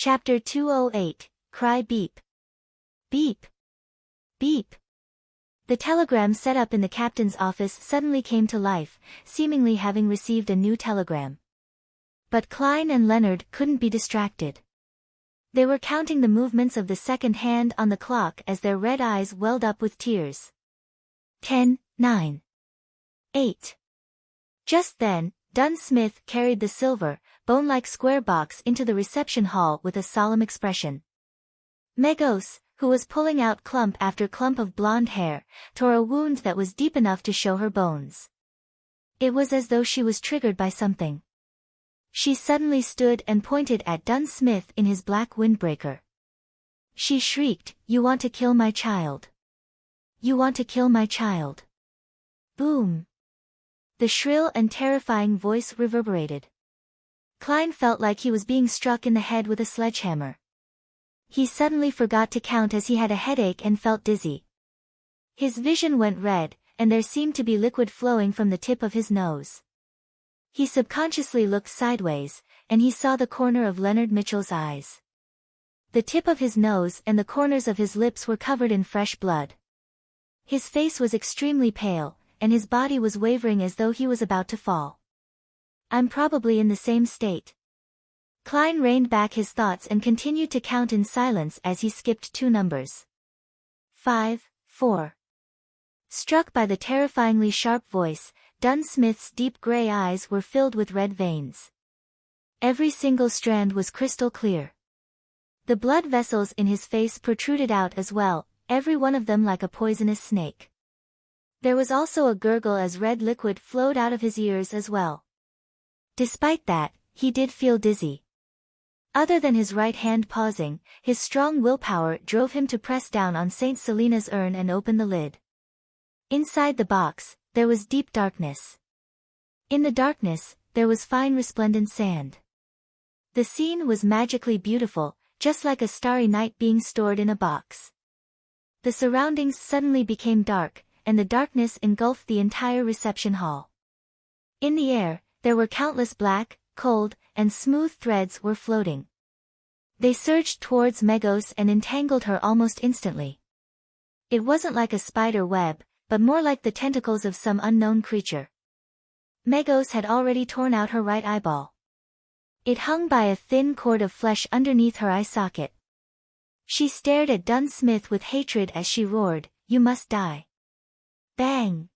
Chapter 208, Cry Beep. Beep. Beep. The telegram set up in the captain's office suddenly came to life, seemingly having received a new telegram. But Klein and Leonard couldn't be distracted. They were counting the movements of the second hand on the clock as their red eyes welled up with tears. 10, 9, 8. Just then, Dunn Smith carried the silver, bone-like square box into the reception hall with a solemn expression. Megos, who was pulling out clump after clump of blonde hair, tore a wound that was deep enough to show her bones. It was as though she was triggered by something. She suddenly stood and pointed at Dunn Smith in his black windbreaker. She shrieked, "You want to kill my child. You want to kill my child." Boom. The shrill and terrifying voice reverberated. Klein felt like he was being struck in the head with a sledgehammer. He suddenly forgot to count as he had a headache and felt dizzy. His vision went red, and there seemed to be liquid flowing from the tip of his nose. He subconsciously looked sideways, and he saw the corner of Leonard Mitchell's eyes. The tip of his nose and the corners of his lips were covered in fresh blood. His face was extremely pale, and his body was wavering as though he was about to fall. "I'm probably in the same state." Klein reined back his thoughts and continued to count in silence as he skipped 2 numbers. 5, 4. Struck by the terrifyingly sharp voice, Dunn Smith's deep gray eyes were filled with red veins. Every single strand was crystal clear. The blood vessels in his face protruded out as well, every one of them like a poisonous snake. There was also a gurgle as red liquid flowed out of his ears as well. Despite that, he did feel dizzy. Other than his right hand pausing, his strong willpower drove him to press down on St. Selena's urn and open the lid. Inside the box, there was deep darkness. In the darkness, there was fine resplendent sand. The scene was magically beautiful, just like a starry night being stored in a box. The surroundings suddenly became dark, and the darkness engulfed the entire reception hall. In the air, there were countless black, cold, and smooth threads were floating. They surged towards Megos and entangled her almost instantly. It wasn't like a spider web, but more like the tentacles of some unknown creature. Megos had already torn out her right eyeball. It hung by a thin cord of flesh underneath her eye socket. She stared at Dunn Smith with hatred as she roared, "You must die." Bang!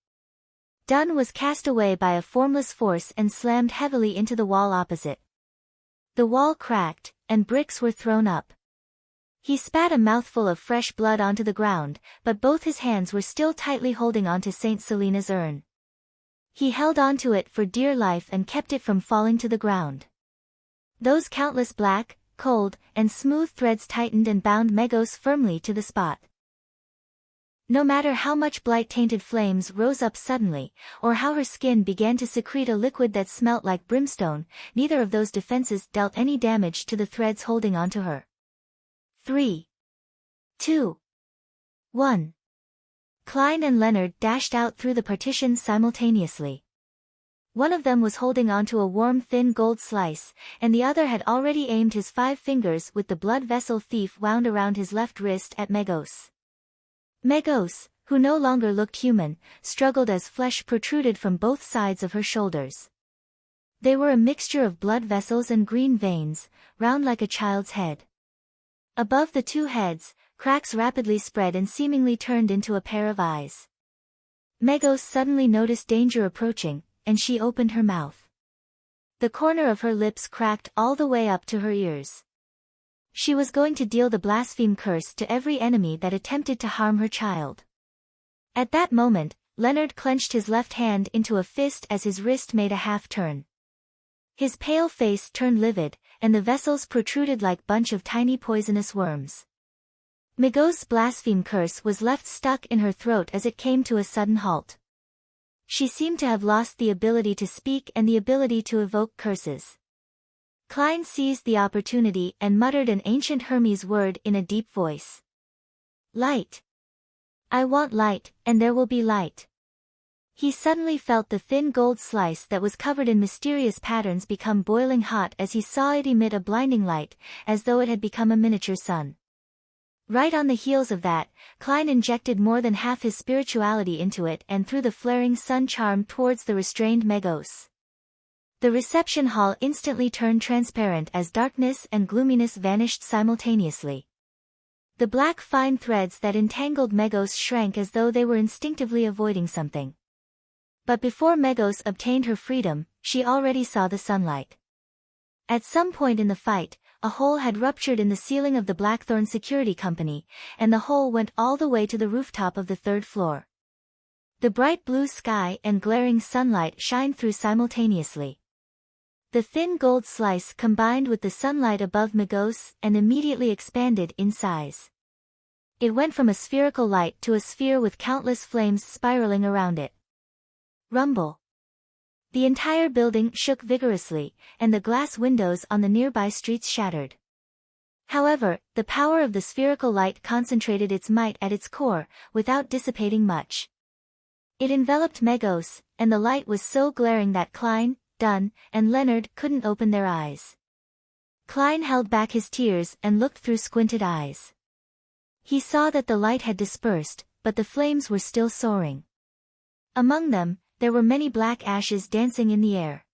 Dunn was cast away by a formless force and slammed heavily into the wall opposite. The wall cracked, and bricks were thrown up. He spat a mouthful of fresh blood onto the ground, but both his hands were still tightly holding onto St. Selena's urn. He held onto it for dear life and kept it from falling to the ground. Those countless black, cold, and smooth threads tightened and bound Megos firmly to the spot. No matter how much blight-tainted flames rose up suddenly, or how her skin began to secrete a liquid that smelt like brimstone, neither of those defenses dealt any damage to the threads holding onto her. 3, 2, 1. Klein and Leonard dashed out through the partitions simultaneously. One of them was holding onto a warm thin gold slice, and the other had already aimed his 5 fingers with the blood vessel thief wound around his left wrist at Megos. Megos, who no longer looked human, struggled as flesh protruded from both sides of her shoulders. They were a mixture of blood vessels and green veins, round like a child's head. Above the 2 heads, cracks rapidly spread and seemingly turned into a pair of eyes. Megos suddenly noticed danger approaching, and she opened her mouth. The corner of her lips cracked all the way up to her ears. She was going to deal the blaspheme curse to every enemy that attempted to harm her child. At that moment, Leonard clenched his left hand into a fist as his wrist made a half-turn. His pale face turned livid, and the vessels protruded like bunch of tiny poisonous worms. Megos' blaspheme curse was left stuck in her throat as it came to a sudden halt. She seemed to have lost the ability to speak and the ability to evoke curses. Klein seized the opportunity and muttered an ancient Hermes word in a deep voice. "Light. I want light, and there will be light." He suddenly felt the thin gold slice that was covered in mysterious patterns become boiling hot as he saw it emit a blinding light, as though it had become a miniature sun. Right on the heels of that, Klein injected more than half his spirituality into it and threw the flaring sun charm towards the restrained Megos. The reception hall instantly turned transparent as darkness and gloominess vanished simultaneously. The black fine threads that entangled Megos shrank as though they were instinctively avoiding something. But before Megos obtained her freedom, she already saw the sunlight. At some point in the fight, a hole had ruptured in the ceiling of the Blackthorn Security Company, and the hole went all the way to the rooftop of the third floor. The bright blue sky and glaring sunlight shined through simultaneously. The thin gold slice combined with the sunlight above Megos and immediately expanded in size. It went from a spherical light to a sphere with countless flames spiraling around it. Rumble. The entire building shook vigorously, and the glass windows on the nearby streets shattered. However, the power of the spherical light concentrated its might at its core, without dissipating much. It enveloped Megos, and the light was so glaring that Klein, Dunn, and Leonard couldn't open their eyes. Klein held back his tears and looked through squinted eyes. He saw that the light had dispersed, but the flames were still soaring. Among them, there were many black ashes dancing in the air.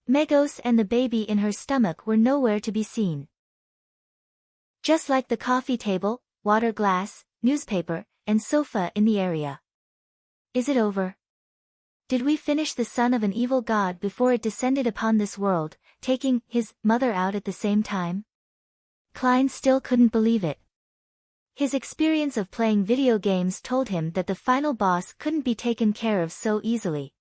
Megos and the baby in her stomach were nowhere to be seen. Just like the coffee table, water glass, newspaper, and sofa in the area. Is it over? Did we finish the son of an evil god before it descended upon this world, taking his mother out at the same time? Klein still couldn't believe it. His experience of playing video games told him that the final boss couldn't be taken care of so easily.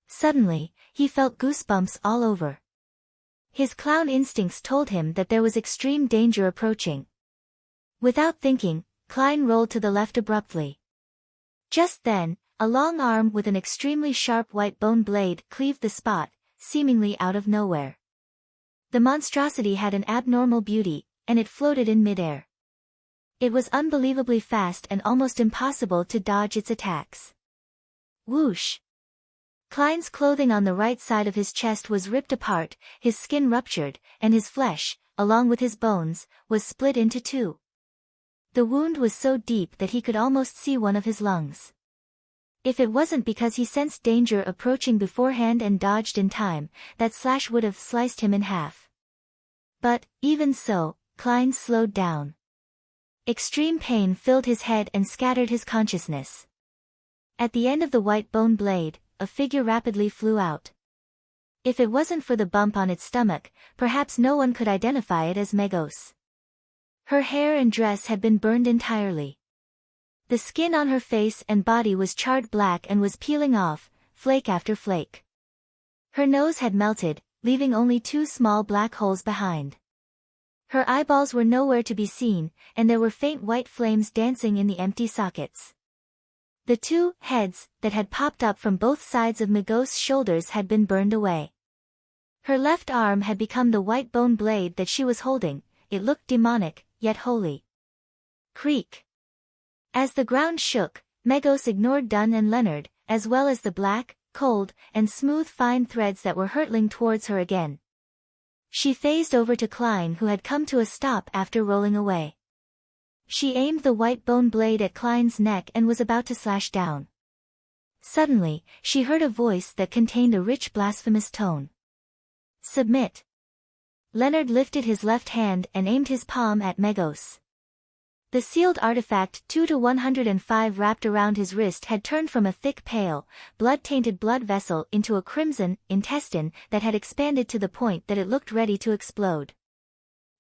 Suddenly, he felt goosebumps all over. His clown instincts told him that there was extreme danger approaching. Without thinking, Klein rolled to the left abruptly. Just then, a long arm with an extremely sharp white bone blade cleaved the spot, seemingly out of nowhere. The monstrosity had an abnormal beauty, and it floated in midair. It was unbelievably fast and almost impossible to dodge its attacks. Whoosh! Klein's clothing on the right side of his chest was ripped apart, his skin ruptured, and his flesh, along with his bones, was split into two. The wound was so deep that he could almost see one of his lungs. If it wasn't because he sensed danger approaching beforehand and dodged in time, that slash would have sliced him in half. But, even so, Klein slowed down. Extreme pain filled his head and scattered his consciousness. At the end of the white bone blade, a figure rapidly flew out. If it wasn't for the bump on its stomach, perhaps no one could identify it as Megos. Her hair and dress had been burned entirely. The skin on her face and body was charred black and was peeling off, flake after flake. Her nose had melted, leaving only two small black holes behind. Her eyeballs were nowhere to be seen, and there were faint white flames dancing in the empty sockets. The two heads that had popped up from both sides of Megos' shoulders had been burned away. Her left arm had become the white bone blade that she was holding. It looked demonic, yet holy. Creak. As the ground shook, Megos ignored Dunn and Leonard, as well as the black, cold, and smooth fine threads that were hurtling towards her again. She phased over to Klein, who had come to a stop after rolling away. She aimed the white bone blade at Klein's neck and was about to slash down. Suddenly, she heard a voice that contained a rich blasphemous tone. Submit. Leonard lifted his left hand and aimed his palm at Megos. The sealed artifact 2-105 wrapped around his wrist had turned from a thick pale, blood-tainted blood vessel into a crimson intestine that had expanded to the point that it looked ready to explode.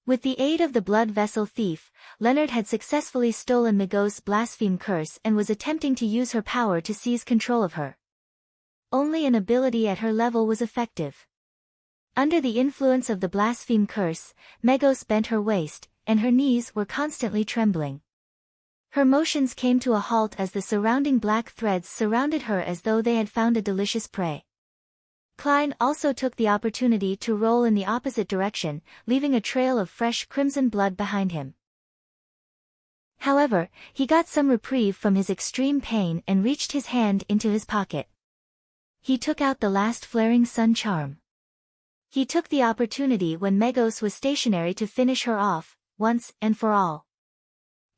With the aid of the blood vessel thief, Leonard had successfully stolen Megos' blaspheme curse and was attempting to use her power to seize control of her. Only an ability at her level was effective. Under the influence of the blaspheme curse, Megos bent her waist, and her knees were constantly trembling. Her motions came to a halt as the surrounding black threads surrounded her as though they had found a delicious prey. Klein also took the opportunity to roll in the opposite direction, leaving a trail of fresh crimson blood behind him. However, he got some reprieve from his extreme pain and reached his hand into his pocket. He took out the last flaring sun charm. He took the opportunity when Megos was stationary to finish her off, once and for all.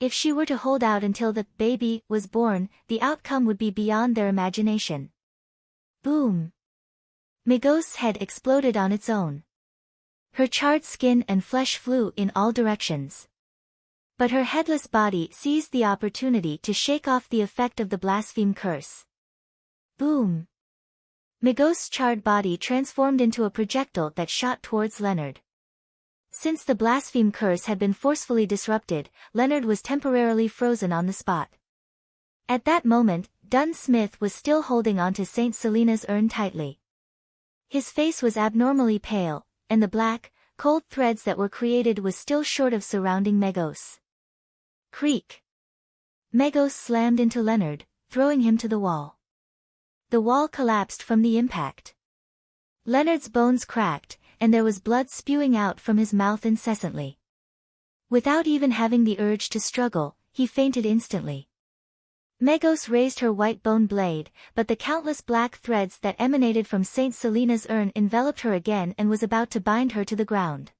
If she were to hold out until the baby was born, the outcome would be beyond their imagination. Boom! Megos' head exploded on its own. Her charred skin and flesh flew in all directions. But her headless body seized the opportunity to shake off the effect of the blaspheme curse. Boom! Megos' charred body transformed into a projectile that shot towards Leonard. Since the blaspheme curse had been forcefully disrupted, Leonard was temporarily frozen on the spot. At that moment, Dunn Smith was still holding onto St. Selena's urn tightly. His face was abnormally pale, and the black, cold threads that were created was still short of surrounding Megos. Creak! Megos slammed into Leonard, throwing him to the wall. The wall collapsed from the impact. Leonard's bones cracked, and there was blood spewing out from his mouth incessantly. Without even having the urge to struggle, he fainted instantly. Megos raised her white bone blade, but the countless black threads that emanated from St. Selena's urn enveloped her again and was about to bind her to the ground.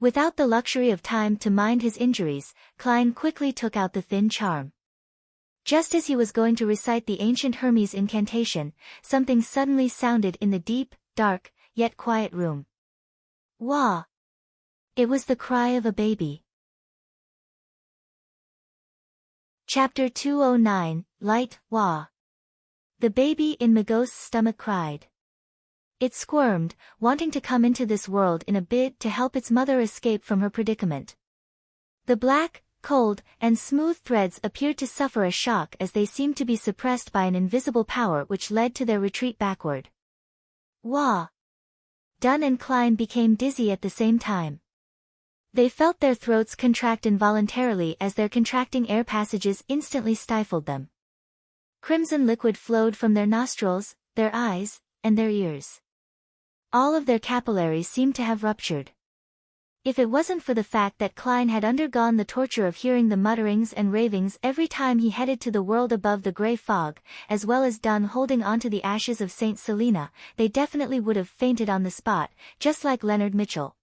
Without the luxury of time to mind his injuries, Klein quickly took out the thin charm. Just as he was going to recite the ancient Hermes incantation, something suddenly sounded in the deep, dark, yet quiet room. Wah! It was the cry of a baby. Chapter 209, Light, Wah! The baby in Megos' stomach cried. It squirmed, wanting to come into this world in a bid to help its mother escape from her predicament. The black, cold, and smooth threads appeared to suffer a shock as they seemed to be suppressed by an invisible power which led to their retreat backward. Wah! Dunn and Klein became dizzy at the same time. They felt their throats contract involuntarily as their contracting air passages instantly stifled them. Crimson liquid flowed from their nostrils, their eyes, and their ears. All of their capillaries seemed to have ruptured. If it wasn't for the fact that Klein had undergone the torture of hearing the mutterings and ravings every time he headed to the world above the grey fog, as well as Dunn holding onto the ashes of St. Selena, they definitely would have fainted on the spot, just like Leonard Mitchell.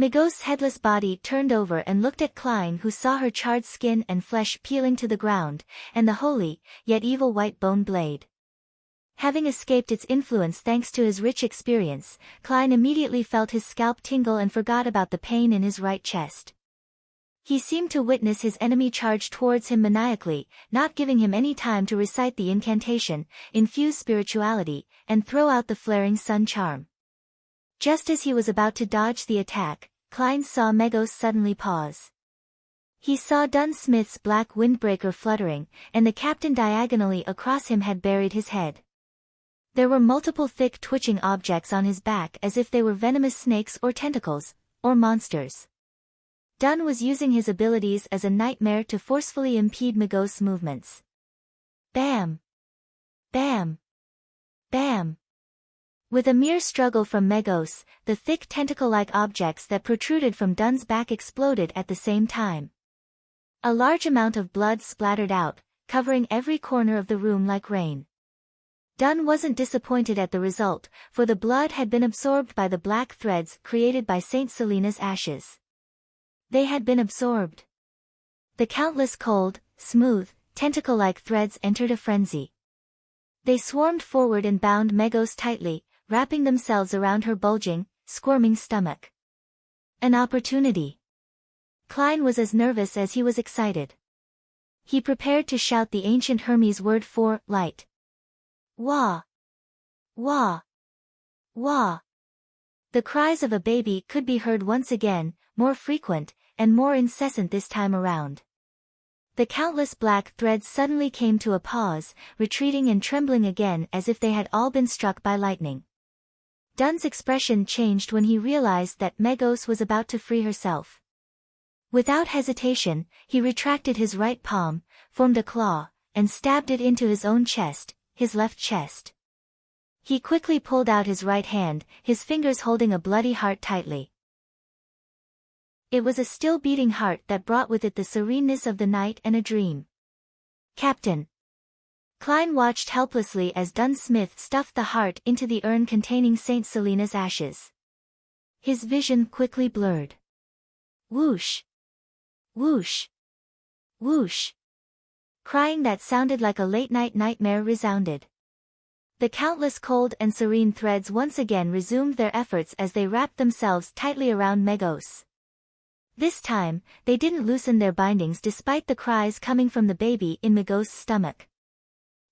Megos' headless body turned over and looked at Klein, who saw her charred skin and flesh peeling to the ground, and the holy, yet evil white bone blade. Having escaped its influence thanks to his rich experience, Klein immediately felt his scalp tingle and forgot about the pain in his right chest. He seemed to witness his enemy charge towards him maniacally, not giving him any time to recite the incantation, infuse spirituality, and throw out the flaring sun charm. Just as he was about to dodge the attack, Klein saw Megos suddenly pause. He saw Dunn Smith's black windbreaker fluttering, and the captain diagonally across him had buried his head. There were multiple thick twitching objects on his back as if they were venomous snakes or tentacles, or monsters. Dunn was using his abilities as a nightmare to forcefully impede Megos' movements. Bam! Bam! Bam! With a mere struggle from Megos, the thick tentacle-like objects that protruded from Dunn's back exploded at the same time. A large amount of blood splattered out, covering every corner of the room like rain. Dunn wasn't disappointed at the result, for the blood had been absorbed by the black threads created by St. Selena's ashes. They had been absorbed. The countless cold, smooth, tentacle-like threads entered a frenzy. They swarmed forward and bound Megos tightly, wrapping themselves around her bulging, squirming stomach. An opportunity. Klein was as nervous as he was excited. He prepared to shout the ancient Hermes word for light. Wah! Wah! Wah! The cries of a baby could be heard once again, more frequent, and more incessant this time around. The countless black threads suddenly came to a pause, retreating and trembling again as if they had all been struck by lightning. Dunn's expression changed when he realized that Megos was about to free herself. Without hesitation, he retracted his right palm, formed a claw, and stabbed it into his own chest, his left chest. He quickly pulled out his right hand, his fingers holding a bloody heart tightly. It was a still beating heart that brought with it the sereneness of the night and a dream. Captain. Klein watched helplessly as Dunn Smith stuffed the heart into the urn containing St. Selena's ashes. His vision quickly blurred. Whoosh! Whoosh! Whoosh! Crying that sounded like a late-night nightmare resounded. The countless cold and serene threads once again resumed their efforts as they wrapped themselves tightly around Megos. This time, they didn't loosen their bindings despite the cries coming from the baby in Megos' stomach.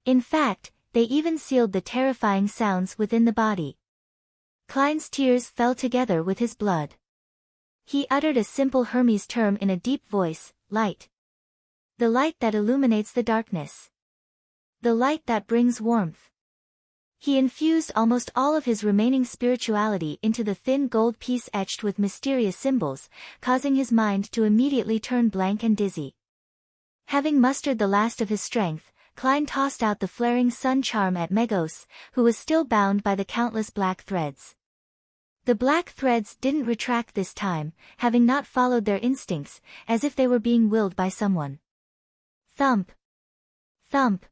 In fact, they even sealed the terrifying sounds within the body. Klein's tears fell together with his blood. He uttered a simple Hermes term in a deep voice, light. The light that illuminates the darkness. The light that brings warmth. He infused almost all of his remaining spirituality into the thin gold piece etched with mysterious symbols, causing his mind to immediately turn blank and dizzy. Having mustered the last of his strength, Klein tossed out the flaring sun charm at Megos, who was still bound by the countless black threads. The black threads didn't retract this time, having not followed their instincts, as if they were being willed by someone. Thump! Thump!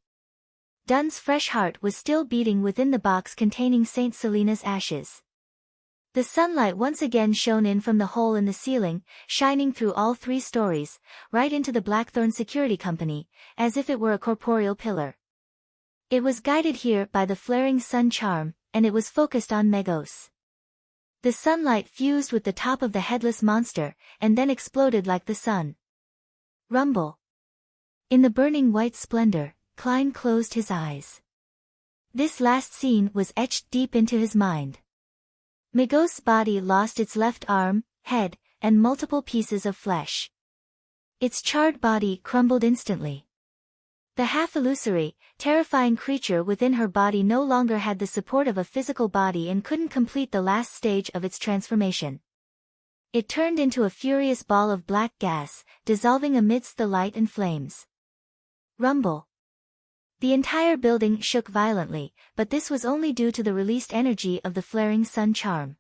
Dunn's fresh heart was still beating within the box containing St. Selena's ashes. The sunlight once again shone in from the hole in the ceiling, shining through all 3 stories, right into the Blackthorn Security Company, as if it were a corporeal pillar. It was guided here by the flaring sun charm, and it was focused on Megos. The sunlight fused with the top of the headless monster, and then exploded like the sun. Rumble. In the burning white splendor, Klein closed his eyes. This last scene was etched deep into his mind. Megos' body lost its left arm, head, and multiple pieces of flesh. Its charred body crumbled instantly. The half-illusory, terrifying creature within her body no longer had the support of a physical body and couldn't complete the last stage of its transformation. It turned into a furious ball of black gas, dissolving amidst the light and flames. Rumble. The entire building shook violently, but this was only due to the released energy of the flaring sun charm.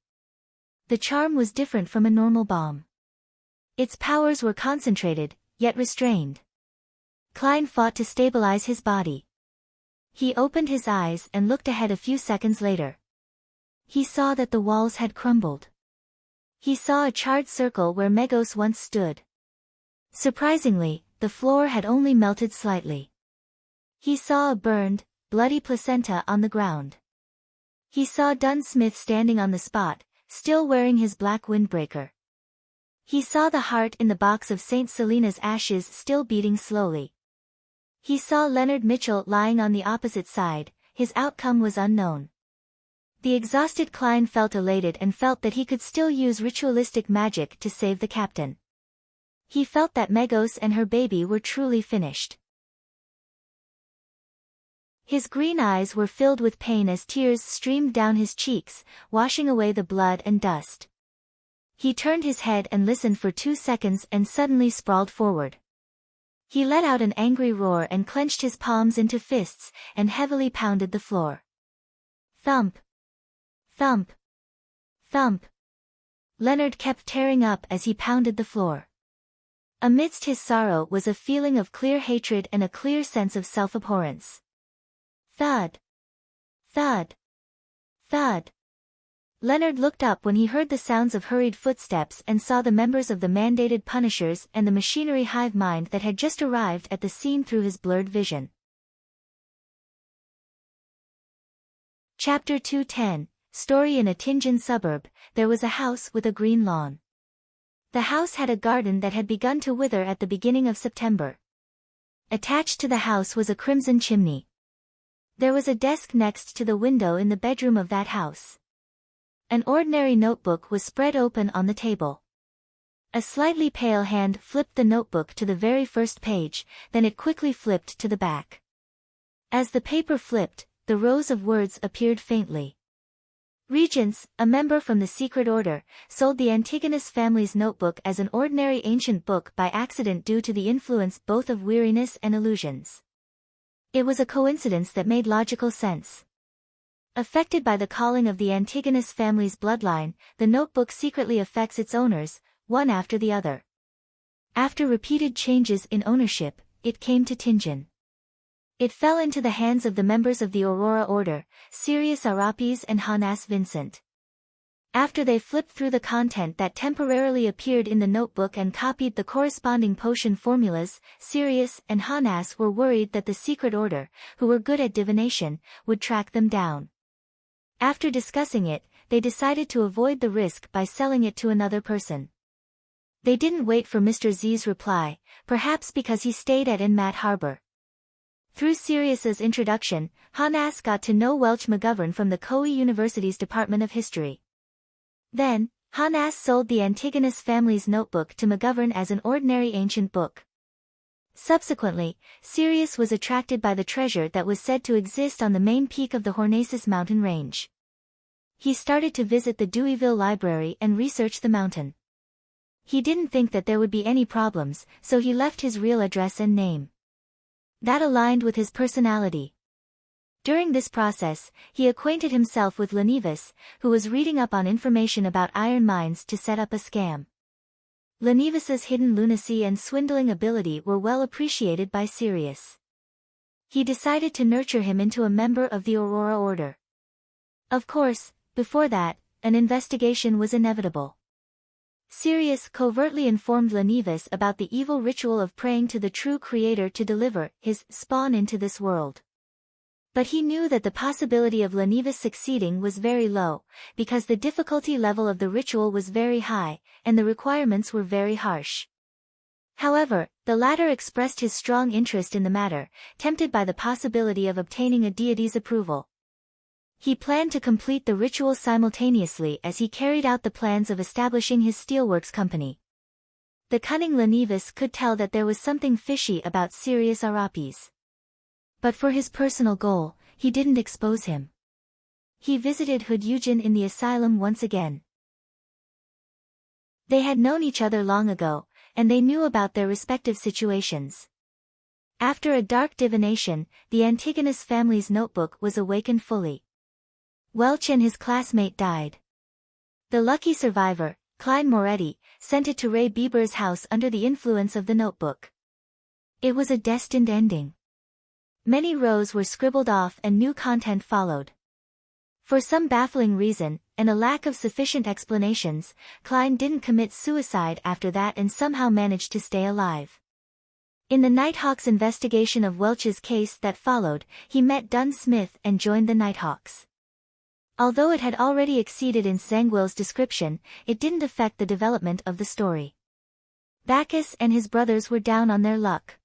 The charm was different from a normal bomb. Its powers were concentrated, yet restrained. Klein fought to stabilize his body. He opened his eyes and looked ahead a few seconds later. He saw that the walls had crumbled. He saw a charred circle where Megos once stood. Surprisingly, the floor had only melted slightly. He saw a burned, bloody placenta on the ground. He saw Dunn Smith standing on the spot, still wearing his black windbreaker. He saw the heart in the box of St. Selena's ashes still beating slowly. He saw Leonard Mitchell lying on the opposite side. His outcome was unknown. The exhausted Klein felt elated and felt that he could still use ritualistic magic to save the captain. He felt that Megos and her baby were truly finished. His green eyes were filled with pain as tears streamed down his cheeks, washing away the blood and dust. He turned his head and listened for 2 seconds and suddenly sprawled forward. He let out an angry roar and clenched his palms into fists, and heavily pounded the floor. Thump! Thump! Thump! Leonard kept tearing up as he pounded the floor. Amidst his sorrow was a feeling of clear hatred and a clear sense of self-abhorrence. Thud! Thud! Thud! Leonard looked up when he heard the sounds of hurried footsteps and saw the members of the mandated Punishers and the machinery hive mind that had just arrived at the scene through his blurred vision. Chapter 210, Story in a Tianjin suburb. There was a house with a green lawn. The house had a garden that had begun to wither at the beginning of September. Attached to the house was a crimson chimney. There was a desk next to the window in the bedroom of that house. An ordinary notebook was spread open on the table. A slightly pale hand flipped the notebook to the very first page, then it quickly flipped to the back. As the paper flipped, the rows of words appeared faintly. Regents, a member from the secret order, sold the Antigonus family's notebook as an ordinary ancient book by accident due to the influence both of weariness and illusions. It was a coincidence that made logical sense. Affected by the calling of the Antigonus family's bloodline, the notebook secretly affects its owners, one after the other. After repeated changes in ownership, it came to Tinjin. It fell into the hands of the members of the Aurora Order, Sirius Arapis and Hanas Vincent. After they flipped through the content that temporarily appeared in the notebook and copied the corresponding potion formulas, Sirius and Hanas were worried that the secret order, who were good at divination, would track them down. After discussing it, they decided to avoid the risk by selling it to another person. They didn't wait for Mr. Z's reply, perhaps because he stayed at Inmat Harbor. Through Sirius's introduction, Hanas got to know Welch McGovern from the Koei University's Department of History. Then, Hanas sold the Antigonus family's notebook to McGovern as an ordinary ancient book. Subsequently, Sirius was attracted by the treasure that was said to exist on the main peak of the Hornacis mountain range. He started to visit the Deweyville Library and research the mountain. He didn't think that there would be any problems, so he left his real address and name. That aligned with his personality. During this process, he acquainted himself with Lenivus, who was reading up on information about iron mines to set up a scam. Lenivus's hidden lunacy and swindling ability were well appreciated by Sirius. He decided to nurture him into a member of the Aurora Order. Of course, before that, an investigation was inevitable. Sirius covertly informed Lenivus about the evil ritual of praying to the true creator to deliver his spawn into this world. But he knew that the possibility of Lenivus succeeding was very low, because the difficulty level of the ritual was very high, and the requirements were very harsh. However, the latter expressed his strong interest in the matter, tempted by the possibility of obtaining a deity's approval. He planned to complete the ritual simultaneously as he carried out the plans of establishing his steelworks company. The cunning Lenivus could tell that there was something fishy about Sirius Arapis. But for his personal goal, he didn't expose him. He visited Hood-Eugen in the asylum once again. They had known each other long ago, and they knew about their respective situations. After a dark divination, the Antigonus family's notebook was awakened fully. Welch and his classmate died. The lucky survivor, Klein Moretti, sent it to Ray Bieber's house under the influence of the notebook. It was a destined ending. Many rows were scribbled off and new content followed. For some baffling reason, and a lack of sufficient explanations, Klein didn't commit suicide after that and somehow managed to stay alive. In the Nighthawks investigation of Welch's case that followed, he met Dunn Smith and joined the Nighthawks. Although it had already exceeded in Zangwill's description, it didn't affect the development of the story. Bacchus and his brothers were down on their luck.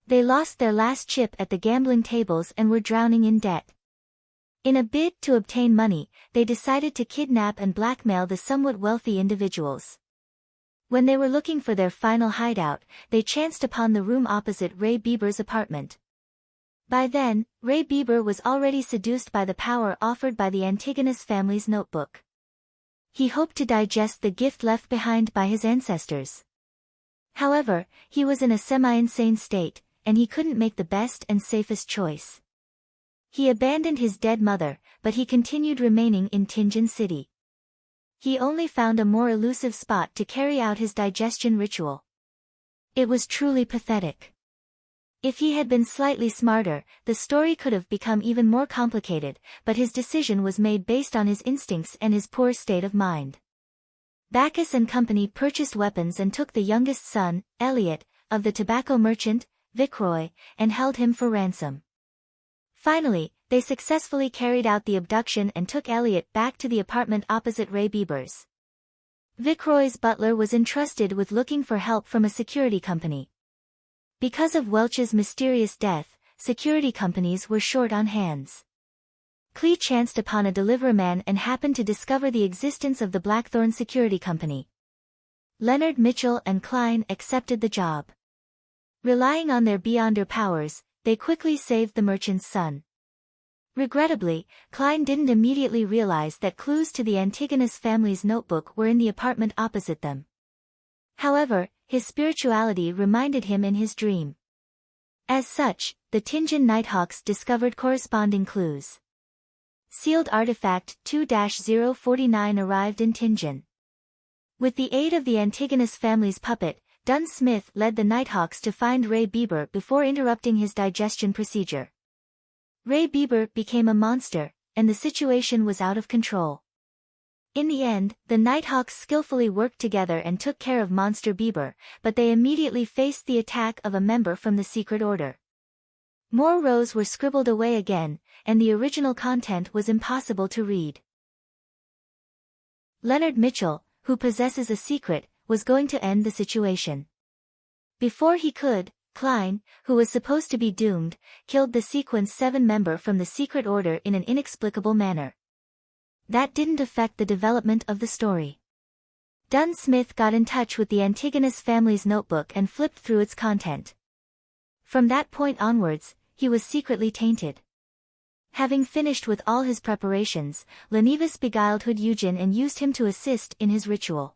They lost their last chip at the gambling tables and were drowning in debt. In a bid to obtain money, they decided to kidnap and blackmail the somewhat wealthy individuals. When they were looking for their final hideout, they chanced upon the room opposite Ray Bieber's apartment. By then, Ray Bieber was already seduced by the power offered by the Antigonus family's notebook. He hoped to digest the gift left behind by his ancestors. However, he was in a semi-insane state, and he couldn't make the best and safest choice. He abandoned his dead mother, but he continued remaining in Tinjin City. He only found a more elusive spot to carry out his digestion ritual. It was truly pathetic. If he had been slightly smarter, the story could have become even more complicated, but his decision was made based on his instincts and his poor state of mind. Bacchus and company purchased weapons and took the youngest son, Elliot, of the tobacco merchant, Vicroy, and held him for ransom. Finally, they successfully carried out the abduction and took Elliot back to the apartment opposite Ray Bieber's. Vicroy's butler was entrusted with looking for help from a security company. Because of Welch's mysterious death, security companies were short on hands. Klee chanced upon a deliveryman and happened to discover the existence of the Blackthorn Security Company. Leonard Mitchell and Klein accepted the job. Relying on their beyonder powers, they quickly saved the merchant's son. Regrettably, Klein didn't immediately realize that clues to the Antigonus family's notebook were in the apartment opposite them. However, his spirituality reminded him in his dream. As such, the Tinjin Nighthawks discovered corresponding clues. Sealed artifact 2-049 arrived in Tinjin. With the aid of the Antigonus family's puppet, Dunn Smith led the Nighthawks to find Ray Bieber before interrupting his digestion procedure. Ray Bieber became a monster, and the situation was out of control. In the end, the Nighthawks skillfully worked together and took care of Monster Bieber, but they immediately faced the attack of a member from the Secret Order. More rows were scribbled away again, and the original content was impossible to read. Leonard Mitchell, who possesses a secret, was going to end the situation. Before he could, Klein, who was supposed to be doomed, killed the Sequence 7 member from the Secret Order in an inexplicable manner. That didn't affect the development of the story. Dunn Smith got in touch with the Antigonus family's notebook and flipped through its content. From that point onwards, he was secretly tainted. Having finished with all his preparations, Lenivus beguiled Hood Eugen and used him to assist in his ritual.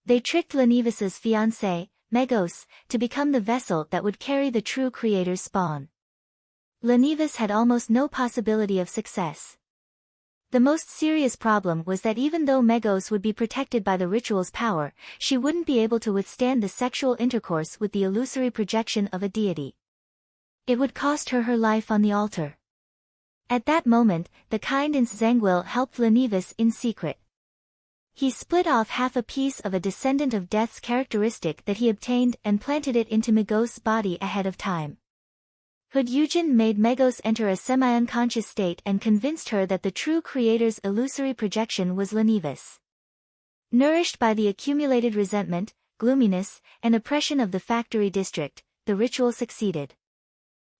They tricked Lenivus's fiancée, Megos, to become the vessel that would carry the true creator's spawn. Lenivus had almost no possibility of success. The most serious problem was that even though Megos would be protected by the ritual's power, she wouldn't be able to withstand the sexual intercourse with the illusory projection of a deity. It would cost her her life on the altar. At that moment, the kind Ince Zangwill helped Lenivus in secret. He split off half a piece of a descendant of Death's characteristic that he obtained and planted it into Megos' body ahead of time. Hood Eugen made Megos enter a semi-unconscious state and convinced her that the true creator's illusory projection was Lenivus. Nourished by the accumulated resentment, gloominess, and oppression of the factory district, the ritual succeeded.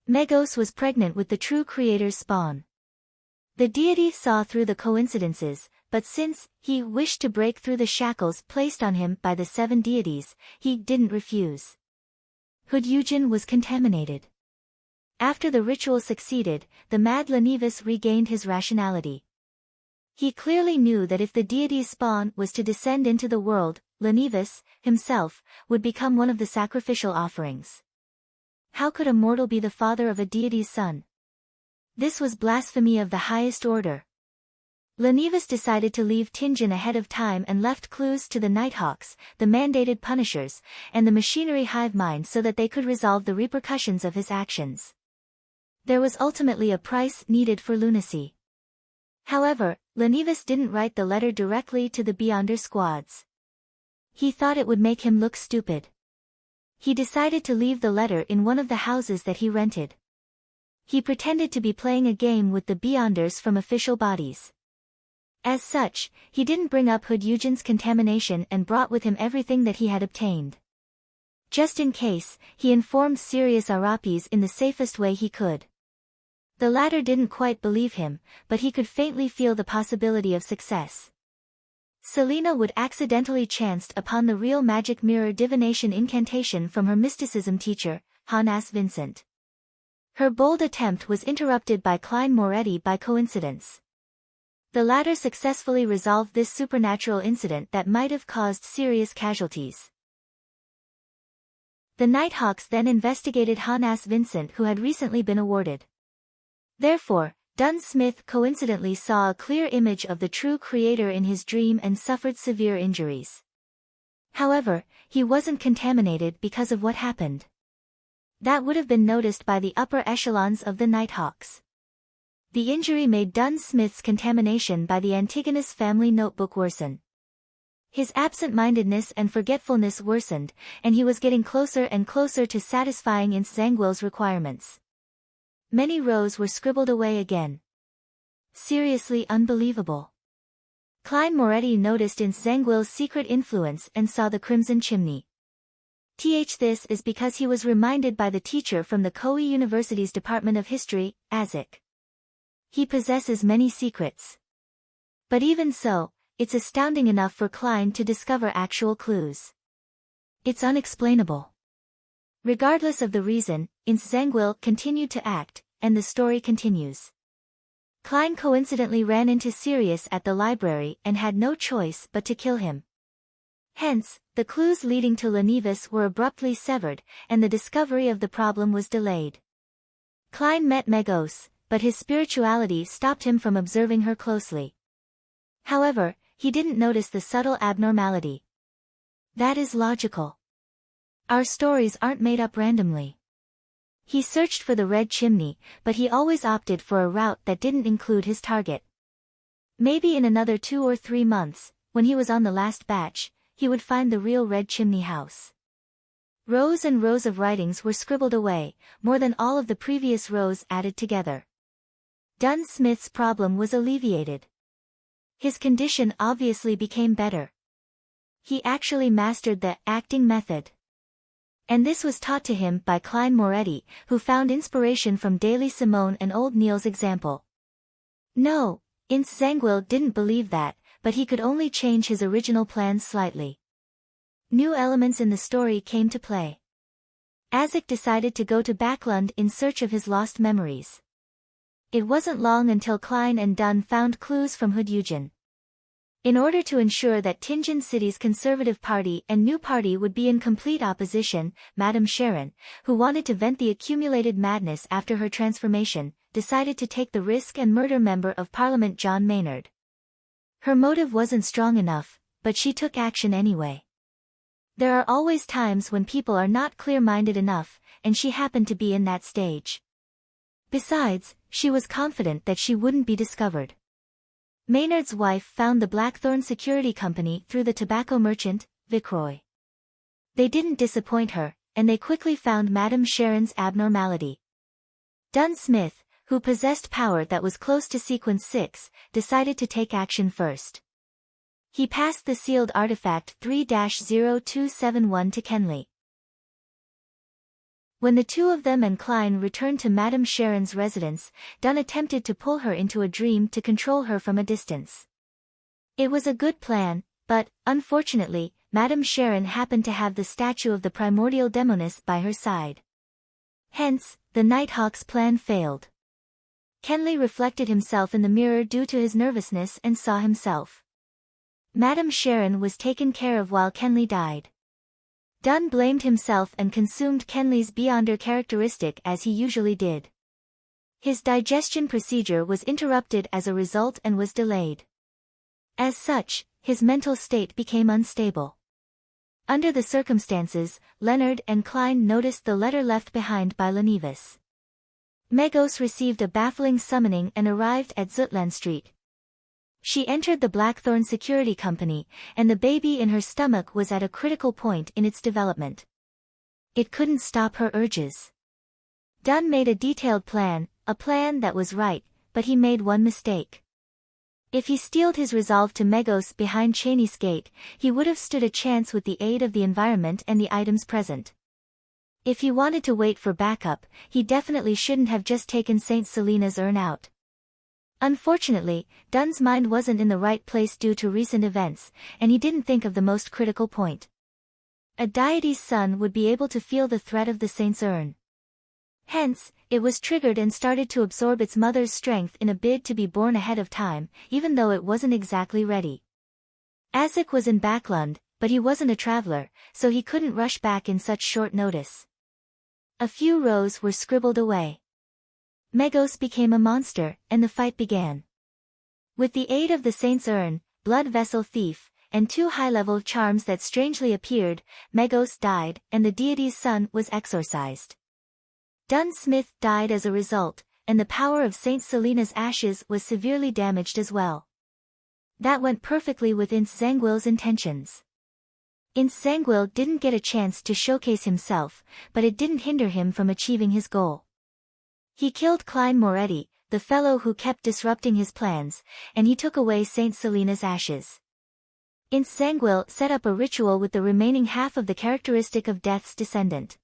Megos was pregnant with the true creator's spawn. The deity saw through the coincidences, but since he wished to break through the shackles placed on him by the 7 deities, he didn't refuse. Hood Eugen was contaminated. After the ritual succeeded, the mad Lenivus regained his rationality. He clearly knew that if the deity's spawn was to descend into the world, Lenivus, himself, would become one of the sacrificial offerings. How could a mortal be the father of a deity's son? This was blasphemy of the highest order. Lenivus decided to leave Tingen ahead of time and left clues to the Nighthawks, the mandated punishers, and the machinery hive mind so that they could resolve the repercussions of his actions. There was ultimately a price needed for lunacy. However, Lenivus didn't write the letter directly to the Beyonder squads. He thought it would make him look stupid. He decided to leave the letter in one of the houses that he rented. He pretended to be playing a game with the Beyonders from official bodies. As such, he didn't bring up Hood Eugen's contamination and brought with him everything that he had obtained. Just in case, he informed Sirius Arapes in the safest way he could. The latter didn't quite believe him, but he could faintly feel the possibility of success. Selena would accidentally chanced upon the real magic mirror divination incantation from her mysticism teacher, Hannas Vincent. Her bold attempt was interrupted by Klein Moretti by coincidence. The latter successfully resolved this supernatural incident that might have caused serious casualties. The Nighthawks then investigated Hannas Vincent, who had recently been awarded. Therefore, Dunn Smith coincidentally saw a clear image of the true creator in his dream and suffered severe injuries. However, he wasn't contaminated because of what happened. That would have been noticed by the upper echelons of the Nighthawks. The injury made Dunn Smith's contamination by the Antigonus family notebook worsen. His absent-mindedness and forgetfulness worsened, and he was getting closer and closer to satisfying Ince Zangwill's requirements. Many rows were scribbled away again. Seriously unbelievable. Klein Moretti noticed Ince Zangwill's secret influence and saw the crimson chimney. This is because he was reminded by the teacher from the Koei University's Department of History, Azik. He possesses many secrets. But even so, it's astounding enough for Klein to discover actual clues. It's unexplainable. Regardless of the reason, Ince Zangwill continued to act, and the story continues. Klein coincidentally ran into Sirius at the library and had no choice but to kill him. Hence, the clues leading to Lenivus were abruptly severed, and the discovery of the problem was delayed. Klein met Megos, but his spirituality stopped him from observing her closely. However, he didn't notice the subtle abnormality. That is logical. Our stories aren't made up randomly. He searched for the red chimney, but he always opted for a route that didn't include his target. Maybe in another 2 or 3 months, when he was on the last batch, he would find the real red chimney house. Rows and rows of writings were scribbled away, more than all of the previous rows added together. Dunn Smith's problem was alleviated. His condition obviously became better. He actually mastered the acting method. And this was taught to him by Klein Moretti, who found inspiration from Daily Simone and Old Neil's example. No, Ince Zangwill didn't believe that, but he could only change his original plans slightly. New elements in the story came to play. Azek decided to go to Backlund in search of his lost memories. It wasn't long until Klein and Dunn found clues from Hood Eugen. In order to ensure that Tingen City's Conservative Party and New Party would be in complete opposition, Madame Sharon, who wanted to vent the accumulated madness after her transformation, decided to take the risk and murder Member of Parliament John Maynard. Her motive wasn't strong enough, but she took action anyway. There are always times when people are not clear-minded enough, and she happened to be in that stage. Besides, she was confident that she wouldn't be discovered. Maynard's wife found the Blackthorn Security Company through the tobacco merchant, Viceroy. They didn't disappoint her, and they quickly found Madame Sharon's abnormality. Dunn Smith, who possessed power that was close to Sequence 6, decided to take action first. He passed the sealed artifact 3-0271 to Kenley. When the two of them and Klein returned to Madame Sharon's residence, Dunn attempted to pull her into a dream to control her from a distance. It was a good plan, but, unfortunately, Madame Sharon happened to have the statue of the primordial demoness by her side. Hence, the Nighthawk's plan failed. Kenley reflected himself in the mirror due to his nervousness and saw himself. Madame Sharon was taken care of while Kenley died. Dunn blamed himself and consumed Kenley's Beyonder characteristic as he usually did. His digestion procedure was interrupted as a result and was delayed. As such, his mental state became unstable. Under the circumstances, Leonard and Klein noticed the letter left behind by Lenevis. Megos received a baffling summoning and arrived at Zutland Street. She entered the Blackthorn Security Company, and the baby in her stomach was at a critical point in its development. It couldn't stop her urges. Dunn made a detailed plan, a plan that was right, but he made one mistake. If he steeled his resolve to Megos behind Cheney's gate, he would have stood a chance with the aid of the environment and the items present. If he wanted to wait for backup, he definitely shouldn't have just taken St. Selena's urn out. Unfortunately, Dunn's mind wasn't in the right place due to recent events, and he didn't think of the most critical point. A deity's son would be able to feel the threat of the saint's urn. Hence, it was triggered and started to absorb its mother's strength in a bid to be born ahead of time, even though it wasn't exactly ready. Azek was in Backlund, but he wasn't a traveler, so he couldn't rush back in such short notice. A few rows were scribbled away. Megos became a monster, and the fight began. With the aid of the Saint's Urn, Blood Vessel Thief, and 2 high-level charms that strangely appeared, Megos died, and the deity's son was exorcised. Dunn Smith died as a result, and the power of St. Selena's ashes was severely damaged as well. That went perfectly with Ince Zangwill's intentions. Ince Zangwill didn't get a chance to showcase himself, but it didn't hinder him from achieving his goal. He killed Klein Moretti, the fellow who kept disrupting his plans, and he took away St. Selena's ashes. Ince Zangwill set up a ritual with the remaining half of the characteristic of Death's descendant.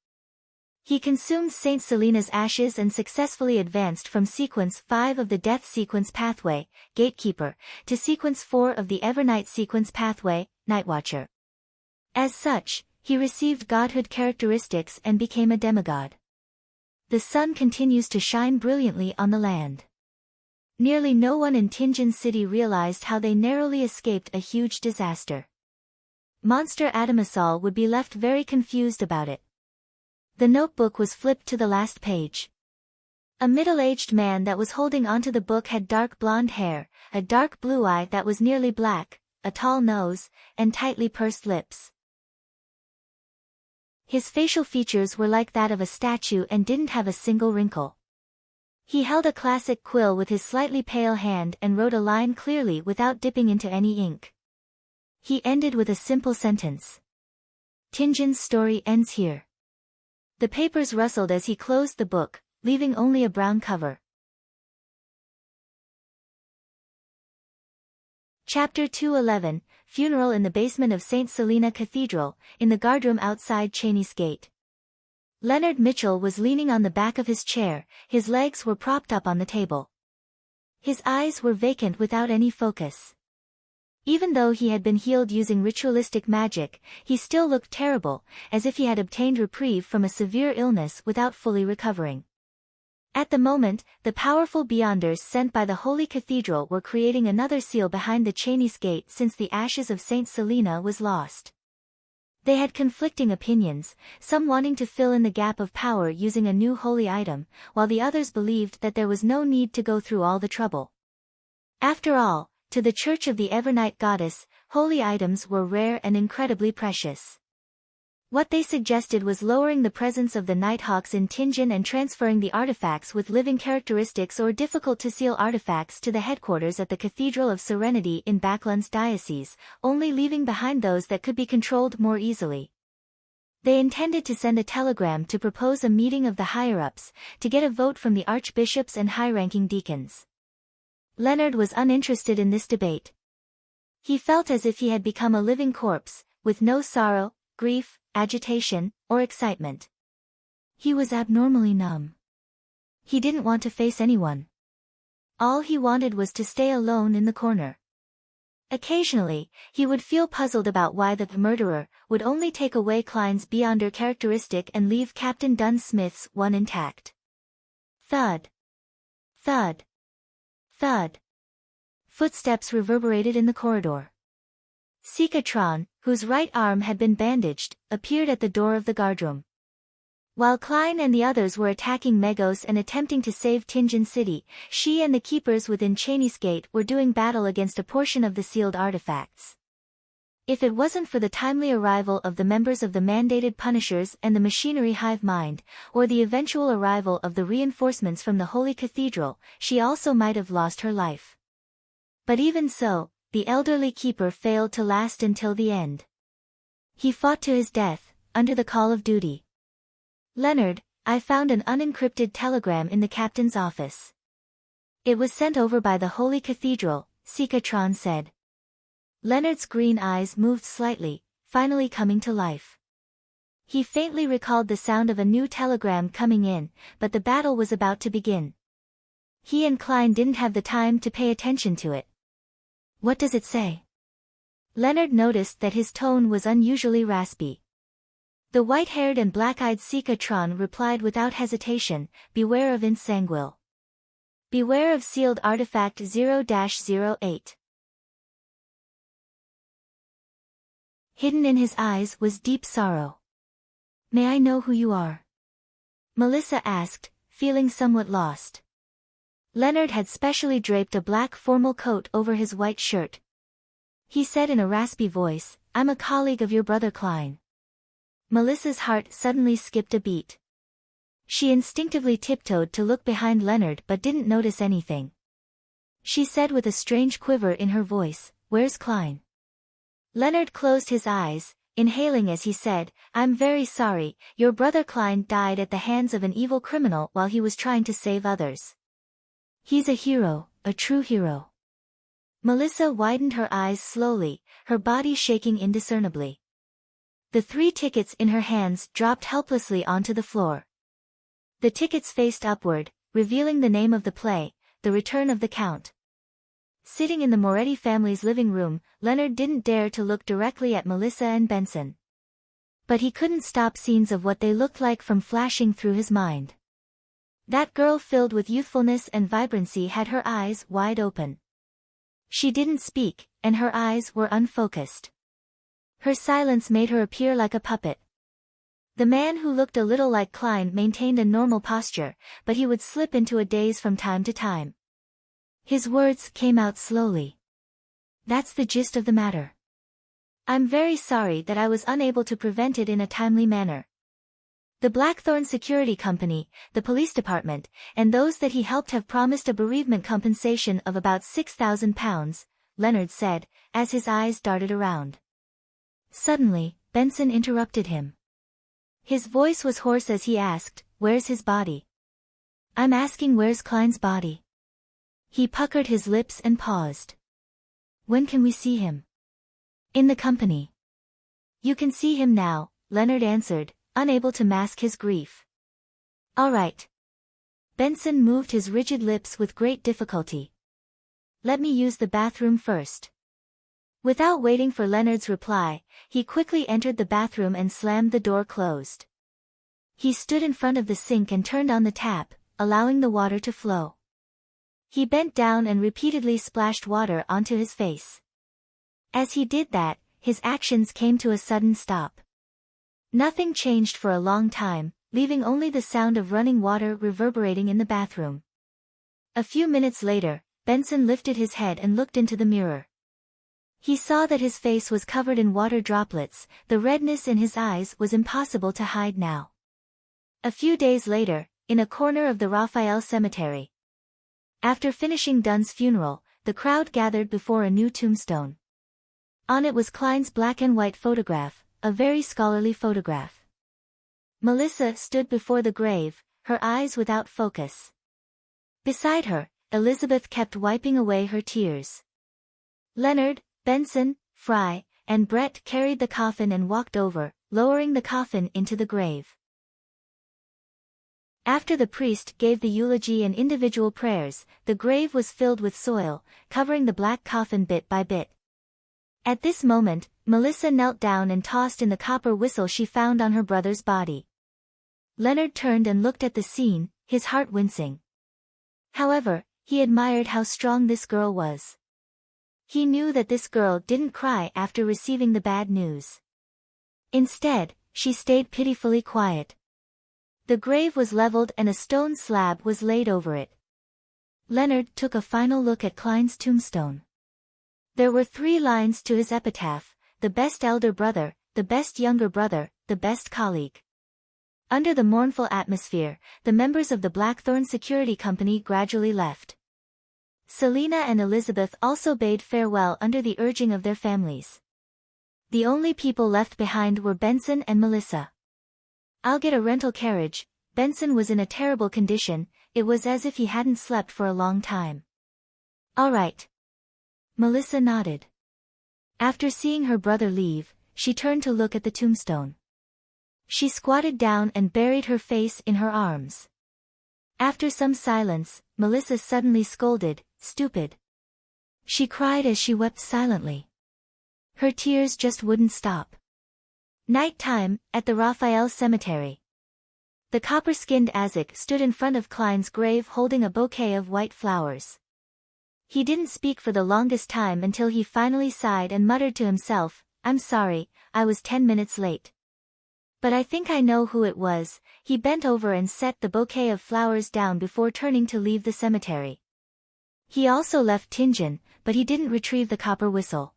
He consumed St. Selena's ashes and successfully advanced from Sequence 5 of the Death Sequence pathway, Gatekeeper, to Sequence 4 of the Evernight Sequence pathway, Nightwatcher. As such, he received godhood characteristics and became a demigod. The sun continues to shine brilliantly on the land. Nearly no one in Tingen City realized how they narrowly escaped a huge disaster. Monster Adamasol would be left very confused about it. The notebook was flipped to the last page. A middle-aged man that was holding onto the book had dark blonde hair, a dark blue eye that was nearly black, a tall nose, and tightly pursed lips. His facial features were like that of a statue and didn't have a single wrinkle. He held a classic quill with his slightly pale hand and wrote a line clearly without dipping into any ink. He ended with a simple sentence. Tinjin's story ends here. The papers rustled as he closed the book, leaving only a brown cover. Chapter 211, Funeral in the Basement of St. Selena Cathedral, in the guardroom outside Cheney's Gate. Leonard Mitchell was leaning on the back of his chair, his legs were propped up on the table. His eyes were vacant without any focus. Even though he had been healed using ritualistic magic, he still looked terrible, as if he had obtained reprieve from a severe illness without fully recovering. At the moment, the powerful Beyonders sent by the Holy Cathedral were creating another seal behind the Cheney's Gate since the ashes of St. Selena was lost. They had conflicting opinions, some wanting to fill in the gap of power using a new holy item, while the others believed that there was no need to go through all the trouble. After all, to the Church of the Evernight Goddess, holy items were rare and incredibly precious. What they suggested was lowering the presence of the Nighthawks in Tinjin and transferring the artifacts with living characteristics or difficult-to-seal artifacts to the headquarters at the Cathedral of Serenity in Backland's diocese, only leaving behind those that could be controlled more easily. They intended to send a telegram to propose a meeting of the higher-ups, to get a vote from the archbishops and high-ranking deacons. Leonard was uninterested in this debate. He felt as if he had become a living corpse, with no sorrow, grief, agitation, or excitement. He was abnormally numb. He didn't want to face anyone. All he wanted was to stay alone in the corner. Occasionally, he would feel puzzled about why the murderer would only take away Klein's Beyonder characteristic and leave Captain Dunn Smith's one intact. Thud. Thud. Thud. Footsteps reverberated in the corridor. Sika Tron, whose right arm had been bandaged, appeared at the door of the guardroom. While Klein and the others were attacking Megos and attempting to save Tinjin City, she and the keepers within Cheney's Gate were doing battle against a portion of the sealed artifacts. If it wasn't for the timely arrival of the members of the mandated Punishers and the Machinery Hive Mind, or the eventual arrival of the reinforcements from the Holy Cathedral, she also might have lost her life. But even so, the elderly keeper failed to last until the end. He fought to his death, under the call of duty. Leonard, I found an unencrypted telegram in the captain's office. It was sent over by the Holy Cathedral, Sika Tron said. Leonard's green eyes moved slightly, finally coming to life. He faintly recalled the sound of a new telegram coming in, but the battle was about to begin. He and Klein didn't have the time to pay attention to it. What does it say? Leonard noticed that his tone was unusually raspy. The white-haired and black-eyed Sika Tron replied without hesitation, beware of Insanguil. Beware of sealed artifact 0-08. Hidden in his eyes was deep sorrow. May I know who you are? Melissa asked, feeling somewhat lost. Leonard had specially draped a black formal coat over his white shirt. He said in a raspy voice, I'm a colleague of your brother Klein. Melissa's heart suddenly skipped a beat. She instinctively tiptoed to look behind Leonard but didn't notice anything. She said with a strange quiver in her voice, where's Klein? Leonard closed his eyes, inhaling as he said, I'm very sorry, your brother Klein died at the hands of an evil criminal while he was trying to save others. He's a hero, a true hero. Melissa widened her eyes slowly, her body shaking indiscernibly. The 3 tickets in her hands dropped helplessly onto the floor. The tickets faced upward, revealing the name of the play, The Return of the Count. Sitting in the Moretti family's living room, Leonard didn't dare to look directly at Melissa and Benson. But he couldn't stop scenes of what they looked like from flashing through his mind. That girl filled with youthfulness and vibrancy had her eyes wide open. She didn't speak, and her eyes were unfocused. Her silence made her appear like a puppet. The man who looked a little like Klein maintained a normal posture, but he would slip into a daze from time to time. His words came out slowly. That's the gist of the matter. I'm very sorry that I was unable to prevent it in a timely manner. The Blackthorn Security Company, the police department, and those that he helped have promised a bereavement compensation of about £6,000, Leonard said, as his eyes darted around. Suddenly, Benson interrupted him. His voice was hoarse as he asked, "Where's his body?" "I'm asking where's Klein's body?" He puckered his lips and paused. "When can we see him?" "In the company." "You can see him now," Leonard answered, unable to mask his grief. "All right." Benson moved his rigid lips with great difficulty. "Let me use the bathroom first." Without waiting for Leonard's reply, he quickly entered the bathroom and slammed the door closed. He stood in front of the sink and turned on the tap, allowing the water to flow. He bent down and repeatedly splashed water onto his face. As he did that, his actions came to a sudden stop. Nothing changed for a long time, leaving only the sound of running water reverberating in the bathroom. A few minutes later, Benson lifted his head and looked into the mirror. He saw that his face was covered in water droplets. The redness in his eyes was impossible to hide now. A few days later, in a corner of the Raphael Cemetery. After finishing Dunn's funeral, the crowd gathered before a new tombstone. On it was Klein's black and white photograph, a very scholarly photograph. Melissa stood before the grave, her eyes without focus. Beside her, Elizabeth kept wiping away her tears. Leonard, Benson, Fry, and Brett carried the coffin and walked over, lowering the coffin into the grave. After the priest gave the eulogy and individual prayers, the grave was filled with soil, covering the black coffin bit by bit. At this moment, Melissa knelt down and tossed in the copper whistle she found on her brother's body. Leonard turned and looked at the scene, his heart wincing. However, he admired how strong this girl was. He knew that this girl didn't cry after receiving the bad news. Instead, she stayed pitifully quiet. The grave was leveled and a stone slab was laid over it. Leonard took a final look at Klein's tombstone. There were 3 lines to his epitaph: the best elder brother, the best younger brother, the best colleague. Under the mournful atmosphere, the members of the Blackthorn Security Company gradually left. Selina and Elizabeth also bade farewell under the urging of their families. The only people left behind were Benson and Melissa. "I'll get a rental carriage." Benson was in a terrible condition, it was as if he hadn't slept for a long time. "All right." Melissa nodded. After seeing her brother leave, she turned to look at the tombstone. She squatted down and buried her face in her arms. After some silence, Melissa suddenly scolded, "Stupid." She cried as she wept silently. Her tears just wouldn't stop. Night time, at the Raphael Cemetery. The copper-skinned Azek stood in front of Klein's grave holding a bouquet of white flowers. He didn't speak for the longest time until he finally sighed and muttered to himself, "I'm sorry, I was 10 minutes late. But I think I know who it was." He bent over and set the bouquet of flowers down before turning to leave the cemetery. He also left Tingen, but he didn't retrieve the copper whistle.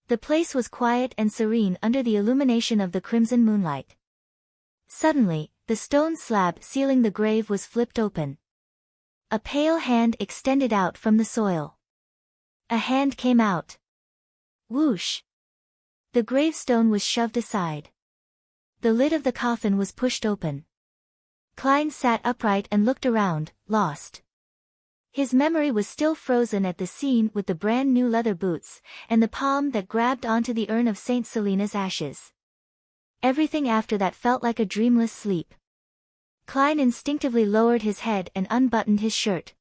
The place was quiet and serene under the illumination of the crimson moonlight. Suddenly, the stone slab sealing the grave was flipped open. A pale hand extended out from the soil. A hand came out. Whoosh! The gravestone was shoved aside. The lid of the coffin was pushed open. Klein sat upright and looked around, lost. His memory was still frozen at the scene with the brand new leather boots, and the palm that grabbed onto the urn of Saint Selena's ashes. Everything after that felt like a dreamless sleep. Klein instinctively lowered his head and unbuttoned his shirt.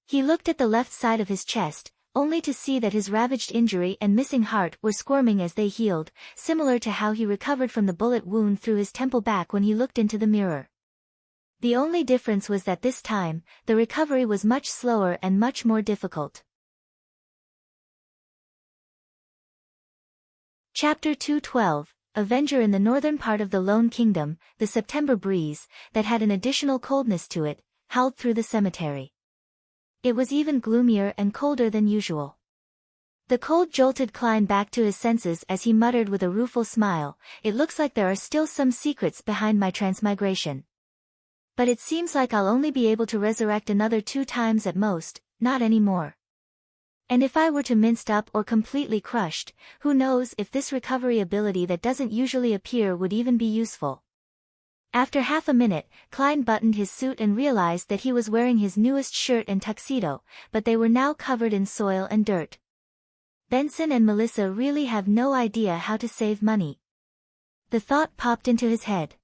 He looked at the left side of his chest, only to see that his ravaged injury and missing heart were squirming as they healed, similar to how he recovered from the bullet wound through his temple back when he looked into the mirror. The only difference was that this time, the recovery was much slower and much more difficult. Chapter 212, Avenger. In the northern part of the Lone Kingdom, the September breeze, that had an additional coldness to it, howled through the cemetery. It was even gloomier and colder than usual. The cold jolted Klein back to his senses as he muttered with a rueful smile, "It looks like there are still some secrets behind my transmigration. But it seems like I'll only be able to resurrect another 2 times at most, not anymore. And if I were to minced up or completely crushed, who knows if this recovery ability that doesn't usually appear would even be useful." After half a minute, Klein buttoned his suit and realized that he was wearing his newest shirt and tuxedo, but they were now covered in soil and dirt. Benson and Melissa really have no idea how to save money. The thought popped into his head.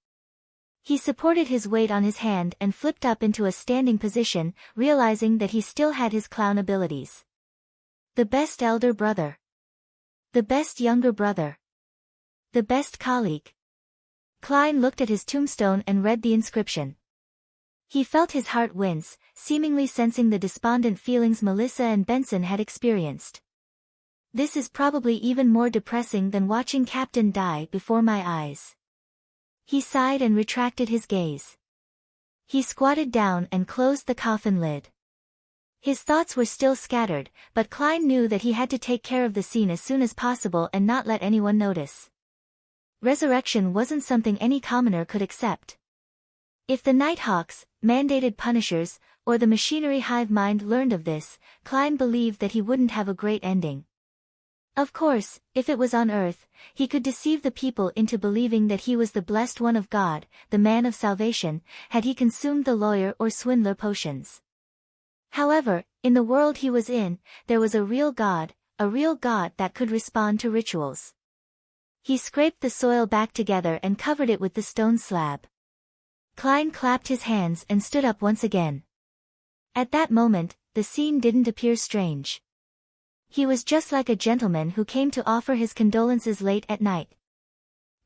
He supported his weight on his hand and flipped up into a standing position, realizing that he still had his clown abilities. The best elder brother. The best younger brother. The best colleague. Klein looked at his tombstone and read the inscription. He felt his heart wince, seemingly sensing the despondent feelings Melissa and Benson had experienced. "This is probably even more depressing than watching Captain die before my eyes." He sighed and retracted his gaze. He squatted down and closed the coffin lid. His thoughts were still scattered, but Klein knew that he had to take care of the scene as soon as possible and not let anyone notice. Resurrection wasn't something any commoner could accept. If the Nighthawks, mandated punishers, or the machinery hive mind learned of this, Klein believed that he wouldn't have a great ending. Of course, if it was on Earth, he could deceive the people into believing that he was the blessed one of God, the man of salvation, had he consumed the lawyer or swindler potions. However, in the world he was in, there was a real God that could respond to rituals. He scraped the soil back together and covered it with the stone slab. Klein clapped his hands and stood up once again. At that moment, the scene didn't appear strange. He was just like a gentleman who came to offer his condolences late at night.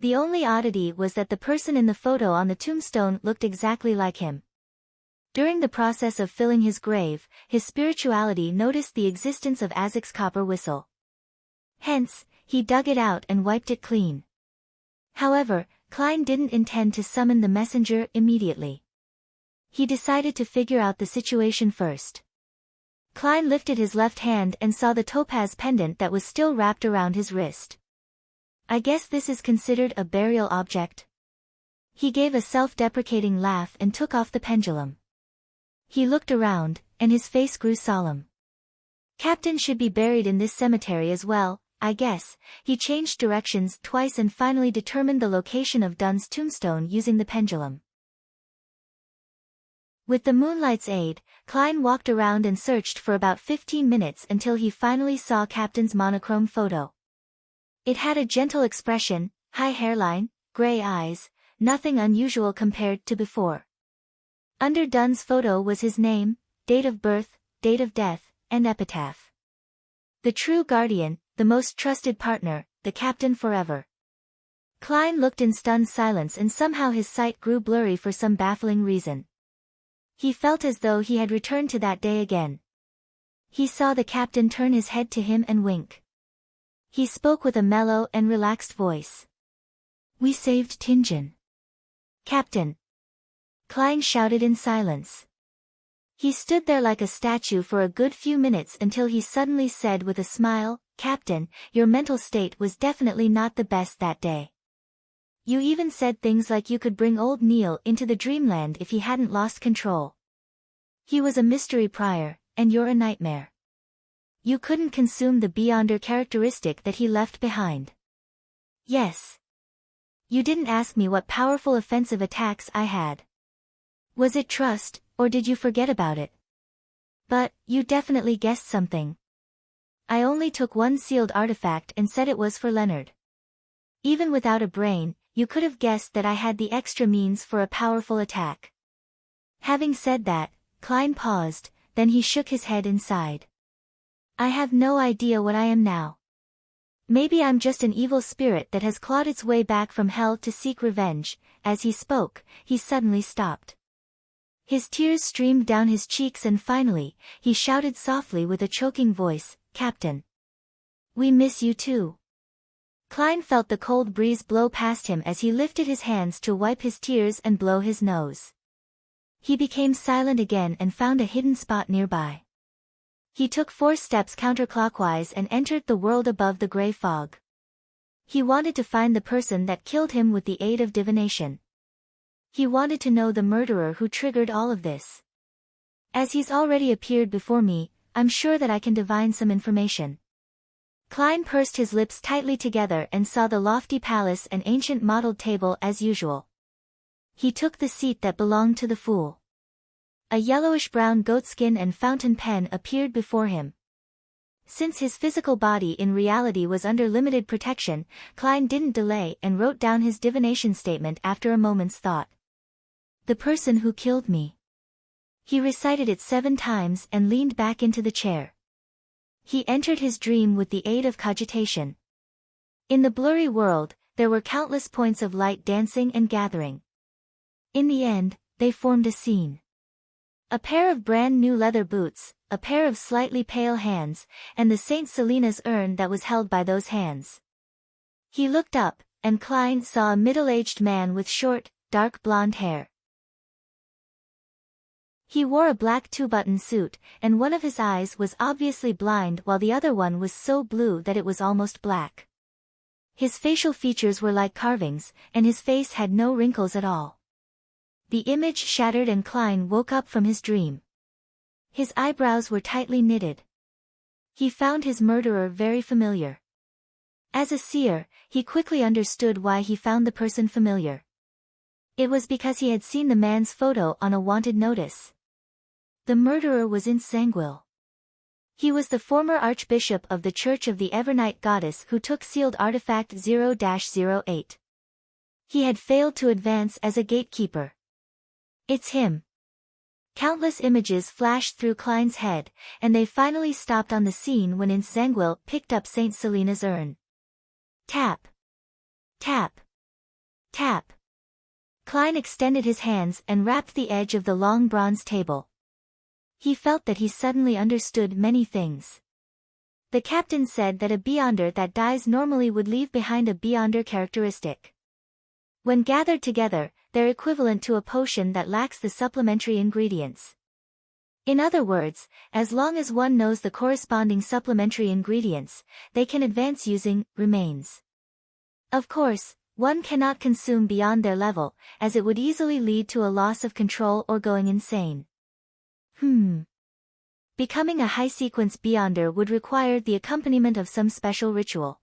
The only oddity was that the person in the photo on the tombstone looked exactly like him. During the process of filling his grave, his spirituality noticed the existence of Azek's copper whistle. Hence, he dug it out and wiped it clean. However, Klein didn't intend to summon the messenger immediately. He decided to figure out the situation first. Klein lifted his left hand and saw the topaz pendant that was still wrapped around his wrist. "I guess this is considered a burial object." He gave a self-deprecating laugh and took off the pendulum. He looked around, and his face grew solemn. "Captain should be buried in this cemetery as well, I guess." He changed directions twice and finally determined the location of Dunn's tombstone using the pendulum. With the moonlight's aid, Klein walked around and searched for about 15 minutes until he finally saw Captain's monochrome photo. It had a gentle expression, high hairline, gray eyes, nothing unusual compared to before. Under Dunn's photo was his name, date of birth, date of death, and epitaph. "The true guardian, the most trusted partner, the captain forever." Klein looked in stunned silence and somehow his sight grew blurry for some baffling reason. He felt as though he had returned to that day again. He saw the captain turn his head to him and wink. He spoke with a mellow and relaxed voice. "We saved Tingen." "Captain!" Klein shouted in silence. He stood there like a statue for a good few minutes until he suddenly said with a smile, "Captain, your mental state was definitely not the best that day. You even said things like you could bring old Neil into the dreamland if he hadn't lost control. He was a mystery prior, and you're a nightmare. You couldn't consume the Beyonder characteristic that he left behind." "Yes. You didn't ask me what powerful offensive attacks I had. Was it trust, or did you forget about it? But, you definitely guessed something. I only took one sealed artifact and said it was for Leonard. Even without a brain, you could have guessed that I had the extra means for a powerful attack." Having said that, Klein paused, then he shook his head and sighed. "I have no idea what I am now. Maybe I'm just an evil spirit that has clawed its way back from hell to seek revenge." As he spoke, he suddenly stopped. His tears streamed down his cheeks and finally, he shouted softly with a choking voice, "Captain! We miss you too." Klein felt the cold breeze blow past him as he lifted his hands to wipe his tears and blow his nose. He became silent again and found a hidden spot nearby. He took 4 steps counterclockwise and entered the world above the gray fog. He wanted to find the person that killed him with the aid of divination. He wanted to know the murderer who triggered all of this. As he's already appeared before me, I'm sure that I can divine some information. Klein pursed his lips tightly together and saw the lofty palace and ancient mottled table as usual. He took the seat that belonged to the fool. A yellowish-brown goatskin and fountain pen appeared before him. Since his physical body in reality was under limited protection, Klein didn't delay and wrote down his divination statement after a moment's thought. The person who killed me. He recited it 7 times and leaned back into the chair. He entered his dream with the aid of cogitation. In the blurry world, there were countless points of light dancing and gathering. In the end, they formed a scene. A pair of brand new leather boots, a pair of slightly pale hands, and the Saint Selena's urn that was held by those hands. He looked up, and Klein saw a middle-aged man with short, dark blonde hair. He wore a black 2-button suit, and one of his eyes was obviously blind while the other one was so blue that it was almost black. His facial features were like carvings, and his face had no wrinkles at all. The image shattered and Klein woke up from his dream. His eyebrows were tightly knitted. He found his murderer very familiar. As a seer, he quickly understood why he found the person familiar. It was because he had seen the man's photo on a wanted notice. The murderer was in Sanguil. He was the former Archbishop of the Church of the Evernight Goddess who took sealed artifact 0-08. He had failed to advance as a gatekeeper. It's him. Countless images flashed through Klein's head, and they finally stopped on the scene when Sanguil picked up Saint Selena's urn. Tap. Tap. Tap. Klein extended his hands and rapped the edge of the long bronze table. He felt that he suddenly understood many things. The captain said that a beyonder that dies normally would leave behind a beyonder characteristic. When gathered together, they're equivalent to a potion that lacks the supplementary ingredients. In other words, as long as one knows the corresponding supplementary ingredients, they can advance using remains. Of course, one cannot consume beyond their level, as it would easily lead to a loss of control or going insane. Becoming a high-sequence beyonder would require the accompaniment of some special ritual.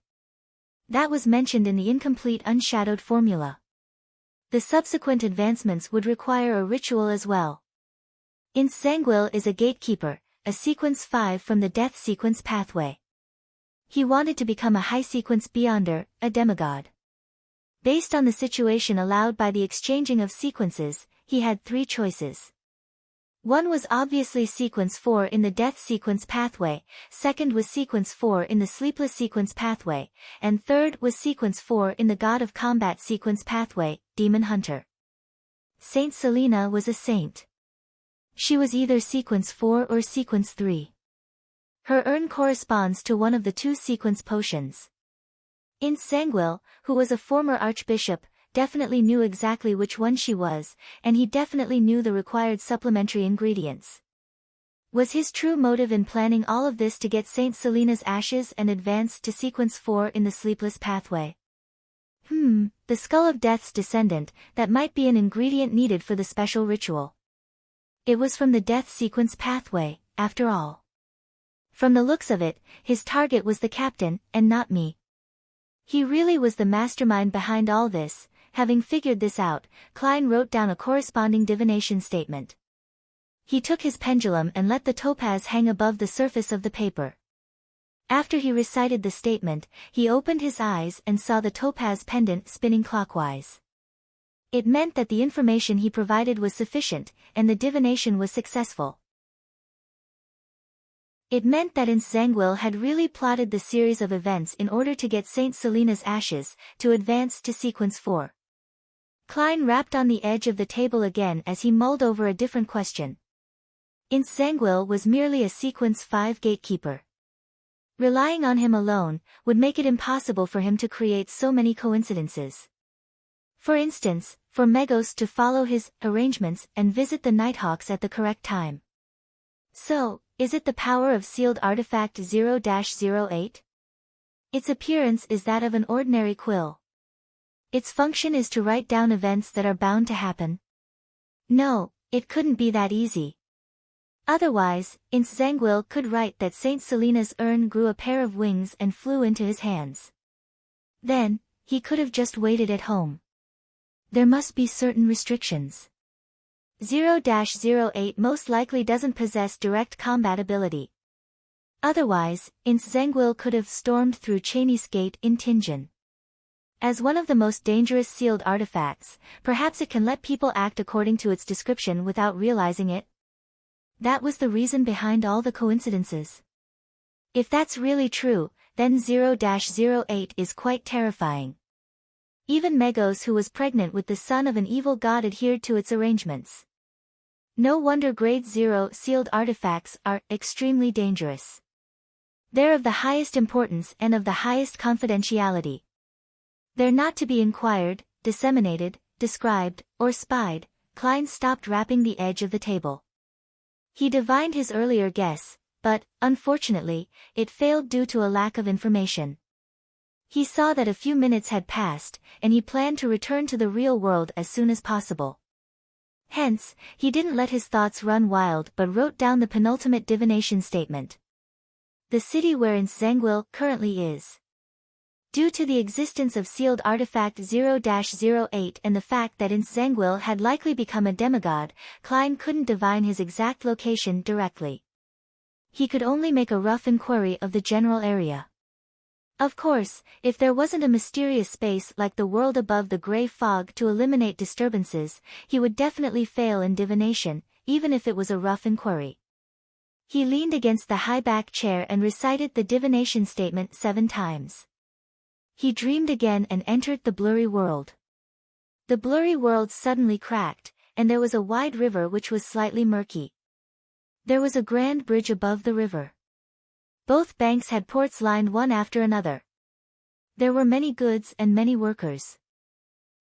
That was mentioned in the incomplete unshadowed formula. The subsequent advancements would require a ritual as well. Sanguil is a gatekeeper, a sequence 5 from the death sequence pathway. He wanted to become a high-sequence beyonder, a demigod. Based on the situation allowed by the exchanging of sequences, he had 3 choices. One was obviously sequence 4 in the death sequence pathway, second was sequence 4 in the sleepless sequence pathway, and third was sequence 4 in the god of combat sequence pathway, demon hunter. Saint Selena was a saint. She was either sequence 4 or sequence 3. Her urn corresponds to one of the 2 sequence potions. Sanguil, who was a former archbishop, definitely knew exactly which one she was, and he definitely knew the required supplementary ingredients. Was his true motive in planning all of this to get Saint Selena's ashes and advance to sequence 4 in the sleepless pathway? The skull of death's descendant, that might be an ingredient needed for the special ritual. It was from the death sequence pathway, after all. From the looks of it, his target was the captain, and not me. He really was the mastermind behind all this. Having figured this out, Klein wrote down a corresponding divination statement. He took his pendulum and let the topaz hang above the surface of the paper. After he recited the statement, he opened his eyes and saw the topaz pendant spinning clockwise. It meant that the information he provided was sufficient, and the divination was successful. It meant that Sanguil had really plotted the series of events in order to get Saint Selena's ashes, to advance to sequence 4. Klein rapped on the edge of the table again as he mulled over a different question. Sanguil was merely a sequence 5 gatekeeper. Relying on him alone would make it impossible for him to create so many coincidences. For instance, for Megos to follow his arrangements and visit the Nighthawks at the correct time. So, Is it the power of sealed artifact 0-08? Its appearance is that of an ordinary quill. Its function is to write down events that are bound to happen. No, it couldn't be that easy. Otherwise, Ince Zangwill could write that Saint Selena's urn grew a pair of wings and flew into his hands. Then, he could have just waited at home. There must be certain restrictions. 0-08 most likely doesn't possess direct combat ability. Otherwise, Ince Zangwill could have stormed through Cheney's Gate in Tingen. As one of the most dangerous sealed artifacts, perhaps it can let people act according to its description without realizing it. That was the reason behind all the coincidences. If that's really true, then 0-08 is quite terrifying. Even Megos, who was pregnant with the son of an evil god, adhered to its arrangements. No wonder Grade 0 sealed artifacts are extremely dangerous. They're of the highest importance and of the highest confidentiality. They're not to be inquired, disseminated, described, or spied. Klein stopped rapping the edge of the table. He divined his earlier guess, but, unfortunately, it failed due to a lack of information. He saw that a few minutes had passed, and he planned to return to the real world as soon as possible. Hence, he didn't let his thoughts run wild but wrote down the penultimate divination statement. The city where Ince Zangwill currently is. Due to the existence of sealed artifact 0-08 and the fact that Ince Zangwill had likely become a demigod, Klein couldn't divine his exact location directly. He could only make a rough inquiry of the general area. Of course, if there wasn't a mysterious space like the world above the gray fog to eliminate disturbances, he would definitely fail in divination, even if it was a rough inquiry. He leaned against the high-back chair and recited the divination statement 7 times. He dreamed again and entered the blurry world. The blurry world suddenly cracked, and there was a wide river which was slightly murky. There was a grand bridge above the river. Both banks had ports lined one after another. There were many goods and many workers.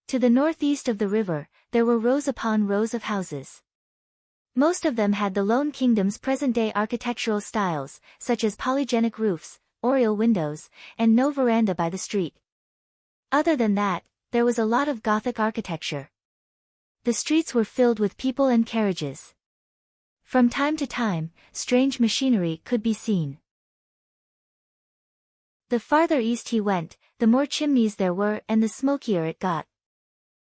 To the northeast of the river, there were rows upon rows of houses. Most of them had the Lone Kingdom's present-day architectural styles, such as polygenic roofs, oriel windows, and no veranda by the street. Other than that, there was a lot of Gothic architecture. The streets were filled with people and carriages. From time to time, strange machinery could be seen. The farther east he went, the more chimneys there were and the smokier it got.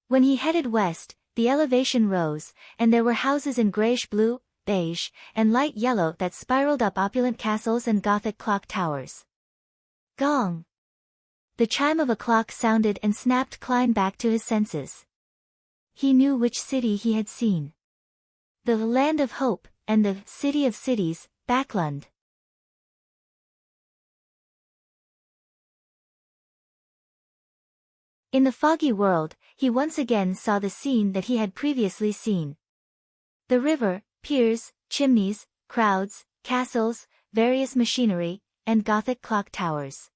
When he headed west, the elevation rose, and there were houses in grayish-blue, beige, and light yellow that spiraled up opulent castles and Gothic clock towers. Gong! The chime of a clock sounded and snapped Klein back to his senses. He knew which city he had seen. The Land of Hope, and the City of Cities, Backlund. In the foggy world, he once again saw the scene that he had previously seen. The river, piers, chimneys, crowds, castles, various machinery, and Gothic clock towers.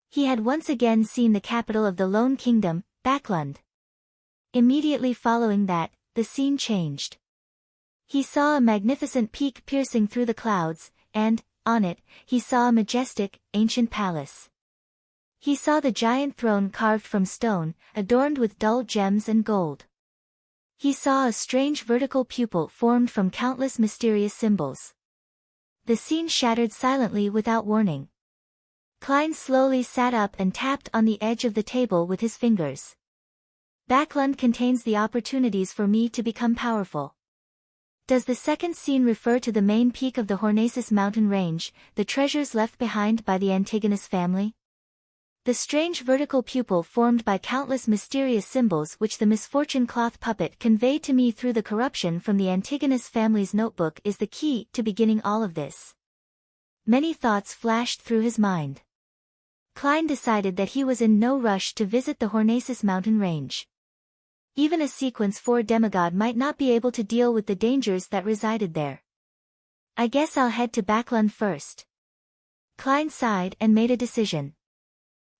He had once again seen the capital of the Lone Kingdom, Backlund. Immediately following that, the scene changed. He saw a magnificent peak piercing through the clouds, and, on it, he saw a majestic, ancient palace. He saw the giant throne carved from stone, adorned with dull gems and gold. He saw a strange vertical pupil formed from countless mysterious symbols. The scene shattered silently without warning. Klein slowly sat up and tapped on the edge of the table with his fingers. Backlund contains the opportunities for me to become powerful. Does the second scene refer to the main peak of the Hornacis mountain range, the treasures left behind by the Antigonus family? The strange vertical pupil formed by countless mysterious symbols which the misfortune cloth puppet conveyed to me through the corruption from the Antigonus family's notebook is the key to beginning all of this. Many thoughts flashed through his mind. Klein decided that he was in no rush to visit the Hornacis mountain range. Even a Sequence 4 demigod might not be able to deal with the dangers that resided there. I guess I'll head to Backlund first. Klein sighed and made a decision.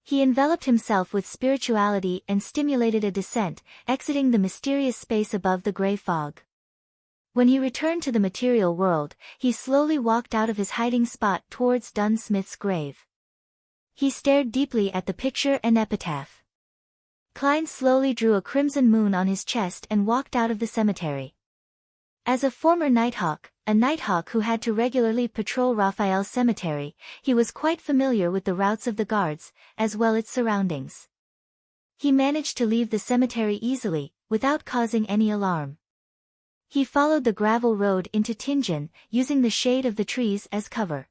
He enveloped himself with spirituality and stimulated a descent, exiting the mysterious space above the gray fog. When he returned to the material world, he slowly walked out of his hiding spot towards Dunn Smith's grave. He stared deeply at the picture and epitaph. Klein slowly drew a crimson moon on his chest and walked out of the cemetery. As a former Nighthawk, a Nighthawk who had to regularly patrol Raphael's cemetery, he was quite familiar with the routes of the guards, as well as its surroundings. He managed to leave the cemetery easily, without causing any alarm. He followed the gravel road into Tianjin, using the shade of the trees as cover.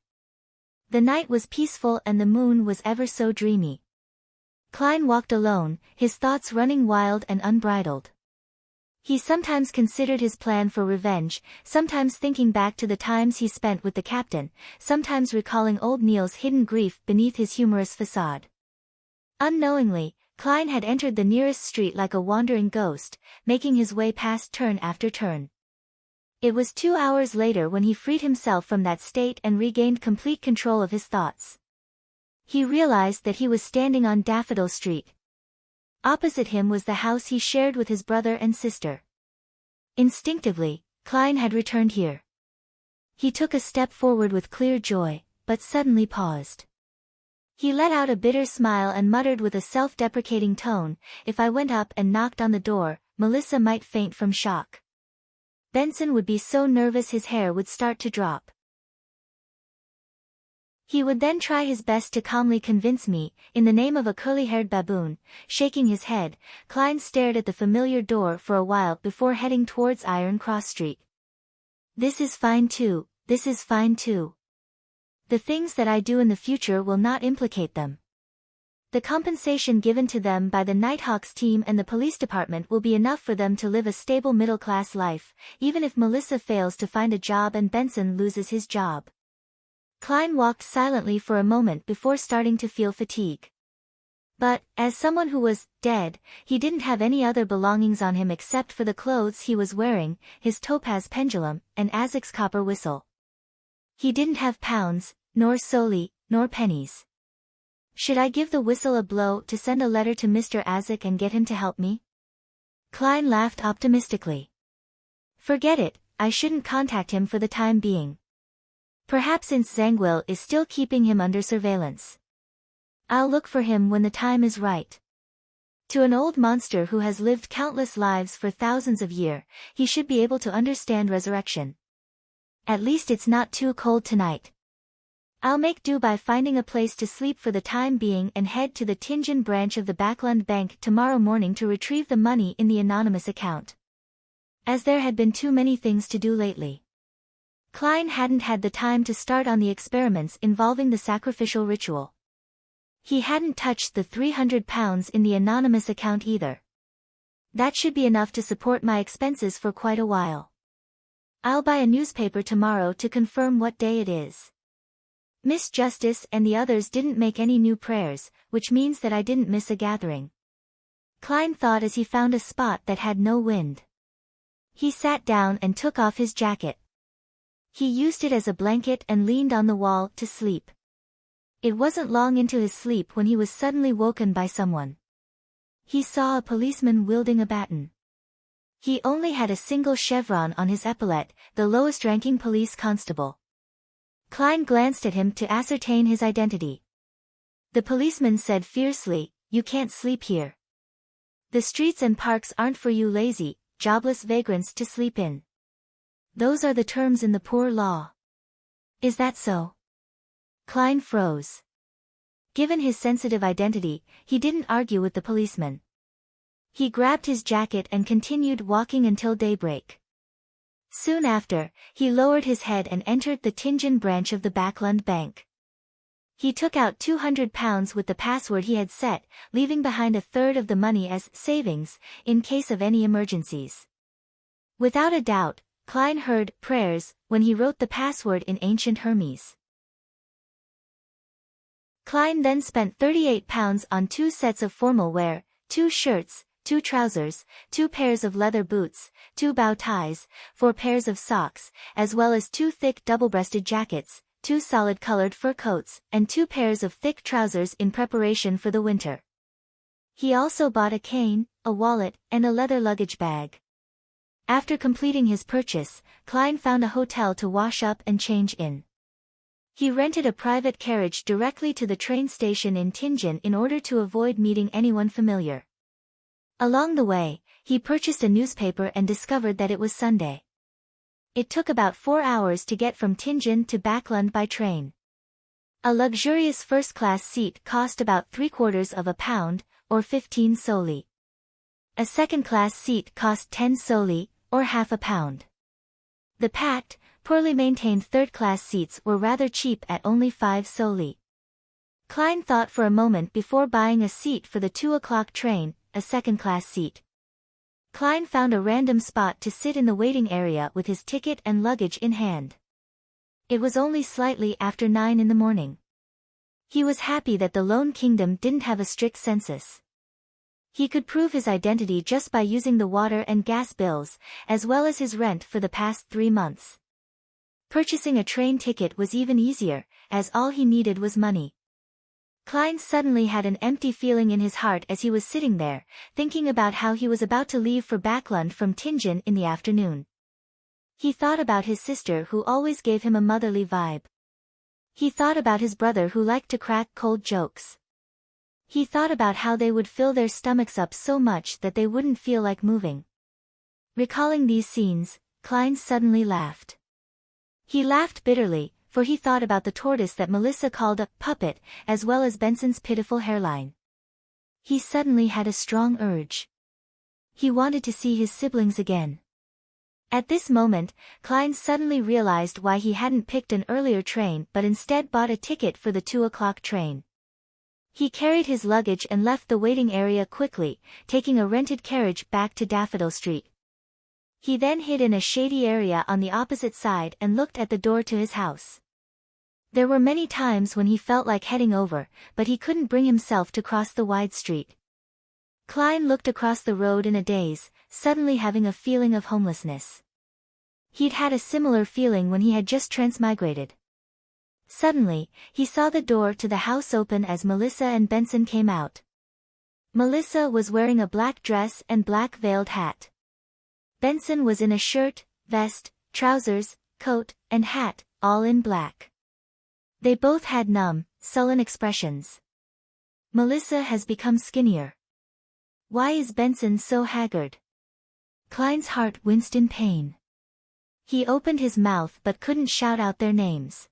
The night was peaceful and the moon was ever so dreamy. Klein walked alone, his thoughts running wild and unbridled. He sometimes considered his plan for revenge, sometimes thinking back to the times he spent with the captain, sometimes recalling old Neil's hidden grief beneath his humorous facade. Unknowingly, Klein had entered the nearest street like a wandering ghost, making his way past turn after turn. It was 2 hours later when he freed himself from that state and regained complete control of his thoughts. He realized that he was standing on Daffodil Street. Opposite him was the house he shared with his brother and sister. Instinctively, Klein had returned here. He took a step forward with clear joy, but suddenly paused. He let out a bitter smile and muttered with a self-deprecating tone, "If I went up and knocked on the door, Melissa might faint from shock. Benson would be so nervous his hair would start to drop. He would then try his best to calmly convince me, in the name of a curly-haired baboon." Shaking his head, Klein stared at the familiar door for a while before heading towards Iron Cross Street. "This is fine too, this is fine too. The things that I do in the future will not implicate them. The compensation given to them by the Nighthawks team and the police department will be enough for them to live a stable middle-class life, even if Melissa fails to find a job and Benson loses his job." Klein walked silently for a moment before starting to feel fatigue. But, as someone who was dead, he didn't have any other belongings on him except for the clothes he was wearing, his topaz pendulum, and Azek's copper whistle. He didn't have pounds, nor soli, nor pennies. Should I give the whistle a blow to send a letter to Mr. Azek and get him to help me? Klein laughed optimistically. Forget it, I shouldn't contact him for the time being. Perhaps since Zangwill is still keeping him under surveillance. I'll look for him when the time is right. To an old monster who has lived countless lives for thousands of years, he should be able to understand resurrection. At least it's not too cold tonight. I'll make do by finding a place to sleep for the time being and head to the Tianjin branch of the Backland Bank tomorrow morning to retrieve the money in the anonymous account. As there had been too many things to do lately. Klein hadn't had the time to start on the experiments involving the sacrificial ritual. He hadn't touched the £300 in the anonymous account either. That should be enough to support my expenses for quite a while. I'll buy a newspaper tomorrow to confirm what day it is. Miss Justice and the others didn't make any new prayers, which means that I didn't miss a gathering. Klein thought as he found a spot that had no wind. He sat down and took off his jacket. He used it as a blanket and leaned on the wall to sleep. It wasn't long into his sleep when he was suddenly woken by someone. He saw a policeman wielding a baton. He only had a single chevron on his epaulette, the lowest-ranking police constable. Klein glanced at him to ascertain his identity. The policeman said fiercely, "You can't sleep here. The streets and parks aren't for you lazy, jobless vagrants to sleep in. Those are the terms in the poor law." "Is that so?" Klein froze. Given his sensitive identity, he didn't argue with the policeman. He grabbed his jacket and continued walking until daybreak. Soon after, he lowered his head and entered the Tianjin branch of the Backland Bank. He took out £200 with the password he had set, leaving behind a third of the money as savings, in case of any emergencies. Without a doubt, Klein heard prayers when he wrote the password in ancient Hermes. Klein then spent £38 on 2 sets of formal wear, 2 shirts, 2 trousers, 2 pairs of leather boots, 2 bow ties, 4 pairs of socks, as well as 2 thick double-breasted jackets, 2 solid-colored fur coats, and 2 pairs of thick trousers in preparation for the winter. He also bought a cane, a wallet, and a leather luggage bag. After completing his purchase, Klein found a hotel to wash up and change in. He rented a private carriage directly to the train station in Tianjin in order to avoid meeting anyone familiar. Along the way, he purchased a newspaper and discovered that it was Sunday. It took about 4 hours to get from Tianjin to Backlund by train. A luxurious first-class seat cost about £0.75, or 15 soldi. A second-class seat cost 10 soldi, or £0.50. The packed, poorly maintained third-class seats were rather cheap at only 5 soldi. Klein thought for a moment before buying a seat for the 2 o'clock train, a second-class seat. Klein found a random spot to sit in the waiting area with his ticket and luggage in hand. It was only slightly after 9 in the morning. He was happy that the Lone Kingdom didn't have a strict census. He could prove his identity just by using the water and gas bills, as well as his rent for the past 3 months. Purchasing a train ticket was even easier, as all he needed was money. Klein suddenly had an empty feeling in his heart as he was sitting there, thinking about how he was about to leave for Backlund from Tianjin in the afternoon. He thought about his sister who always gave him a motherly vibe. He thought about his brother who liked to crack cold jokes. He thought about how they would fill their stomachs up so much that they wouldn't feel like moving. Recalling these scenes, Klein suddenly laughed. He laughed bitterly, for he thought about the tortoise that Melissa called a puppet, as well as Benson's pitiful hairline. He suddenly had a strong urge. He wanted to see his siblings again. At this moment, Klein suddenly realized why he hadn't picked an earlier train but instead bought a ticket for the 2 o'clock train. He carried his luggage and left the waiting area quickly, taking a rented carriage back to Daffodil Street. He then hid in a shady area on the opposite side and looked at the door to his house. There were many times when he felt like heading over, but he couldn't bring himself to cross the wide street. Klein looked across the road in a daze, suddenly having a feeling of homelessness. He'd had a similar feeling when he had just transmigrated. Suddenly, he saw the door to the house open as Melissa and Benson came out. Melissa was wearing a black dress and black veiled hat. Benson was in a shirt, vest, trousers, coat, and hat, all in black. They both had numb, sullen expressions. Melissa has become skinnier. Why is Benson so haggard? Klein's heart winced in pain. He opened his mouth but couldn't shout out their names.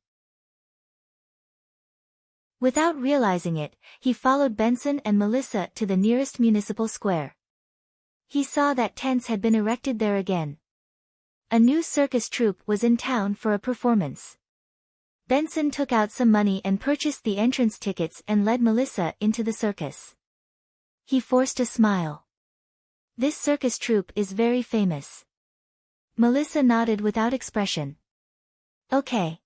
Without realizing it, he followed Benson and Melissa to the nearest municipal square. He saw that tents had been erected there again. A new circus troupe was in town for a performance. Benson took out some money and purchased the entrance tickets and led Melissa into the circus. He forced a smile. This circus troupe is very famous. Melissa nodded without expression. Okay.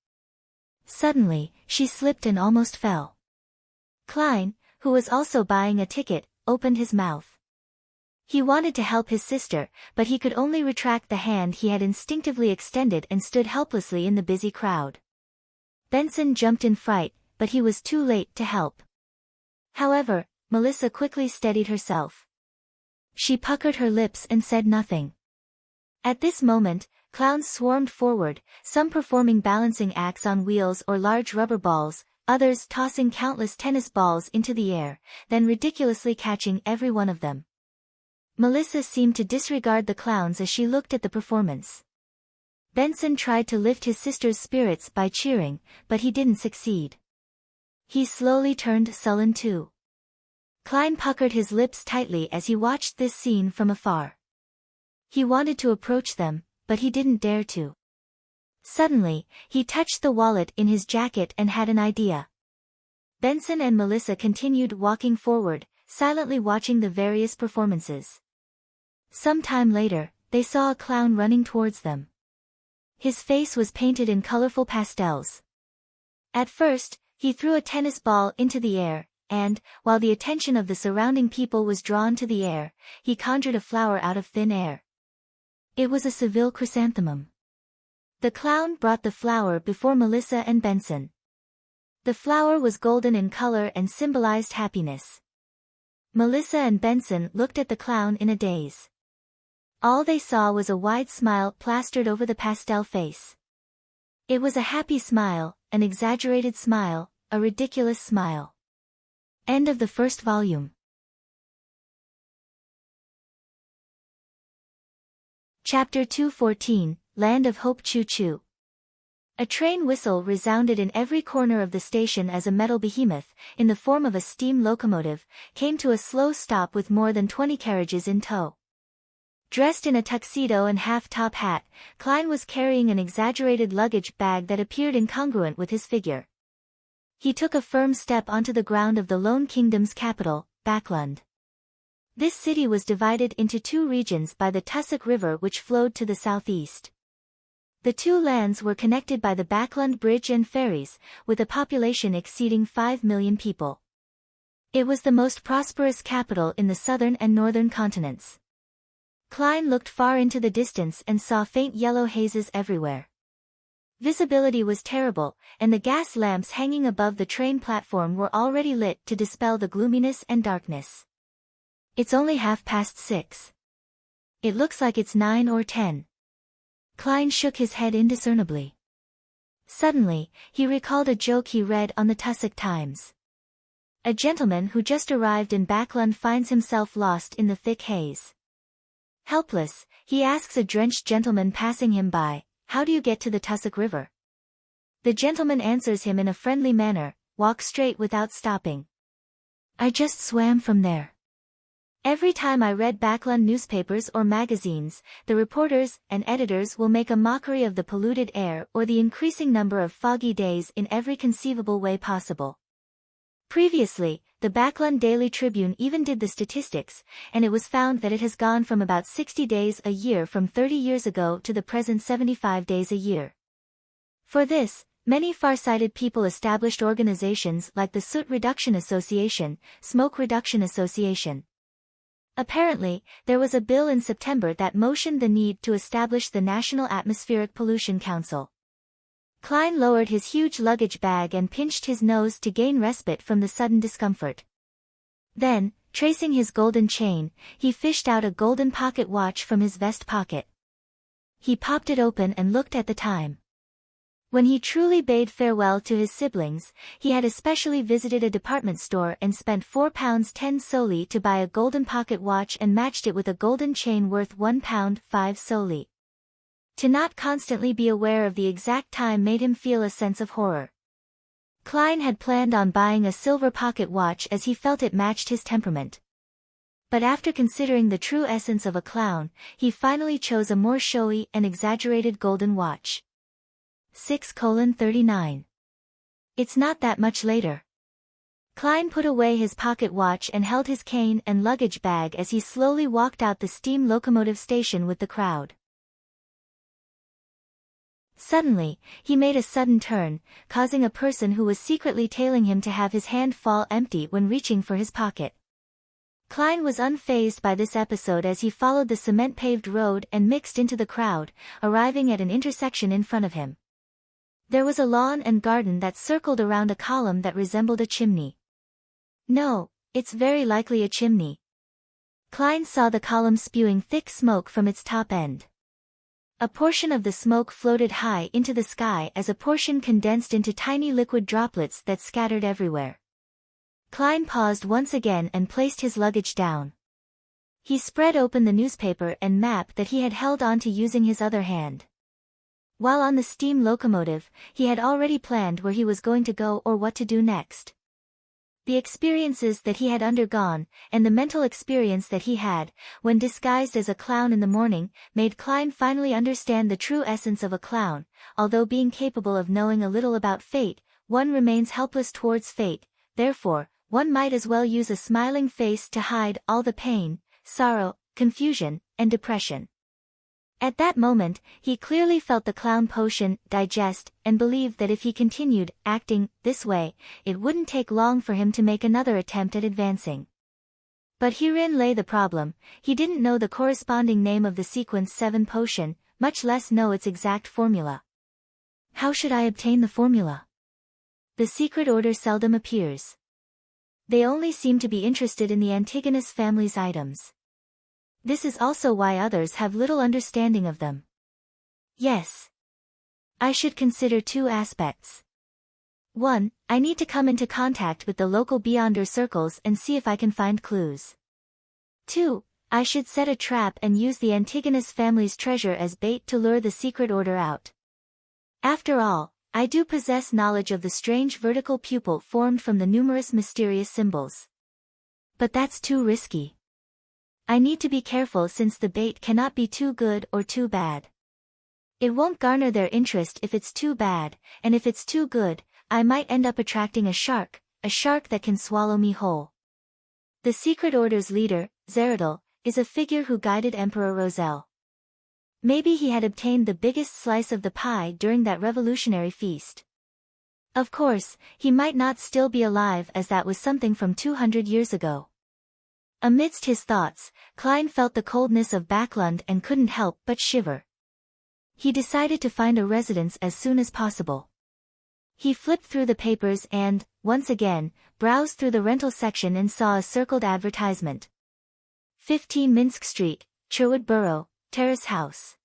Suddenly, she slipped and almost fell. Klein, who was also buying a ticket, opened his mouth. He wanted to help his sister, but he could only retract the hand he had instinctively extended and stood helplessly in the busy crowd. Benson jumped in fright, but he was too late to help. However, Melissa quickly steadied herself. She puckered her lips and said nothing. At this moment, clowns swarmed forward, some performing balancing acts on wheels or large rubber balls, others tossing countless tennis balls into the air, then ridiculously catching every one of them. Melissa seemed to disregard the clowns as she looked at the performance. Benson tried to lift his sister's spirits by cheering, but he didn't succeed. He slowly turned sullen too. Klein puckered his lips tightly as he watched this scene from afar. He wanted to approach them, but he didn't dare to. Suddenly, he touched the wallet in his jacket and had an idea. Benson and Melissa continued walking forward, silently watching the various performances. Some time later, they saw a clown running towards them. His face was painted in colorful pastels. At first, he threw a tennis ball into the air, and, while the attention of the surrounding people was drawn to the air, he conjured a flower out of thin air. It was a Seville chrysanthemum. The clown brought the flower before Melissa and Benson. The flower was golden in color and symbolized happiness. Melissa and Benson looked at the clown in a daze. All they saw was a wide smile plastered over the pastel face. It was a happy smile, an exaggerated smile, a ridiculous smile. End of the first volume. Chapter 214, Land of Hope. Choo Choo. A train whistle resounded in every corner of the station as a metal behemoth, in the form of a steam locomotive, came to a slow stop with more than 20 carriages in tow. Dressed in a tuxedo and half-top hat, Klein was carrying an exaggerated luggage bag that appeared incongruent with his figure. He took a firm step onto the ground of the Lone Kingdom's capital, Backlund. This city was divided into two regions by the Tussock River, which flowed to the southeast. The two lands were connected by the Backlund Bridge and ferries, with a population exceeding 5 million people. It was the most prosperous capital in the southern and northern continents. Klein looked far into the distance and saw faint yellow hazes everywhere. Visibility was terrible, and the gas lamps hanging above the train platform were already lit to dispel the gloominess and darkness. It's only 6:30. It looks like it's 9 or 10. Klein shook his head indiscernibly. Suddenly, he recalled a joke he read on the Tussock Times. A gentleman who just arrived in Backlund finds himself lost in the thick haze. Helpless, he asks a drenched gentleman passing him by, "How do you get to the Tussock River?" The gentleman answers him in a friendly manner, "Walk straight without stopping." "I just swam from there." Every time I read Backlund newspapers or magazines, the reporters and editors will make a mockery of the polluted air or the increasing number of foggy days in every conceivable way possible. Previously, the Backlund Daily Tribune even did the statistics, and it was found that it has gone from about 60 days a year from 30 years ago to the present 75 days a year. For this, many far-sighted people established organizations like the Soot Reduction Association, Smoke Reduction Association. Apparently, there was a bill in September that motioned the need to establish the National Atmospheric Pollution Council. Klein lowered his huge luggage bag and pinched his nose to gain respite from the sudden discomfort. Then, tracing his golden chain, he fished out a golden pocket watch from his vest pocket. He popped it open and looked at the time. When he truly bade farewell to his siblings, he had especially visited a department store and spent £4.10 solely to buy a golden pocket watch and matched it with a golden chain worth £1.05 solely. To not constantly be aware of the exact time made him feel a sense of horror. Klein had planned on buying a silver pocket watch as he felt it matched his temperament. But after considering the true essence of a clown, he finally chose a more showy and exaggerated golden watch. 6:39. It's not that much later. Klein put away his pocket watch and held his cane and luggage bag as he slowly walked out the steam locomotive station with the crowd. Suddenly, he made a sudden turn, causing a person who was secretly tailing him to have his hand fall empty when reaching for his pocket. Klein was unfazed by this episode as he followed the cement-paved road and mixed into the crowd, arriving at an intersection in front of him. There was a lawn and garden that circled around a column that resembled a chimney. No, it's very likely a chimney. Klein saw the column spewing thick smoke from its top end. A portion of the smoke floated high into the sky as a portion condensed into tiny liquid droplets that scattered everywhere. Klein paused once again and placed his luggage down. He spread open the newspaper and map that he had held onto using his other hand. While on the steam locomotive, he had already planned where he was going to go or what to do next. The experiences that he had undergone, and the mental experience that he had, when disguised as a clown in the morning, made Klein finally understand the true essence of a clown. Although being capable of knowing a little about fate, one remains helpless towards fate, therefore, one might as well use a smiling face to hide all the pain, sorrow, confusion, and depression. At that moment, he clearly felt the clown potion digest, and believed that if he continued acting this way, it wouldn't take long for him to make another attempt at advancing. But herein lay the problem: he didn't know the corresponding name of the sequence 7 potion, much less know its exact formula. How should I obtain the formula? The secret order seldom appears. They only seem to be interested in the Antigonus family's items. This is also why others have little understanding of them. Yes. I should consider two aspects. 1. I need to come into contact with the local Beyonder circles and see if I can find clues. 2. I should set a trap and use the Antigonus family's treasure as bait to lure the secret order out. After all, I do possess knowledge of the strange vertical pupil formed from the numerous mysterious symbols. But that's too risky. I need to be careful since the bait cannot be too good or too bad. It won't garner their interest if it's too bad, and if it's too good, I might end up attracting a shark that can swallow me whole. The secret order's leader, Zeradal, is a figure who guided Emperor Roselle. Maybe he had obtained the biggest slice of the pie during that revolutionary feast. Of course, he might not still be alive as that was something from 200 years ago. Amidst his thoughts, Klein felt the coldness of Backlund and couldn't help but shiver. He decided to find a residence as soon as possible. He flipped through the papers and, once again, browsed through the rental section and saw a circled advertisement. 15 Minsk Street, Sherwood Borough, Terrace House.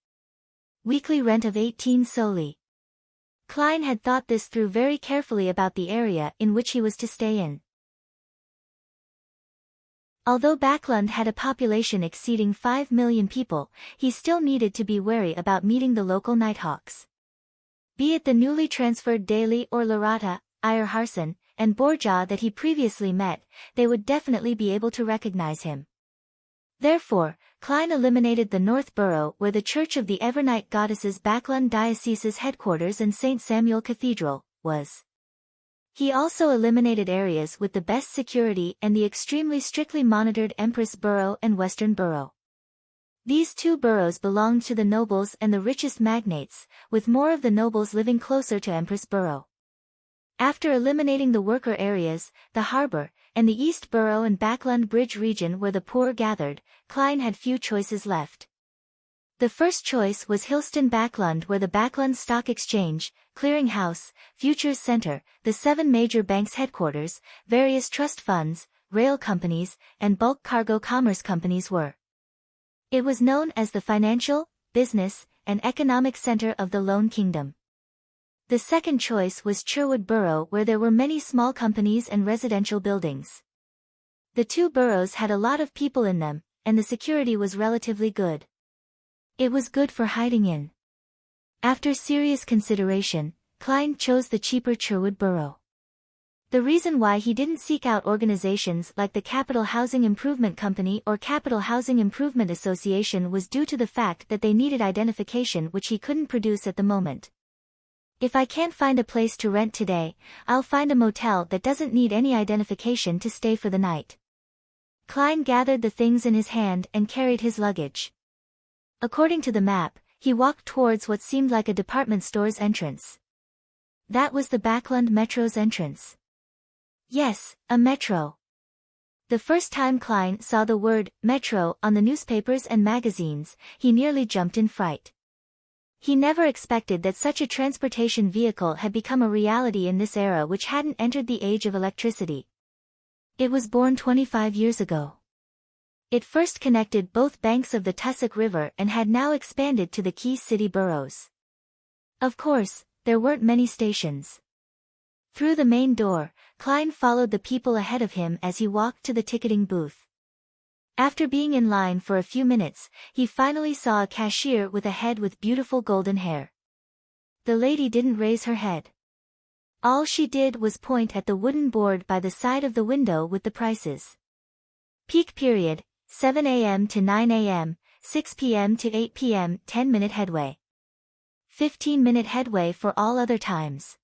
Weekly rent of 18 solely. Klein had thought this through very carefully about the area in which he was to stay in. Although Backlund had a population exceeding 5 million people, he still needed to be wary about meeting the local Nighthawks. Be it the newly transferred Daly or Lorata, Iyer Harson, and Borja that he previously met, they would definitely be able to recognize him. Therefore, Klein eliminated the North Borough where the Church of the Evernight Goddesses Backlund Diocese's headquarters and St. Samuel Cathedral was. He also eliminated areas with the best security and the extremely strictly monitored Empress Borough and Western Borough. These two boroughs belonged to the nobles and the richest magnates, with more of the nobles living closer to Empress Borough. After eliminating the worker areas, the harbor, and the East Borough and Backlund Bridge region where the poor gathered, Klein had few choices left. The first choice was Hillston Backlund where the Backlund Stock Exchange, Clearing House, Futures Center, the 7 major banks' headquarters, various trust funds, rail companies, and bulk cargo commerce companies were. It was known as the financial, business, and economic center of the Lone Kingdom. The second choice was Sherwood Borough where there were many small companies and residential buildings. The two boroughs had a lot of people in them, and the security was relatively good. It was good for hiding in. After serious consideration, Klein chose the cheaper Sherwood Borough. The reason why he didn't seek out organizations like the Capital Housing Improvement Company or Capital Housing Improvement Association was due to the fact that they needed identification which he couldn't produce at the moment. If I can't find a place to rent today, I'll find a motel that doesn't need any identification to stay for the night. Klein gathered the things in his hand and carried his luggage. According to the map, he walked towards what seemed like a department store's entrance. That was the Backlund Metro's entrance. Yes, a metro. The first time Klein saw the word metro on the newspapers and magazines, he nearly jumped in fright. He never expected that such a transportation vehicle had become a reality in this era which hadn't entered the age of electricity. It was born 25 years ago. It first connected both banks of the Tussock River and had now expanded to the key city boroughs. Of course, there weren't many stations. Through the main door, Klein followed the people ahead of him as he walked to the ticketing booth. After being in line for a few minutes, he finally saw a cashier with a head with beautiful golden hair. The lady didn't raise her head. All she did was point at the wooden board by the side of the window with the prices. Peak period, 7 a.m. to 9 a.m., 6 p.m. to 8 p.m. 10-minute headway. 15-minute headway for all other times.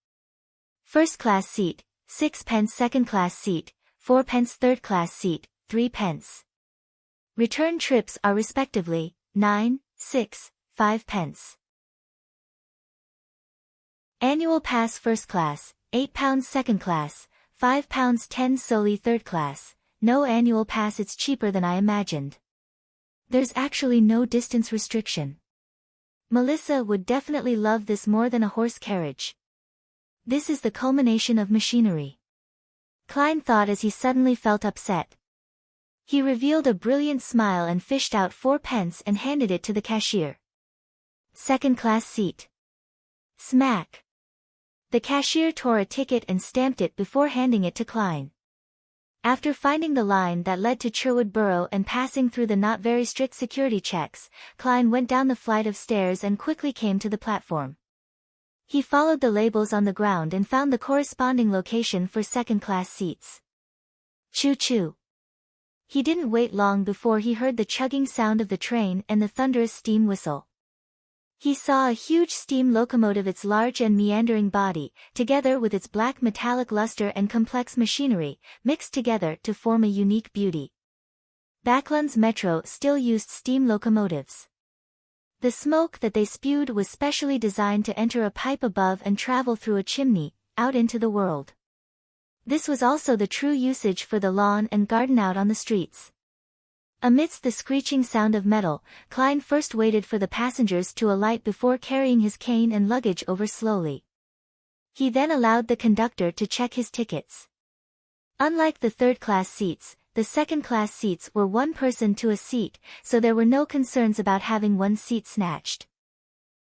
First class seat, 6 pence second class seat, 4 pence third class seat, 3 pence. Return trips are respectively, 9, 6, 5 pence. Annual pass first class, £8 second class, £5 10 solely third class, no annual pass. It's cheaper than I imagined. There's actually no distance restriction. Melissa would definitely love this more than a horse carriage. This is the culmination of machinery. Klein thought as he suddenly felt upset. He revealed a brilliant smile and fished out 4 pence and handed it to the cashier. Second-class seat. Smack. The cashier tore a ticket and stamped it before handing it to Klein. After finding the line that led to Sherwood Borough and passing through the not very strict security checks, Klein went down the flight of stairs and quickly came to the platform. He followed the labels on the ground and found the corresponding location for second-class seats. Choo-choo. He didn't wait long before he heard the chugging sound of the train and the thunderous steam whistle. He saw a huge steam locomotive, its large and meandering body, together with its black metallic luster and complex machinery, mixed together to form a unique beauty. Backlund's metro still used steam locomotives. The smoke that they spewed was specially designed to enter a pipe above and travel through a chimney, out into the world. This was also the true usage for the lawn and garden out on the streets. Amidst the screeching sound of metal, Klein first waited for the passengers to alight before carrying his cane and luggage over slowly. He then allowed the conductor to check his tickets. Unlike the third-class seats, the second-class seats were one person to a seat, so there were no concerns about having one seat snatched.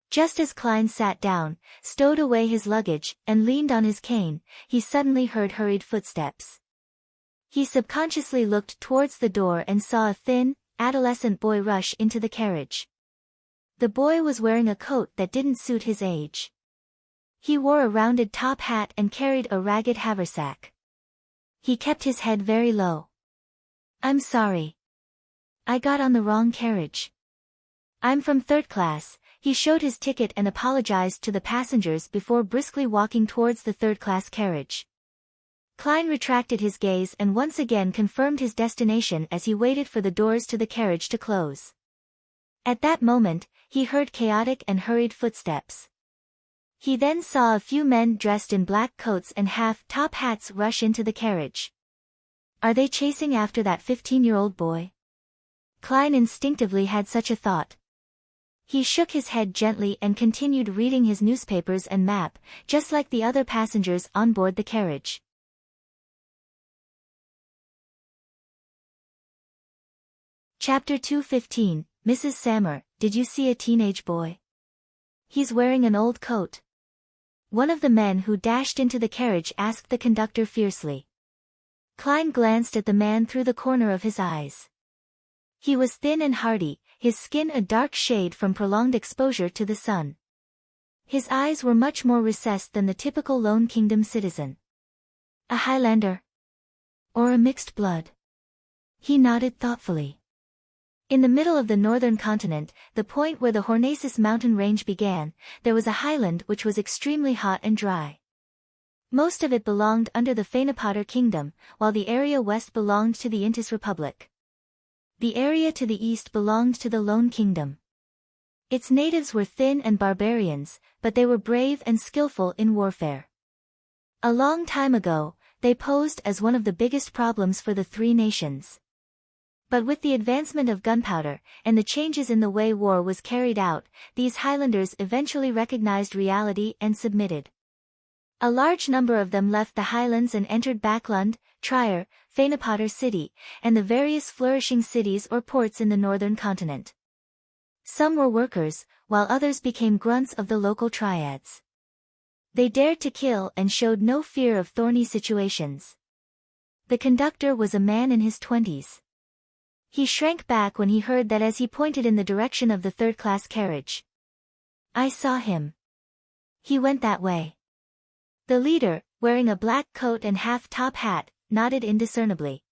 Just as Klein sat down, stowed away his luggage, and leaned on his cane, he suddenly heard hurried footsteps. He subconsciously looked towards the door and saw a thin, adolescent boy rush into the carriage. The boy was wearing a coat that didn't suit his age. He wore a rounded top hat and carried a ragged haversack. He kept his head very low. "I'm sorry. I got on the wrong carriage. I'm from third class." He showed his ticket and apologized to the passengers before briskly walking towards the third-class carriage. Klein retracted his gaze and once again confirmed his destination as he waited for the doors to the carriage to close. At that moment, he heard chaotic and hurried footsteps. He then saw a few men dressed in black coats and half-top hats rush into the carriage. Are they chasing after that 15-year-old boy? Klein instinctively had such a thought. He shook his head gently and continued reading his newspapers and map, just like the other passengers on board the carriage. Chapter 2:15, Mrs. Sammer, did you see a teenage boy? He's wearing an old coat. One of the men who dashed into the carriage asked the conductor fiercely. Klein glanced at the man through the corner of his eyes. He was thin and hardy, his skin a dark shade from prolonged exposure to the sun. His eyes were much more recessed than the typical Lone Kingdom citizen. A Highlander? Or a mixed blood? He nodded thoughtfully. In the middle of the northern continent, the point where the Hornacis mountain range began, there was a highland which was extremely hot and dry. Most of it belonged under the Fanapotter Kingdom, while the area west belonged to the Intis Republic. The area to the east belonged to the Lone Kingdom. Its natives were thin and barbarians, but they were brave and skillful in warfare. A long time ago, they posed as one of the biggest problems for the three nations. But with the advancement of gunpowder, and the changes in the way war was carried out, these Highlanders eventually recognized reality and submitted. A large number of them left the highlands and entered Backlund, Trier, Fanapotter City, and the various flourishing cities or ports in the northern continent. Some were workers, while others became grunts of the local triads. They dared to kill and showed no fear of thorny situations. The conductor was a man in his 20s. He shrank back when he heard that as he pointed in the direction of the third-class carriage. I saw him. He went that way. The leader, wearing a black coat and half-top hat, nodded indiscernibly.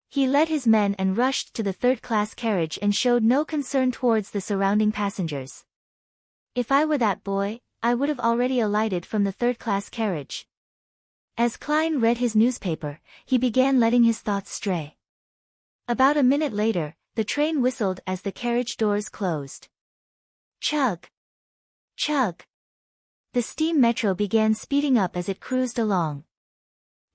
He led his men and rushed to the third-class carriage and showed no concern towards the surrounding passengers. If I were that boy, I would have already alighted from the third-class carriage. As Klein read his newspaper, he began letting his thoughts stray. About a minute later, the train whistled as the carriage doors closed. Chug! Chug! The steam metro began speeding up as it cruised along.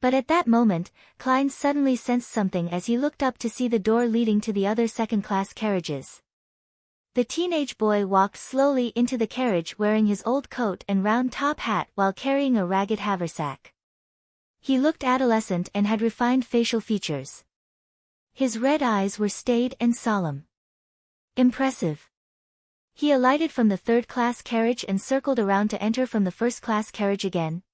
But at that moment, Klein suddenly sensed something as he looked up to see the door leading to the other second-class carriages. The teenage boy walked slowly into the carriage wearing his old coat and round top hat while carrying a ragged haversack. He looked adolescent and had refined facial features. His red eyes were staid and solemn. Impressive. He alighted from the third-class carriage and circled around to enter from the first-class carriage again.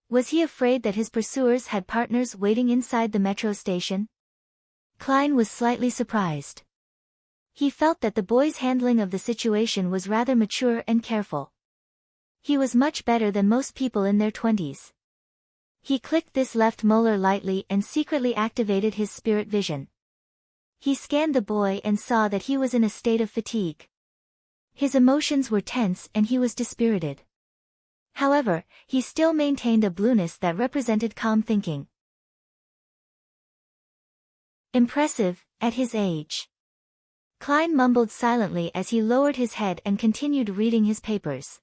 Was he afraid that his pursuers had partners waiting inside the metro station? Klein was slightly surprised. He felt that the boy's handling of the situation was rather mature and careful. He was much better than most people in their 20s. He clicked this left molar lightly and secretly activated his spirit vision. He scanned the boy and saw that he was in a state of fatigue. His emotions were tense and he was dispirited. However, he still maintained a blueness that represented calm thinking. Impressive, at his age. Klein mumbled silently as he lowered his head and continued reading his papers.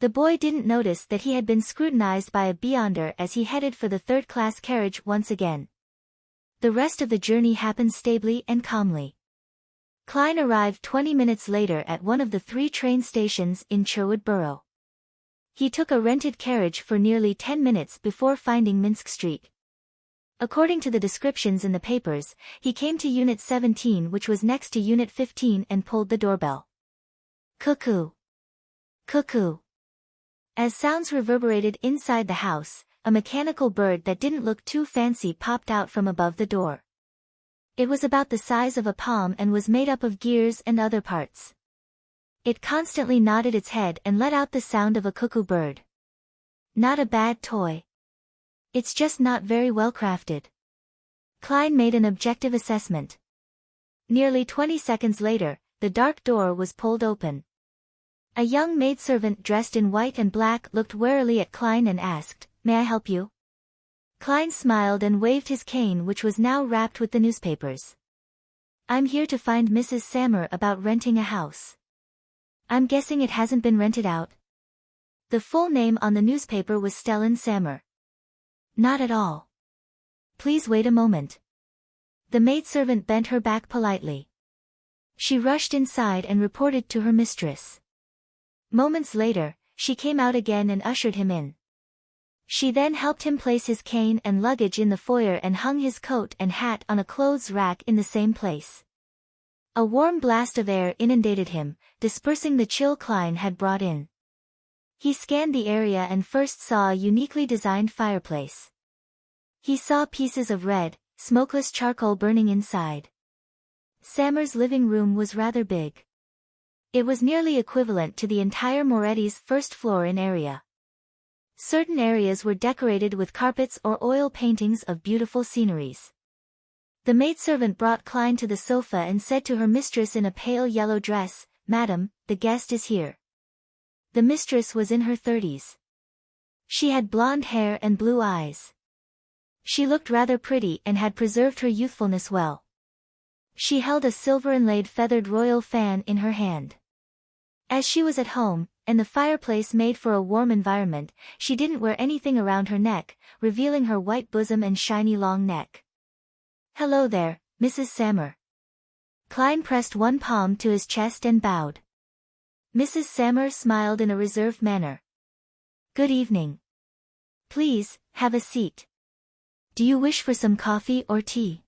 The boy didn't notice that he had been scrutinized by a beyonder as he headed for the third-class carriage once again. The rest of the journey happened stably and calmly. Klein arrived 20 minutes later at one of the 3 train stations in Sherwood Borough. He took a rented carriage for nearly 10 minutes before finding Minsk Street. According to the descriptions in the papers, he came to Unit 17, which was next to Unit 15, and pulled the doorbell. Cuckoo! Cuckoo! As sounds reverberated inside the house, a mechanical bird that didn't look too fancy popped out from above the door. It was about the size of a palm and was made up of gears and other parts. It constantly nodded its head and let out the sound of a cuckoo bird. Not a bad toy. It's just not very well crafted. Klein made an objective assessment. Nearly 20 seconds later, the dark door was pulled open. A young maidservant dressed in white and black looked warily at Klein and asked, "May I help you?" Klein smiled and waved his cane, which was now wrapped with the newspapers. "I'm here to find Mrs. Sammer about renting a house. I'm guessing it hasn't been rented out." The full name on the newspaper was Stellan Sammer. "Not at all. Please wait a moment." The maidservant bent her back politely. She rushed inside and reported to her mistress. Moments later, she came out again and ushered him in. She then helped him place his cane and luggage in the foyer and hung his coat and hat on a clothes rack in the same place. A warm blast of air inundated him, dispersing the chill Klein had brought in. He scanned the area and first saw a uniquely designed fireplace. He saw pieces of red, smokeless charcoal burning inside. Sammer's living room was rather big. It was nearly equivalent to the entire Moretti's first floor in area. Certain areas were decorated with carpets or oil paintings of beautiful sceneries. The maidservant brought Klein to the sofa and said to her mistress in a pale yellow dress, "Madam, the guest is here." The mistress was in her 30s. She had blonde hair and blue eyes. She looked rather pretty and had preserved her youthfulness well. She held a silver-inlaid feathered royal fan in her hand. As she was at home, and the fireplace made for a warm environment, she didn't wear anything around her neck, revealing her white bosom and shiny long neck. "Hello there, Mrs. Sammer." Klein pressed one palm to his chest and bowed. Mrs. Sammer smiled in a reserved manner. "Good evening. Please, have a seat. Do you wish for some coffee or tea?"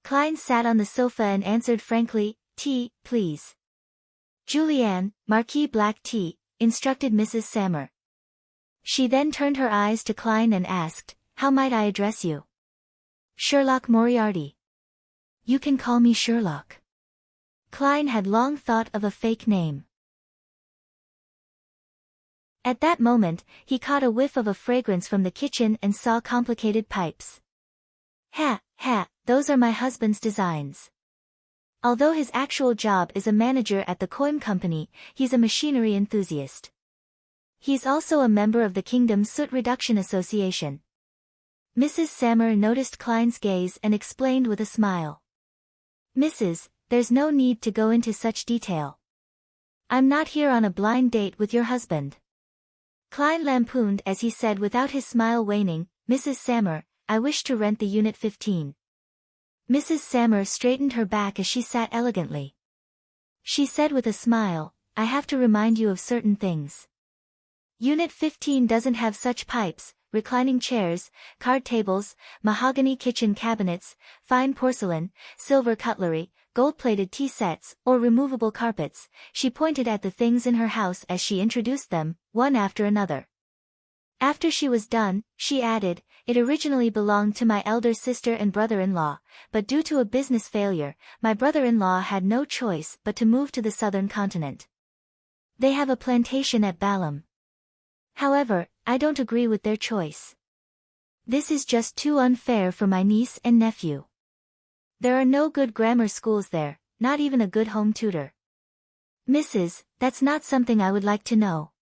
Klein sat on the sofa and answered frankly, "Tea, please." "Julianne, Marquis black tea," instructed Mrs. Sammer. She then turned her eyes to Klein and asked, "How might I address you?" "Sherlock Moriarty." "You can call me Sherlock." Klein had long thought of a fake name. At that moment, he caught a whiff of a fragrance from the kitchen and saw complicated pipes. Ha, those are my husband's designs. Although his actual job is a manager at the coin company, he's a machinery enthusiast. He's also a member of the Kingdom's Soot Reduction Association. Mrs. Sammer noticed Klein's gaze and explained with a smile. "Mrs., there's no need to go into such detail. I'm not here on a blind date with your husband." Klein lampooned as he said without his smile waning, "Mrs. Sammer, I wish to rent the Unit 15. Mrs. Sammer straightened her back as she sat elegantly. She said with a smile, "I have to remind you of certain things. Unit 15 doesn't have such pipes, reclining chairs, card tables, mahogany kitchen cabinets, fine porcelain, silver cutlery, gold-plated tea sets, or removable carpets. She pointed at the things in her house as she introduced them, one after another. After she was done, she added, "It originally belonged to my elder sister and brother-in-law, but due to a business failure, my brother-in-law had no choice but to move to the southern continent. They have a plantation at Balam. However, I don't agree with their choice. This is just too unfair for my niece and nephew. There are no good grammar schools there, not even a good home tutor." "Mrs., that's not something I would like to know."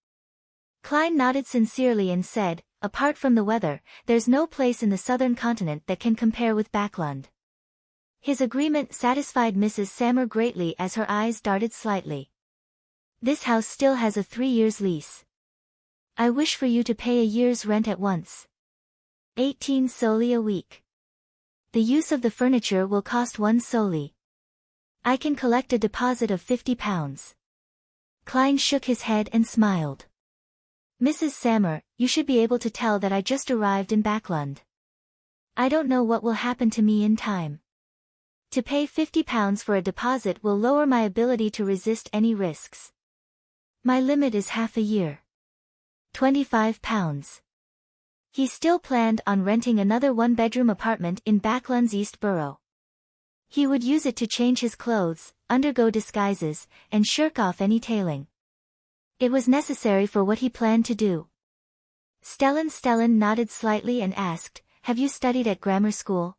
Klein nodded sincerely and said, "Apart from the weather, there's no place in the southern continent that can compare with Backlund." His agreement satisfied Mrs. Sammer greatly as her eyes darted slightly. "This house still has a 3-year lease. I wish for you to pay a year's rent at once. 18 soldi a week. The use of the furniture will cost 1 soldi. I can collect a deposit of £50. Klein shook his head and smiled. "Mrs. Sammer, you should be able to tell that I just arrived in Backlund. I don't know what will happen to me in time. To pay £50 for a deposit will lower my ability to resist any risks. My limit is half a year. £25. He still planned on renting another one-bedroom apartment in Backlund's East Borough. He would use it to change his clothes, undergo disguises, and shirk off any tailing. It was necessary for what he planned to do. Stellan nodded slightly and asked, "Have you studied at grammar school?"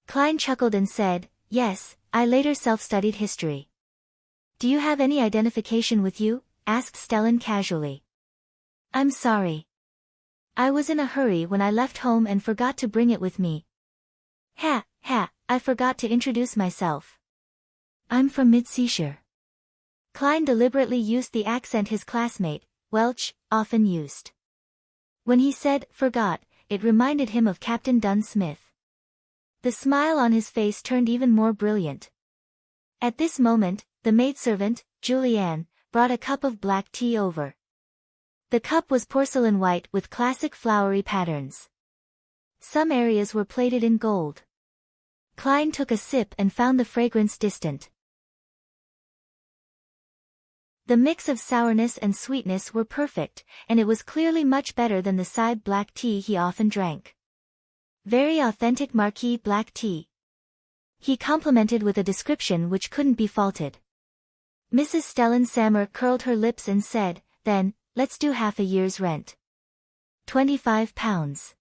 Klein chuckled and said, "Yes, I later self-studied history." "Do you have any identification with you?" asked Stellan casually. "I'm sorry. I was in a hurry when I left home and forgot to bring it with me. I forgot to introduce myself. I'm from Mid-Seashire." Klein deliberately used the accent his classmate, Welch, often used. When he said, "forgot," it reminded him of Captain Dunn Smith. The smile on his face turned even more brilliant. At this moment, the maidservant, Julianne, brought a cup of black tea over. The cup was porcelain white with classic flowery patterns. Some areas were plated in gold. Klein took a sip and found the fragrance distant. The mix of sourness and sweetness were perfect, and it was clearly much better than the side black tea he often drank. "Very authentic Marquis black tea," he complimented with a description which couldn't be faulted. Mrs. Stellan Sammer curled her lips and said, "Then, let's do half a year's rent. £25.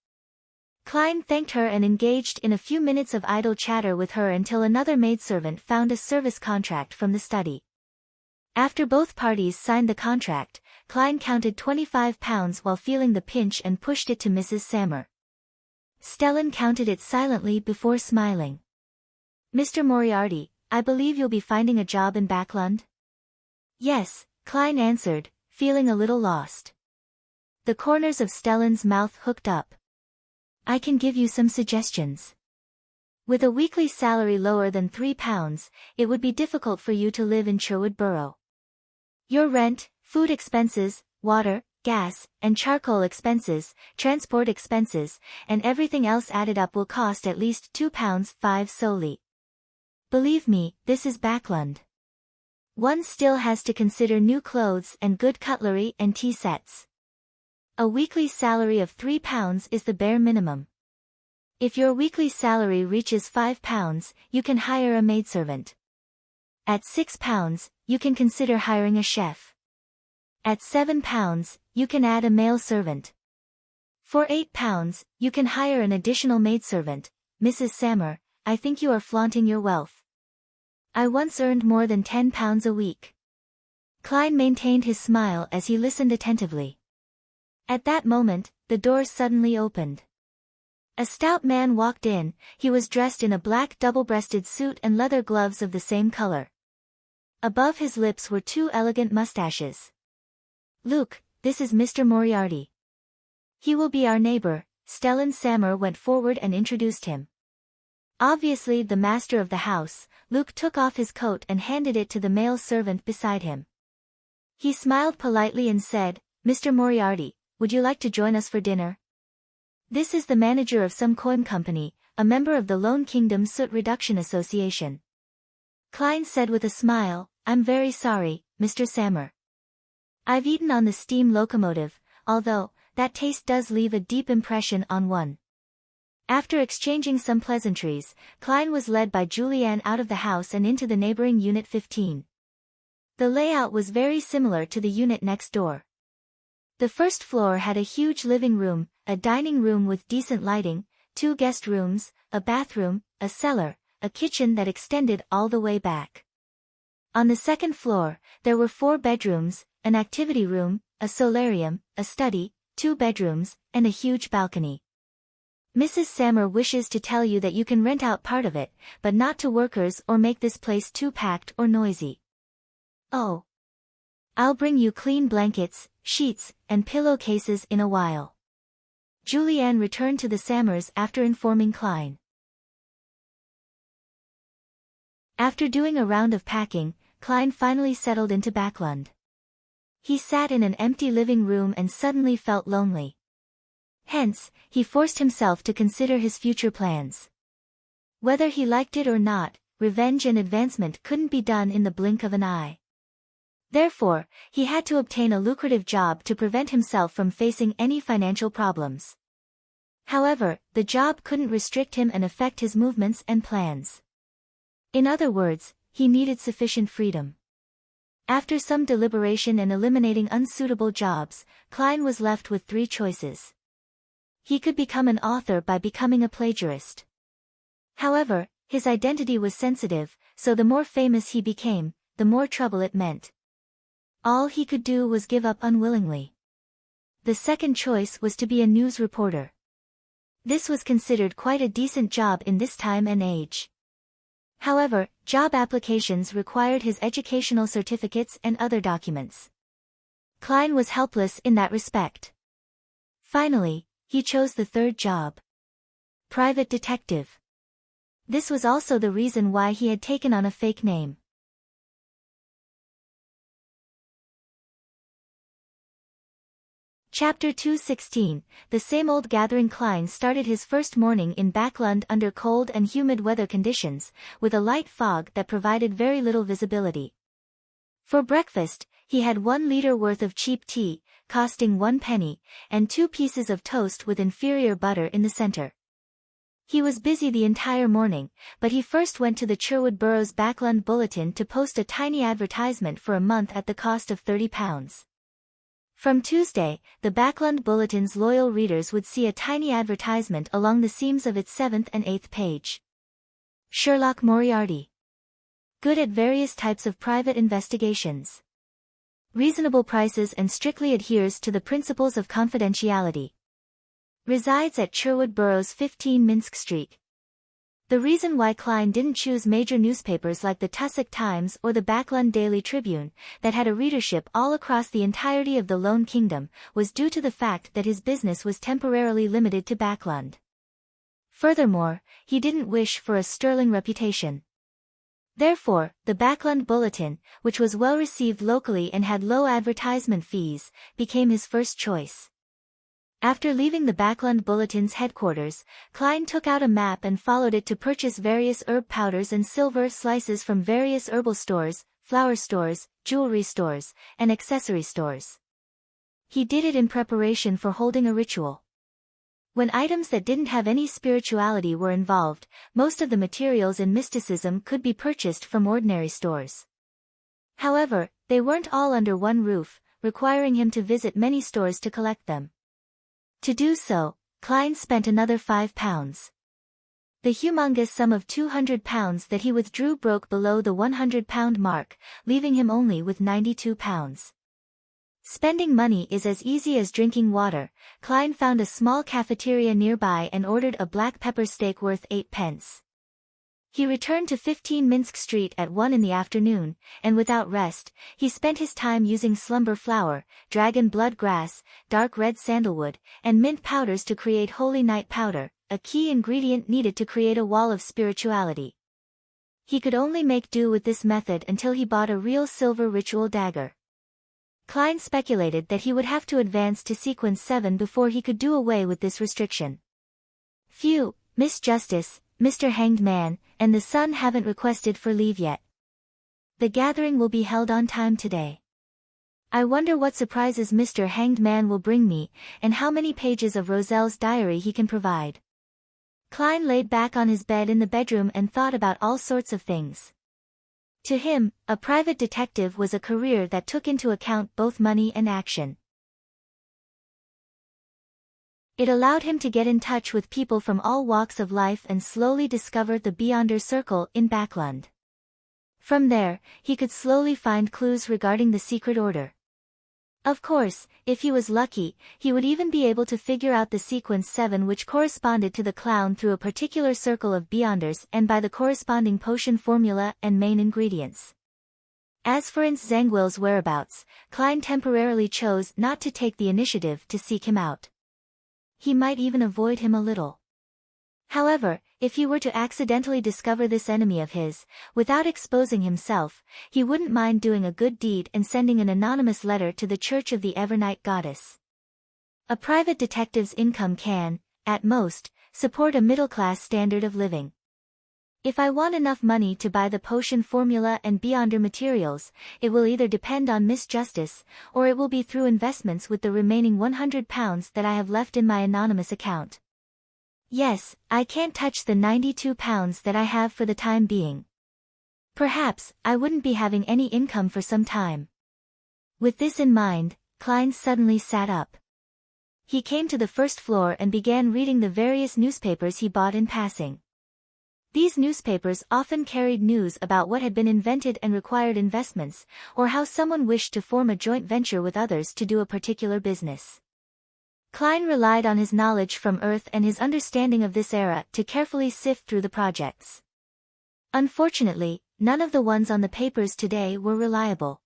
Klein thanked her and engaged in a few minutes of idle chatter with her until another maidservant found a service contract from the study. After both parties signed the contract, Klein counted £25 while feeling the pinch and pushed it to Mrs. Sammer. Stellan counted it silently before smiling. "Mr. Moriarty, I believe you'll be finding a job in Backlund?" "Yes," Klein answered, feeling a little lost. The corners of Stellan's mouth hooked up. "I can give you some suggestions. With a weekly salary lower than £3, it would be difficult for you to live in Sherwood Borough. Your rent, food expenses, water, gas, and charcoal expenses, transport expenses, and everything else added up will cost at least £2.5 soldi. Believe me, this is Backlund. One still has to consider new clothes and good cutlery and tea sets. A weekly salary of £3 is the bare minimum. If your weekly salary reaches £5, you can hire a maidservant. At £6, you can consider hiring a chef. At £7, you can add a male servant. For £8, you can hire an additional maidservant. Mrs. Sammer, I think you are flaunting your wealth. I once earned more than £10 a week." Klein maintained his smile as he listened attentively. At that moment, the door suddenly opened. A stout man walked in. He was dressed in a black double-breasted suit and leather gloves of the same color. Above his lips were 2 elegant mustaches. "Luke, this is Mr. Moriarty. He will be our neighbor." Stellan Sammer went forward and introduced him. Obviously the master of the house, Luke took off his coat and handed it to the male servant beside him. He smiled politely and said, "Mr. Moriarty, would you like to join us for dinner?" This is the manager of some coin company, a member of the Lone Kingdom Soot Reduction Association. Klein said with a smile, I'm very sorry, Mr. Sammer. I've eaten on the steam locomotive, although, that taste does leave a deep impression on one. After exchanging some pleasantries, Klein was led by Julianne out of the house and into the neighboring Unit 15. The layout was very similar to the unit next door. The first floor had a huge living room, a dining room with decent lighting, 2 guest rooms, a bathroom, a cellar, a kitchen that extended all the way back. On the second floor, there were 4 bedrooms, an activity room, a solarium, a study, 2 bedrooms, and a huge balcony. Mrs. Sammer wishes to tell you that you can rent out part of it, but not to workers or make this place too packed or noisy. Oh. I'll bring you clean blankets, sheets, and pillowcases in a while. Julianne returned to the Sammers after informing Klein. After doing a round of packing, Klein finally settled into Backlund. He sat in an empty living room and suddenly felt lonely. Hence, he forced himself to consider his future plans. Whether he liked it or not, revenge and advancement couldn't be done in the blink of an eye. Therefore, he had to obtain a lucrative job to prevent himself from facing any financial problems. However, the job couldn't restrict him and affect his movements and plans. In other words, he needed sufficient freedom. After some deliberation and eliminating unsuitable jobs, Klein was left with 3 choices. He could become an author by becoming a plagiarist. However, his identity was sensitive, so the more famous he became, the more trouble it meant. All he could do was give up unwillingly. The second choice was to be a news reporter. This was considered quite a decent job in this time and age. However, job applications required his educational certificates and other documents. Klein was helpless in that respect. Finally, he chose the third job. Private detective. This was also the reason why he had taken on a fake name. Chapter 216, The same old gathering. Klein started his first morning in Backlund under cold and humid weather conditions, with a light fog that provided very little visibility. For breakfast, he had 1 liter worth of cheap tea, costing 1 penny, and 2 pieces of toast with inferior butter in the center. He was busy the entire morning, but he first went to the Sherwood Borough's Backlund Bulletin to post a tiny advertisement for a month at the cost of £30. From Tuesday, the Backlund Bulletin's loyal readers would see a tiny advertisement along the seams of its 7th and 8th page. Sherlock Moriarty. Good at various types of private investigations. Reasonable prices and strictly adheres to the principles of confidentiality. Resides at Sherwood Borough's 15 Minsk Street. The reason why Klein didn't choose major newspapers like the Tussock Times or the Backlund Daily Tribune, that had a readership all across the entirety of the Lone Kingdom, was due to the fact that his business was temporarily limited to Backlund. Furthermore, he didn't wish for a sterling reputation. Therefore, the Backlund Bulletin, which was well received locally and had low advertisement fees, became his first choice. After leaving the Backlund Bulletin's headquarters, Klein took out a map and followed it to purchase various herb powders and silver slices from various herbal stores, flower stores, jewelry stores, and accessory stores. He did it in preparation for holding a ritual. When items that didn't have any spirituality were involved, most of the materials in mysticism could be purchased from ordinary stores. However, they weren't all under one roof, requiring him to visit many stores to collect them. To do so, Klein spent another £5. The humongous sum of £200 that he withdrew broke below the £100 mark, leaving him only with £92. Spending money is as easy as drinking water. Klein found a small cafeteria nearby and ordered a black pepper steak worth 8 pence. He returned to 15 Minsk Street at 1 in the afternoon, and without rest, he spent his time using slumber flower, dragon blood grass, dark red sandalwood, and mint powders to create holy night powder, a key ingredient needed to create a wall of spirituality. He could only make do with this method until he bought a real silver ritual dagger. Klein speculated that he would have to advance to sequence 7 before he could do away with this restriction. Phew, Miss Justice, Mr. Hanged Man, and the Sun haven't requested for leave yet. The gathering will be held on time today. I wonder what surprises Mr. Hanged Man will bring me, and how many pages of Roselle's diary he can provide. Klein laid back on his bed in the bedroom and thought about all sorts of things. To him, a private detective was a career that took into account both money and action. It allowed him to get in touch with people from all walks of life and slowly discover the Beyonder Circle in Backlund. From there, he could slowly find clues regarding the secret order. Of course, if he was lucky, he would even be able to figure out the sequence 7 which corresponded to the clown through a particular circle of Beyonders and by the corresponding potion formula and main ingredients. As for Ince Zangwill's whereabouts, Klein temporarily chose not to take the initiative to seek him out. He might even avoid him a little. However, if he were to accidentally discover this enemy of his, without exposing himself, he wouldn't mind doing a good deed and sending an anonymous letter to the Church of the Evernight Goddess. A private detective's income can, at most, support a middle-class standard of living. If I want enough money to buy the potion formula and Beyonder materials, it will either depend on Miss Justice, or it will be through investments with the remaining £100 that I have left in my anonymous account. Yes, I can't touch the £92 that I have for the time being. Perhaps, I wouldn't be having any income for some time. With this in mind, Klein suddenly sat up. He came to the first floor and began reading the various newspapers he bought in passing. These newspapers often carried news about what had been invented and required investments, or how someone wished to form a joint venture with others to do a particular business. Klein relied on his knowledge from Earth and his understanding of this era to carefully sift through the projects. Unfortunately, none of the ones on the papers today were reliable.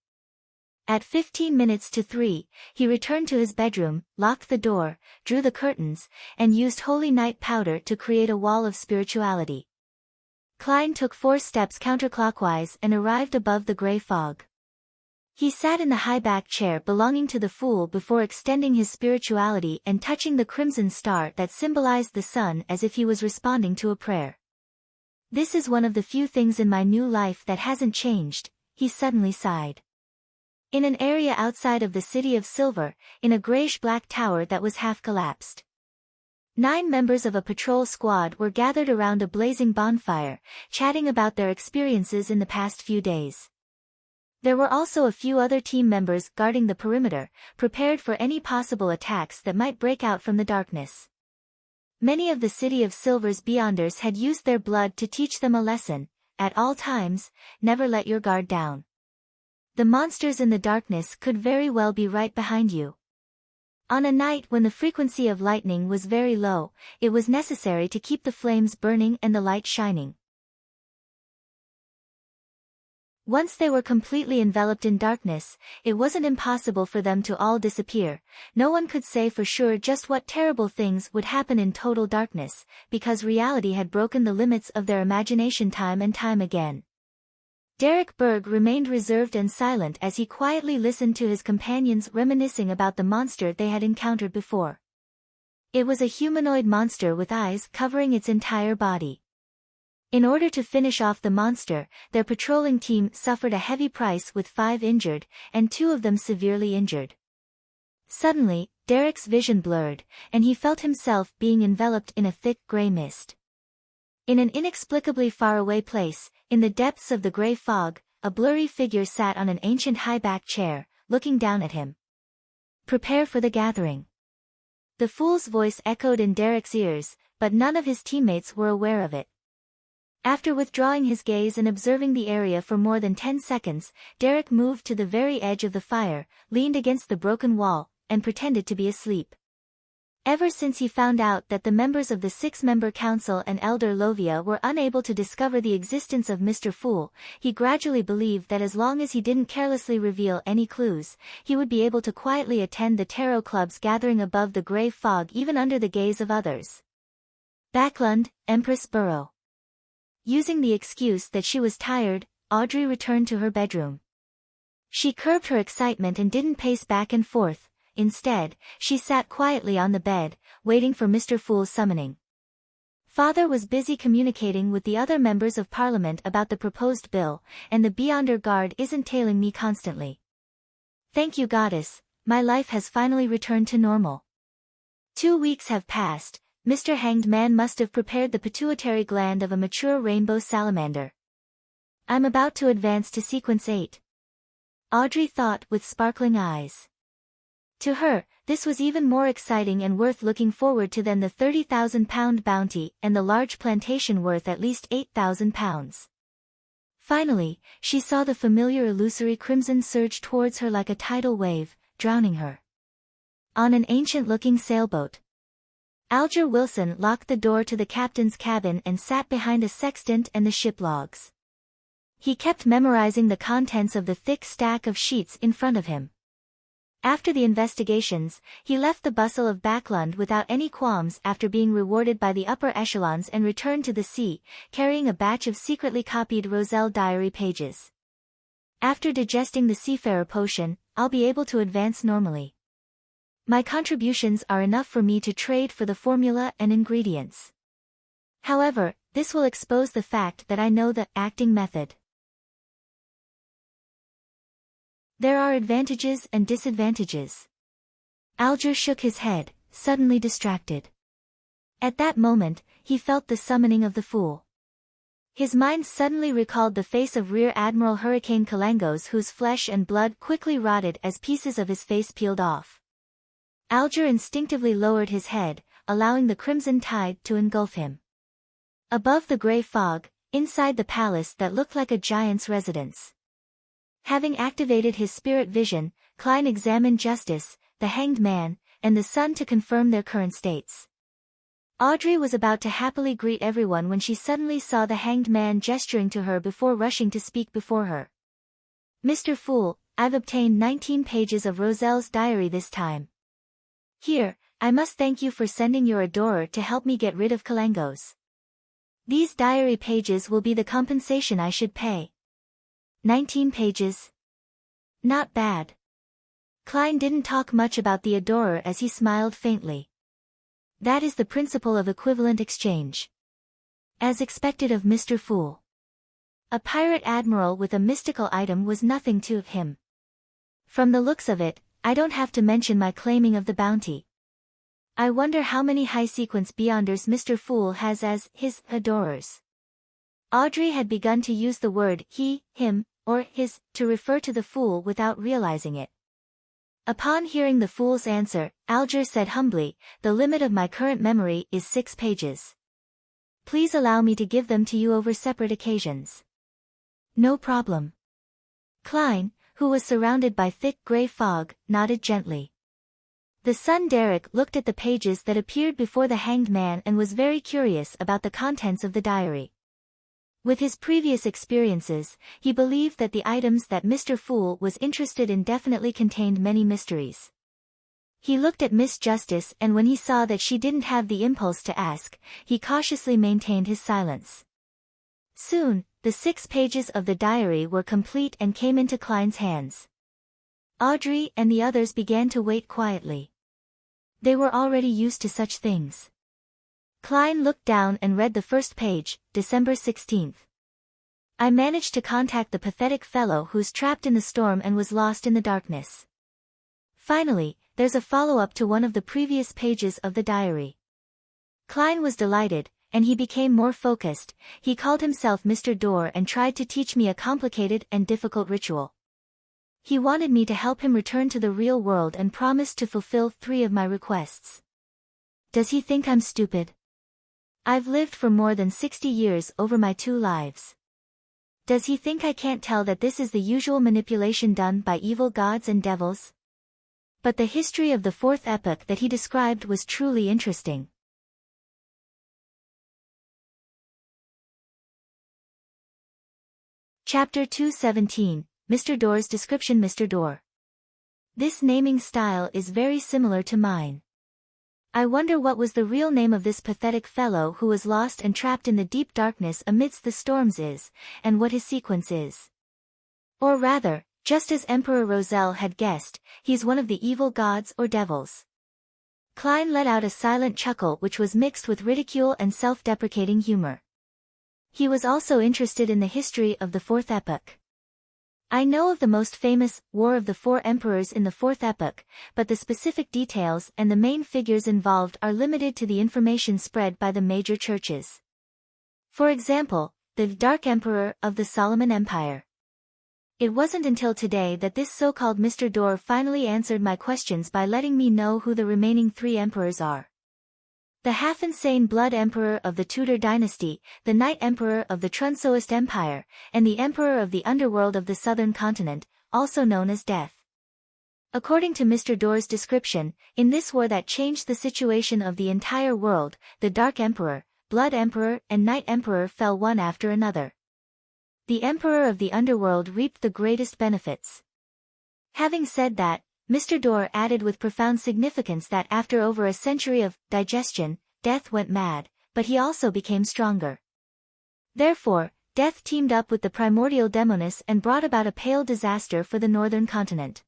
At 3:15, he returned to his bedroom, locked the door, drew the curtains, and used holy night powder to create a wall of spirituality. Klein took 4 steps counterclockwise and arrived above the gray fog. He sat in the high-back chair belonging to the Fool before extending his spirituality and touching the crimson star that symbolized the sun as if he was responding to a prayer. This is one of the few things in my new life that hasn't changed, he suddenly sighed. In an area outside of the city of Silver, in a grayish-black tower that was half collapsed. 9 members of a patrol squad were gathered around a blazing bonfire, chatting about their experiences in the past few days. There were also a few other team members guarding the perimeter, prepared for any possible attacks that might break out from the darkness. Many of the City of Silver's Beyonders had used their blood to teach them a lesson: at all times, never let your guard down. The monsters in the darkness could very well be right behind you. On a night when the frequency of lightning was very low, it was necessary to keep the flames burning and the light shining. Once they were completely enveloped in darkness, it wasn't impossible for them to all disappear. No one could say for sure just what terrible things would happen in total darkness, because reality had broken the limits of their imagination time and time again. Derek Berg remained reserved and silent as he quietly listened to his companions reminiscing about the monster they had encountered before. It was a humanoid monster with eyes covering its entire body. In order to finish off the monster, their patrolling team suffered a heavy price with 5 injured, and 2 of them severely injured. Suddenly, Derek's vision blurred, and he felt himself being enveloped in a thick gray mist. In an inexplicably faraway place, in the depths of the gray fog, a blurry figure sat on an ancient high-back chair, looking down at him. Prepare for the gathering. The Fool's voice echoed in Derek's ears, but none of his teammates were aware of it. After withdrawing his gaze and observing the area for more than 10 seconds, Derek moved to the very edge of the fire, leaned against the broken wall, and pretended to be asleep. Ever since he found out that the members of the 6-member council and Elder Lovia were unable to discover the existence of Mr. Fool, he gradually believed that as long as he didn't carelessly reveal any clues, he would be able to quietly attend the Tarot Club's gathering above the gray fog even under the gaze of others. Backlund, Empress Borough. Using the excuse that she was tired, Audrey returned to her bedroom. She curbed her excitement and didn't pace back and forth. Instead, she sat quietly on the bed, waiting for Mr. Fool's summoning. Father was busy communicating with the other members of Parliament about the proposed bill, and the Beyonder Guard isn't tailing me constantly. Thank you, Goddess, my life has finally returned to normal. 2 weeks have passed. Mr. Hanged Man must have prepared the pituitary gland of a mature rainbow salamander. I'm about to advance to sequence 8. Audrey thought with sparkling eyes. To her, this was even more exciting and worth looking forward to than the £30,000 bounty and the large plantation worth at least £8,000. Finally, she saw the familiar illusory crimson surge towards her like a tidal wave, drowning her. On an ancient-looking sailboat. Alger Wilson locked the door to the captain's cabin and sat behind a sextant and the ship logs. He kept memorizing the contents of the thick stack of sheets in front of him. After the investigations, he left the bustle of Backlund without any qualms after being rewarded by the upper echelons and returned to the sea, carrying a batch of secretly copied Roselle diary pages. After digesting the seafarer potion, I'll be able to advance normally. My contributions are enough for me to trade for the formula and ingredients. However, this will expose the fact that I know the acting method. There are advantages and disadvantages. Alger shook his head, suddenly distracted. At that moment, he felt the summoning of the Fool. His mind suddenly recalled the face of Rear Admiral Hurricane Kalangos, whose flesh and blood quickly rotted as pieces of his face peeled off. Alger instinctively lowered his head, allowing the crimson tide to engulf him. Above the grey fog, inside the palace that looked like a giant's residence. Having activated his spirit vision, Klein examined Justice, the Hanged Man, and the Sun to confirm their current states. Audrey was about to happily greet everyone when she suddenly saw the Hanged Man gesturing to her before rushing to speak before her. Mr. Fool, I've obtained 19 pages of Roselle's diary this time. Here, I must thank you for sending your adorer to help me get rid of Kalangos. These diary pages will be the compensation I should pay. 19 pages. Not bad. Klein didn't talk much about the adorer as he smiled faintly. That is the principle of equivalent exchange. As expected of Mr. Fool. A pirate admiral with a mystical item was nothing to him. From the looks of it, I don't have to mention my claiming of the bounty. I wonder how many high-sequence Beyonders Mr. Fool has as his adorers. Audrey had begun to use the word he, him, or his, to refer to the Fool without realizing it. Upon hearing the Fool's answer, Alger said humbly, the limit of my current memory is 6 pages. Please allow me to give them to you over separate occasions. No problem. Klein, who was surrounded by thick grey fog, nodded gently. The son Derek looked at the pages that appeared before the Hanged Man and was very curious about the contents of the diary. With his previous experiences, he believed that the items that Mr. Fool was interested in definitely contained many mysteries. He looked at Miss Justice, and when he saw that she didn't have the impulse to ask, he cautiously maintained his silence. Soon, the 6 pages of the diary were complete and came into Klein's hands. Audrey and the others began to wait quietly. They were already used to such things. Klein looked down and read the first page, December 16th. I managed to contact the pathetic fellow who's trapped in the storm and was lost in the darkness. Finally, there's a follow-up to one of the previous pages of the diary. Klein was delighted, and he became more focused. He called himself Mr. Dorr and tried to teach me a complicated and difficult ritual. He wanted me to help him return to the real world and promised to fulfill 3 of my requests. Does he think I'm stupid? I've lived for more than 60 years over my 2 lives. Does he think I can't tell that this is the usual manipulation done by evil gods and devils? But the history of the 4th epoch that he described was truly interesting. Chapter 217, Mr. Dorr's description. Mr. Dorr. This naming style is very similar to mine. I wonder what was the real name of this pathetic fellow who was lost and trapped in the deep darkness amidst the storms is, and what his sequence is. Or rather, Just as Emperor Roselle had guessed, he's one of the evil gods or devils. Klein let out a silent chuckle which was mixed with ridicule and self-deprecating humor. He was also interested in the history of the Fourth Epoch. I know of the most famous War of the Four Emperors in the Fourth Epoch, but the specific details and the main figures involved are limited to the information spread by the major churches. For example, the Dark Emperor of the Solomon Empire. It wasn't until today that this so-called Mr. Dorr finally answered my questions by letting me know who the remaining three emperors are. The half-insane Blood Emperor of the Tudor dynasty, the Night Emperor of the Trunsoist Empire, and the Emperor of the Underworld of the Southern Continent, also known as Death. According to Mr. Dorr's description, in this war that changed the situation of the entire world, the Dark Emperor, Blood Emperor and Night Emperor fell one after another. The Emperor of the Underworld reaped the greatest benefits. Having said that, Mr. Dorr added with profound significance that after over a century of digestion, Death went mad, but he also became stronger. Therefore, Death teamed up with the primordial Demonis and brought about a pale disaster for the northern continent.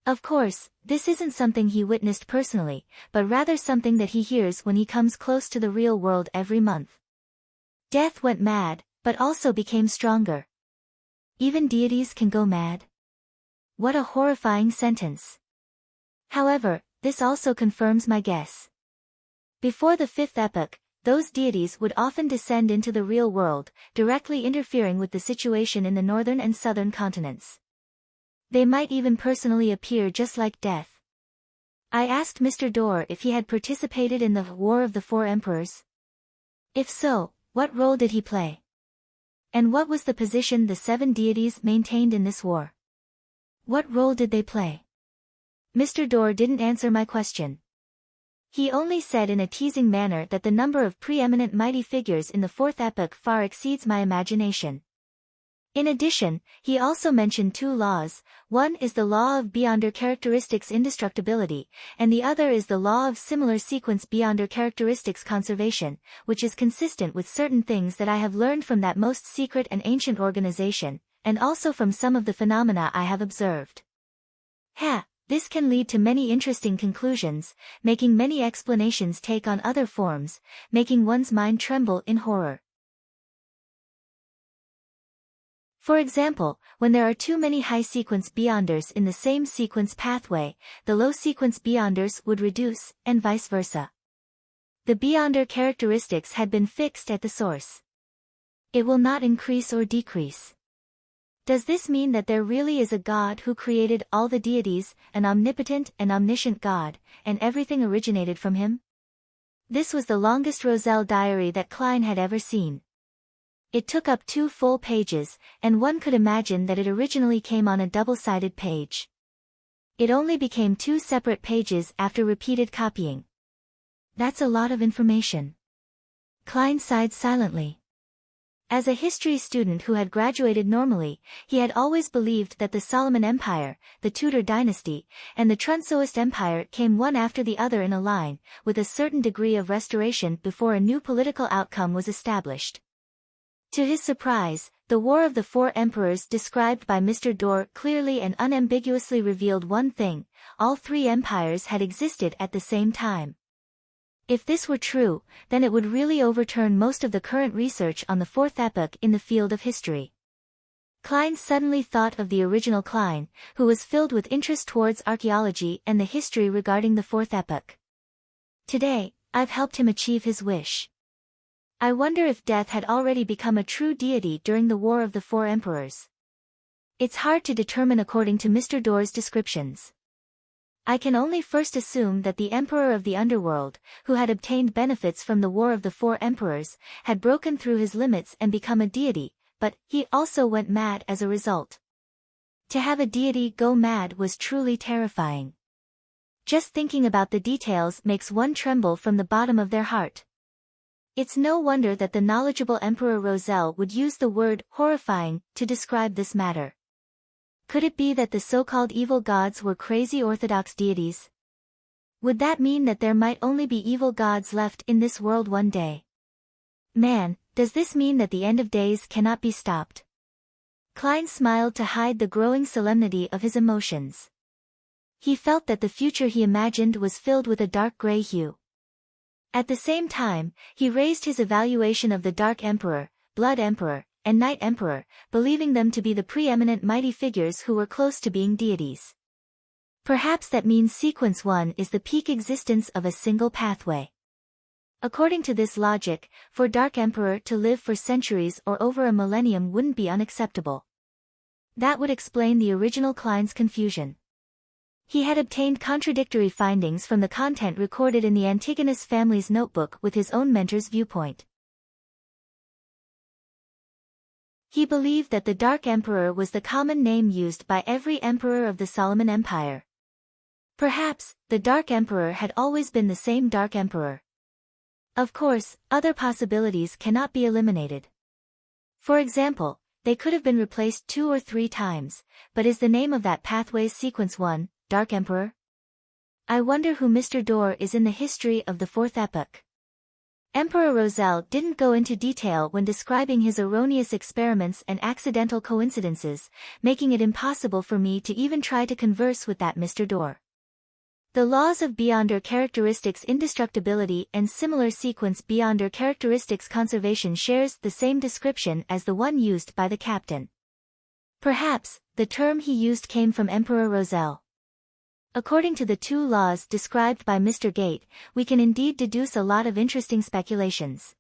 Of course, this isn't something he witnessed personally, but rather something that he hears when he comes close to the real world every month. Death went mad, but also became stronger. Even deities can go mad? What a horrifying sentence. However, this also confirms my guess. Before the Fifth Epoch, those deities would often descend into the real world, directly interfering with the situation in the northern and southern continents. They might even personally appear just like Death. I asked Mr. Dorr if he had participated in the War of the Four Emperors. If so, what role did he play? And what was the position the seven deities maintained in this war? What role did they play? Mr. Dorr didn't answer my question. He only said in a teasing manner that the number of preeminent mighty figures in the Fourth Epoch far exceeds my imagination. In addition, he also mentioned two laws. One is the law of beyonder characteristics indestructibility, and the other is the law of similar sequence beyonder characteristics conservation, which is consistent with certain things that I have learned from that most secret and ancient organization, and also from some of the phenomena I have observed. This can lead to many interesting conclusions, making many explanations take on other forms, making one's mind tremble in horror. For example, when there are too many high-sequence beyonders in the same sequence pathway, the low-sequence beyonders would reduce, and vice versa. The beyonder characteristics had been fixed at the source. It will not increase or decrease. Does this mean that there really is a God who created all the deities, an omnipotent and omniscient God, and everything originated from him? This was the longest Roselle diary that Klein had ever seen. It took up 2 full pages, and one could imagine that it originally came on a double-sided page. It only became 2 separate pages after repeated copying. That's a lot of information. Klein sighed silently. As a history student who had graduated normally, he had always believed that the Solomon Empire, the Tudor dynasty, and the Trunsoist Empire came one after the other in a line, with a certain degree of restoration before a new political outcome was established. To his surprise, the War of the Four Emperors described by Mr. Dorr clearly and unambiguously revealed one thing: all 3 empires had existed at the same time. If this were true, then it would really overturn most of the current research on the Fourth Epoch in the field of history. Klein suddenly thought of the original Klein, who was filled with interest towards archaeology and the history regarding the Fourth Epoch. Today, I've helped him achieve his wish. I wonder if Death had already become a true deity during the War of the Four Emperors. It's hard to determine according to Mr. Dorr's descriptions. I can only first assume that the Emperor of the Underworld, who had obtained benefits from the War of the Four Emperors, had broken through his limits and become a deity, but he also went mad as a result. To have a deity go mad was truly terrifying. Just thinking about the details makes one tremble from the bottom of their heart. It's no wonder that the knowledgeable Emperor Roselle would use the word horrifying to describe this matter. Could it be that the so-called evil gods were crazy orthodox deities? Would that mean that there might only be evil gods left in this world one day? Man, does this mean that the end of days cannot be stopped? Klein smiled to hide the growing solemnity of his emotions. He felt that the future he imagined was filled with a dark gray hue. At the same time, he raised his evaluation of the Dark Emperor, Blood Emperor, and Night Emperor, believing them to be the preeminent mighty figures who were close to being deities. Perhaps that means Sequence 1 is the peak existence of a single pathway. According to this logic, for Dark Emperor to live for centuries or over a millennium wouldn't be unacceptable. That would explain the original Klein's confusion. He had obtained contradictory findings from the content recorded in the Antigonus family's notebook with his own mentor's viewpoint. He believed that the Dark Emperor was the common name used by every emperor of the Solomon Empire. Perhaps, the Dark Emperor had always been the same Dark Emperor. Of course, other possibilities cannot be eliminated. For example, they could have been replaced 2 or 3 times, but is the name of that pathway Sequence 1, Dark Emperor? I wonder who Mr. Door is in the history of the 4th epoch. Emperor Roselle didn't go into detail when describing his erroneous experiments and accidental coincidences, making it impossible for me to even try to converse with that Mr. Door. The laws of Beyonder characteristics indestructibility and similar sequence Beyonder characteristics conservation shares the same description as the one used by the captain. Perhaps, the term he used came from Emperor Roselle. According to the 2 laws described by Mr. Gate, we can indeed deduce a lot of interesting speculations.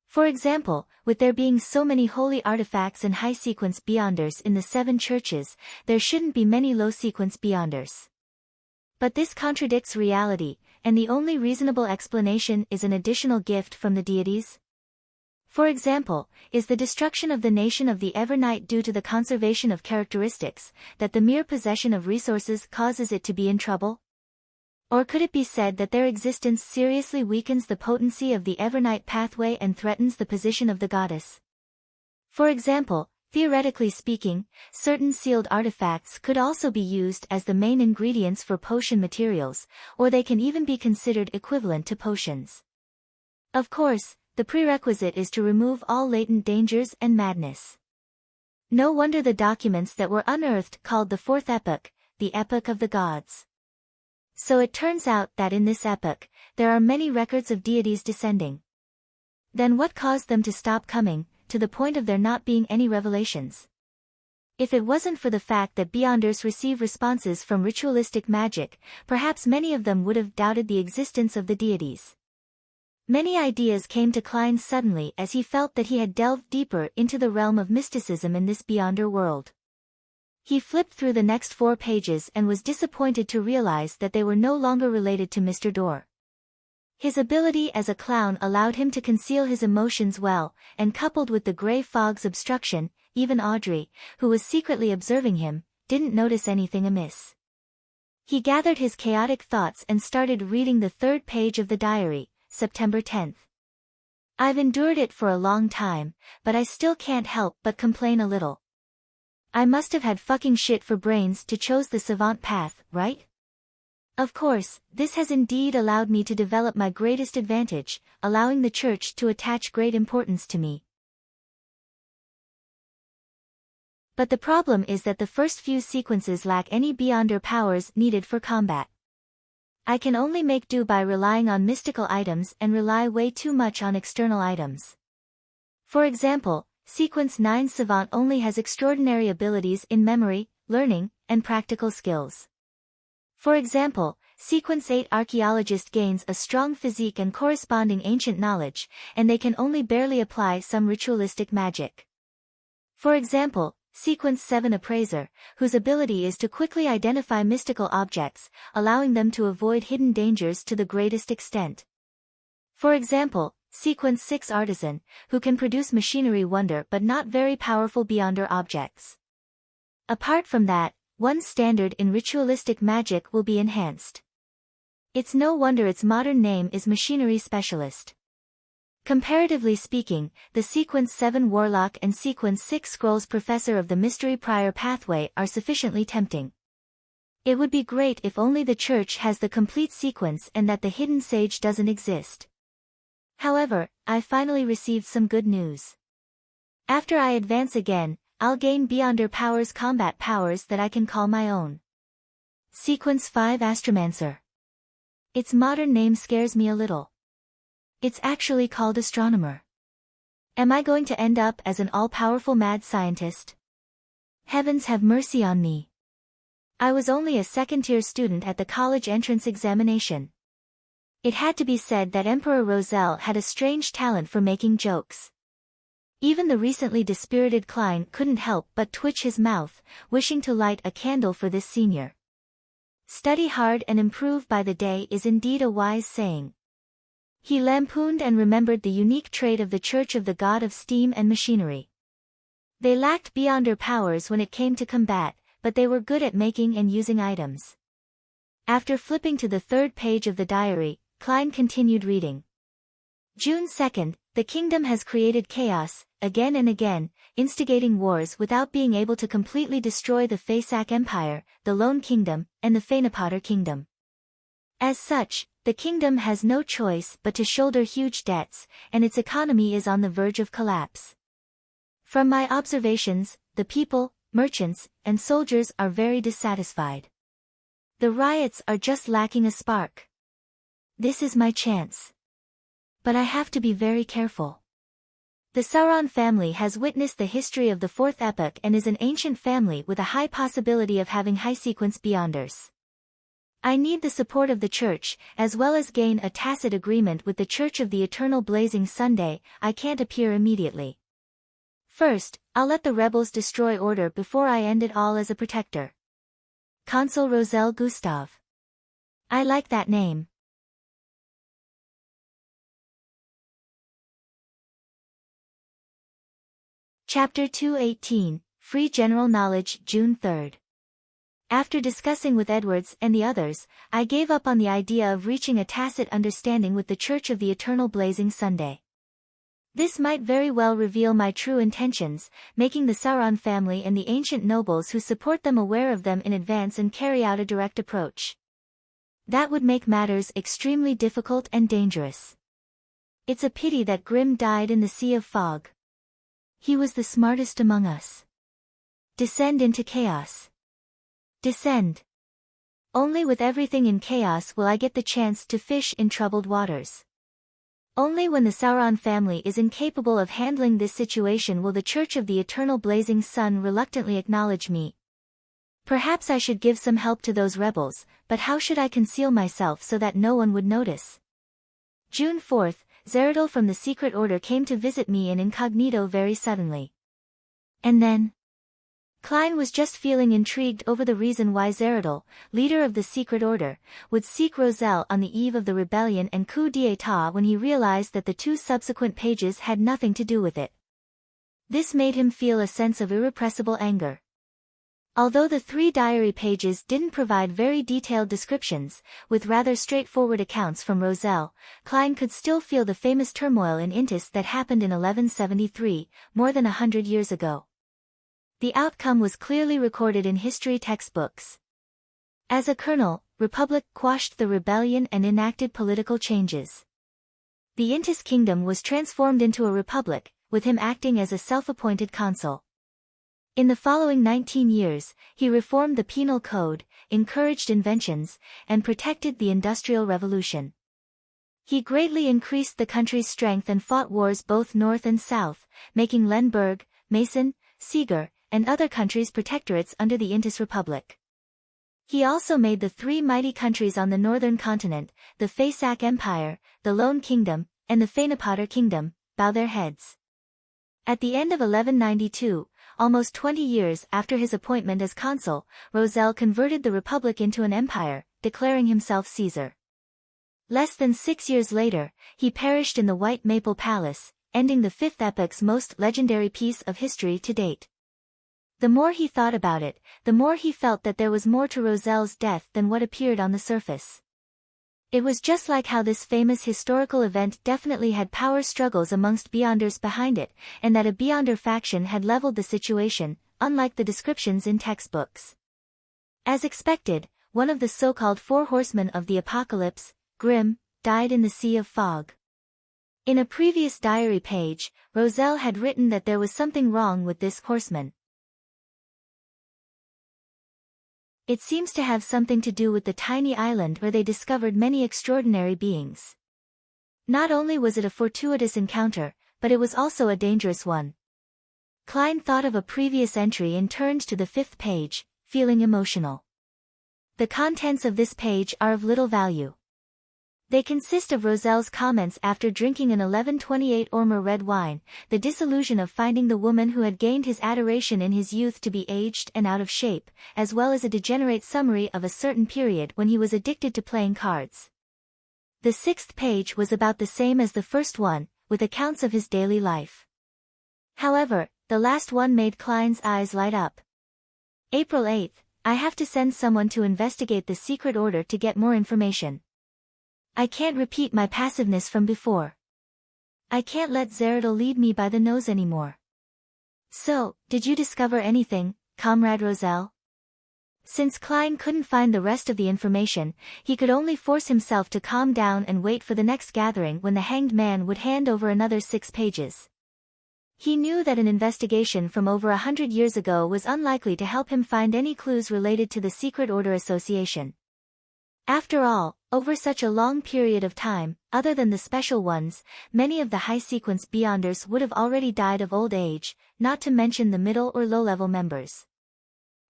For example, with there being so many holy artifacts and high-sequence Beyonders in the 7 churches, there shouldn't be many low-sequence Beyonders. But this contradicts reality, and the only reasonable explanation is an additional gift from the deities. For example, is the destruction of the nation of the Evernight due to the conservation of characteristics, that the mere possession of resources causes it to be in trouble? Or could it be said that their existence seriously weakens the potency of the Evernight pathway and threatens the position of the goddess? For example, theoretically speaking, certain sealed artifacts could also be used as the main ingredients for potion materials, or they can even be considered equivalent to potions. Of course, the prerequisite is to remove all latent dangers and madness. No wonder the documents that were unearthed called the 4th epoch, the epoch of the gods. So it turns out that in this epoch, there are many records of deities descending. Then what caused them to stop coming, to the point of there not being any revelations? If it wasn't for the fact that Beyonders receive responses from ritualistic magic, perhaps many of them would have doubted the existence of the deities. Many ideas came to Klein suddenly as he felt that he had delved deeper into the realm of mysticism in this Beyonder world. He flipped through the next 4 pages and was disappointed to realize that they were no longer related to Mr. Door. His ability as a clown allowed him to conceal his emotions well, and coupled with the gray fog's obstruction, even Audrey, who was secretly observing him, didn't notice anything amiss. He gathered his chaotic thoughts and started reading the 3rd page of the diary, September 10th. I've endured it for a long time, but I still can't help but complain a little. I must have had fucking shit for brains to chose the savant path, right? Of course, this has indeed allowed me to develop my greatest advantage, allowing the church to attach great importance to me. But the problem is that the first few sequences lack any Beyonder powers needed for combat. I can only make do by relying on mystical items and rely way too much on external items. For example, Sequence 9 Savant only has extraordinary abilities in memory, learning, and practical skills. For example, Sequence 8 Archaeologist gains a strong physique and corresponding ancient knowledge, and they can only barely apply some ritualistic magic. For example, Sequence 7 Appraiser, whose ability is to quickly identify mystical objects, allowing them to avoid hidden dangers to the greatest extent. For example, Sequence 6 Artisan, who can produce machinery wonder but not very powerful Beyonder objects. Apart from that, one's standard in ritualistic magic will be enhanced. It's no wonder its modern name is Machinery Specialist. Comparatively speaking, the Sequence 7 Warlock and Sequence 6 Scrolls Professor of the Mystery Prior pathway are sufficiently tempting. It would be great if only the Church has the complete sequence and that the Hidden Sage doesn't exist. However, I finally received some good news. After I advance again, I'll gain Beyonder powers, combat powers that I can call my own. Sequence 5 Astromancer. Its modern name scares me a little. It's actually called astronomer. Am I going to end up as an all-powerful mad scientist? Heavens have mercy on me. I was only a second-tier student at the college entrance examination. It had to be said that Emperor Roselle had a strange talent for making jokes. Even the recently dispirited Klein couldn't help but twitch his mouth, wishing to light a candle for this senior. Study hard and improve by the day is indeed a wise saying. He lampooned and remembered the unique trait of the Church of the God of Steam and Machinery. They lacked Beyonder powers when it came to combat, but they were good at making and using items. After flipping to the third page of the diary, Klein continued reading. June 2nd, the kingdom has created chaos, again and again, instigating wars without being able to completely destroy the Faysac Empire, the Lone Kingdom, and the Feynapotter Kingdom. As such, the kingdom has no choice but to shoulder huge debts, and its economy is on the verge of collapse. From my observations, the people, merchants, and soldiers are very dissatisfied. The riots are just lacking a spark. This is my chance. But I have to be very careful. The Sauron family has witnessed the history of the Fourth Epoch and is an ancient family with a high possibility of having high-sequence Beyonders. I need the support of the Church, as well as gain a tacit agreement with the Church of the Eternal Blazing Sunday. I can't appear immediately. First, I'll let the rebels destroy order before I end it all as a protector. Consul Roselle Gustave. I like that name. Chapter 218, Free General Knowledge, June 3rd. After discussing with Edwards and the others, I gave up on the idea of reaching a tacit understanding with the Church of the Eternal Blazing Sunday. This might very well reveal my true intentions, making the Sauron family and the ancient nobles who support them aware of them in advance and carry out a direct approach. That would make matters extremely difficult and dangerous. It's a pity that Grimm died in the Sea of Fog. He was the smartest among us. Descend into chaos. Descend. Only with everything in chaos will I get the chance to fish in troubled waters. Only when the Sauron family is incapable of handling this situation will the Church of the Eternal Blazing Sun reluctantly acknowledge me. Perhaps I should give some help to those rebels, but how should I conceal myself so that no one would notice? June 4th, Zeradol from the Secret Order came to visit me in incognito very suddenly. And then? Klein was just feeling intrigued over the reason why Zeradol, leader of the Secret Order, would seek Roselle on the eve of the rebellion and coup d'état when he realized that the two subsequent pages had nothing to do with it. This made him feel a sense of irrepressible anger. Although the 3 diary pages didn't provide very detailed descriptions, with rather straightforward accounts from Roselle, Klein could still feel the famous turmoil in Intis that happened in 1173, more than 100 years ago. The outcome was clearly recorded in history textbooks. As a colonel, Republic quashed the rebellion and enacted political changes. The Intis kingdom was transformed into a republic, with him acting as a self-appointed consul. In the following 19 years, he reformed the penal code, encouraged inventions, and protected the Industrial Revolution. He greatly increased the country's strength and fought wars both north and south, making Lemberg, Mason, Seeger, and other countries protectorates under the Intis Republic. He also made the 3 mighty countries on the northern continent, the Faysac Empire, the Lone Kingdom, and the Feynapotter Kingdom, bow their heads. At the end of 1192, almost 20 years after his appointment as consul, Roselle converted the Republic into an empire, declaring himself Caesar. Less than 6 years later, he perished in the White Maple Palace, ending the Fifth Epoch's most legendary piece of history to date. The more he thought about it, the more he felt that there was more to Roselle's death than what appeared on the surface. It was just like how this famous historical event definitely had power struggles amongst Beyonders behind it, and that a Beyonder faction had leveled the situation, unlike the descriptions in textbooks. As expected, one of the so-called 4 horsemen of the apocalypse, Grimm, died in the Sea of Fog. In a previous diary page, Roselle had written that there was something wrong with this horseman. It seems to have something to do with the tiny island where they discovered many extraordinary beings. Not only was it a fortuitous encounter, but it was also a dangerous one. Klein thought of a previous entry and turned to the 5th page, feeling emotional. The contents of this page are of little value. They consist of Roselle's comments after drinking an 1128 Ormer red wine, the disillusion of finding the woman who had gained his adoration in his youth to be aged and out of shape, as well as a degenerate summary of a certain period when he was addicted to playing cards. The 6th page was about the same as the first one, with accounts of his daily life. However, the last one made Klein's eyes light up. April 8th, I have to send someone to investigate the secret order to get more information. I can't repeat my passiveness from before. I can't let Zeridel lead me by the nose anymore. So, did you discover anything, Comrade Roselle? Since Klein couldn't find the rest of the information, he could only force himself to calm down and wait for the next gathering when the hanged man would hand over another 6 pages. He knew that an investigation from over 100 years ago was unlikely to help him find any clues related to the Secret Order Association. After all, over such a long period of time, other than the special ones, many of the high-sequence Beyonders would have already died of old age, not to mention the middle or low-level members.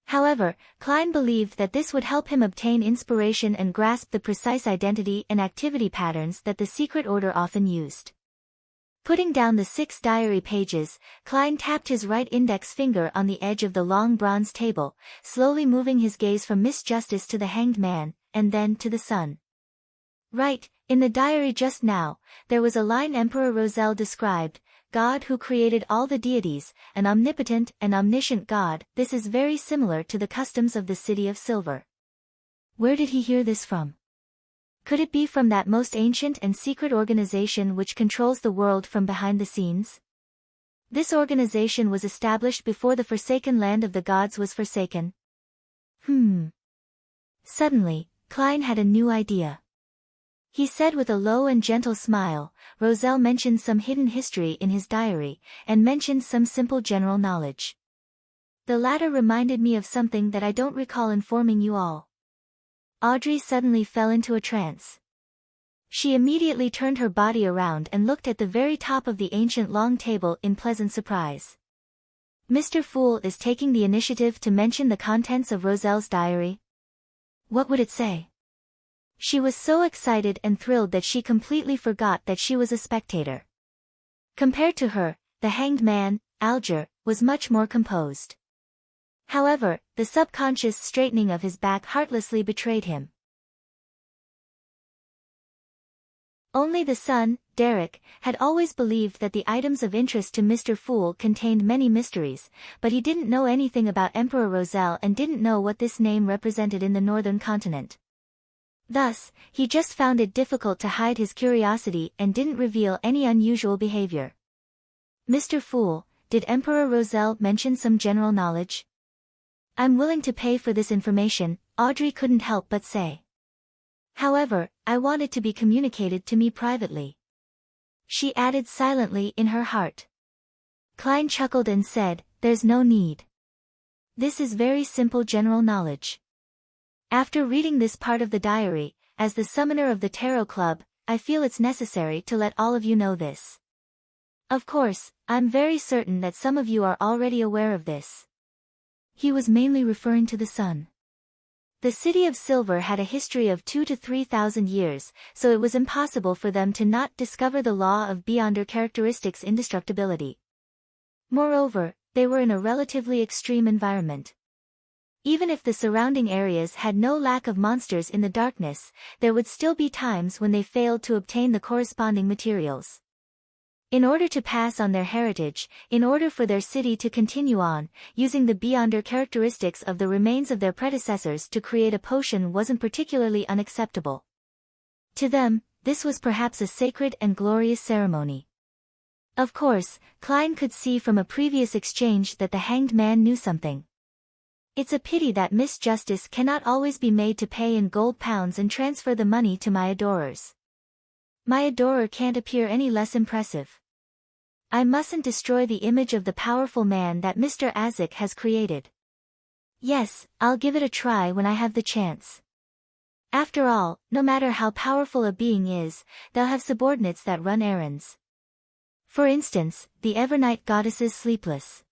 However, Klein believed that this would help him obtain inspiration and grasp the precise identity and activity patterns that the Secret Order often used. Putting down the 6 diary pages, Klein tapped his right index finger on the edge of the long bronze table, slowly moving his gaze from Miss Justice to the hanged man, and then to the sun. Right, in the diary just now, there was a line Emperor Roselle described, God who created all the deities, an omnipotent and omniscient God. This is very similar to the customs of the City of Silver. Where did he hear this from? Could it be from that most ancient and secret organization which controls the world from behind the scenes? This organization was established before the forsaken land of the gods was forsaken. Suddenly, Klein had a new idea. He said with a low and gentle smile, Roselle mentioned some hidden history in his diary, and mentioned some simple general knowledge. The latter reminded me of something that I don't recall informing you all. Audrey suddenly fell into a trance. She immediately turned her body around and looked at the very top of the ancient long table in pleasant surprise. Mr. Fool is taking the initiative to mention the contents of Roselle's diary. What would it say? She was so excited and thrilled that she completely forgot that she was a spectator. Compared to her, the hanged man, Alger, was much more composed. However, the subconscious straightening of his back heartlessly betrayed him. Only the son, Derek, had always believed that the items of interest to Mr. Fool contained many mysteries, but he didn't know anything about Emperor Roselle and didn't know what this name represented in the northern continent. Thus, he just found it difficult to hide his curiosity and didn't reveal any unusual behavior. Mr. Fool, did Emperor Roselle mention some general knowledge? I'm willing to pay for this information, Audrey couldn't help but say. However, I want it to be communicated to me privately. She added silently in her heart. Klein chuckled and said, there's no need. This is very simple general knowledge. After reading this part of the diary, as the summoner of the Tarot Club, I feel it's necessary to let all of you know this. Of course, I'm very certain that some of you are already aware of this. He was mainly referring to the sun. The City of Silver had a history of 2,000 to 3,000 years, so it was impossible for them to not discover the law of Beyonder characteristics' indestructibility. Moreover, they were in a relatively extreme environment. Even if the surrounding areas had no lack of monsters in the darkness, there would still be times when they failed to obtain the corresponding materials. In order to pass on their heritage, in order for their city to continue on, using the Beyonder characteristics of the remains of their predecessors to create a potion wasn't particularly unacceptable. To them, this was perhaps a sacred and glorious ceremony. Of course, Klein could see from a previous exchange that the hanged man knew something. It's a pity that Miss Justice cannot always be made to pay in gold pounds and transfer the money to my adorers. My adorer can't appear any less impressive. I mustn't destroy the image of the powerful man that Mr. Azik has created. Yes, I'll give it a try when I have the chance. After all, no matter how powerful a being is, they'll have subordinates that run errands. For instance, the Evernight goddess is sleepless.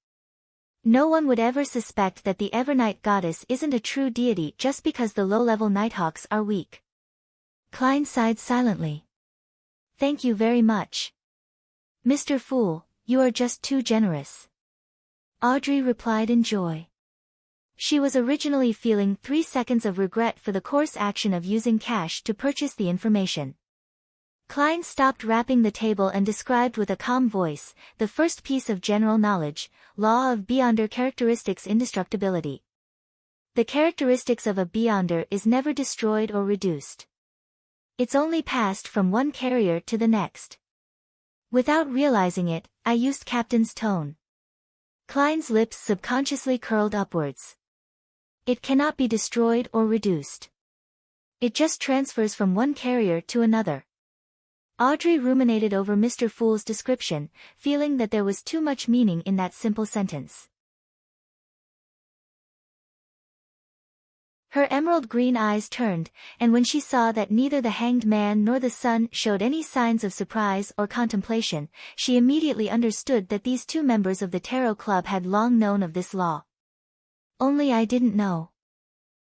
No one would ever suspect that the Evernight goddess isn't a true deity just because the low-level Nighthawks are weak. Klein sighed silently. Thank you very much. Mr. Fool, you are just too generous. Audrey replied in joy. She was originally feeling 3 seconds of regret for the coarse action of using cash to purchase the information. Klein stopped rapping the table and described with a calm voice, the first piece of general knowledge, law of Beyonder characteristics indestructibility. The characteristics of a Beyonder is never destroyed or reduced. It's only passed from one carrier to the next. Without realizing it, I used Captain's tone. Klein's lips subconsciously curled upwards. It cannot be destroyed or reduced. It just transfers from one carrier to another. Audrey ruminated over Mr. Fool's description, feeling that there was too much meaning in that simple sentence. Her emerald green eyes turned, and when she saw that neither the Hanged Man nor the Sun showed any signs of surprise or contemplation, she immediately understood that these two members of the Tarot Club had long known of this law. Only I didn't know.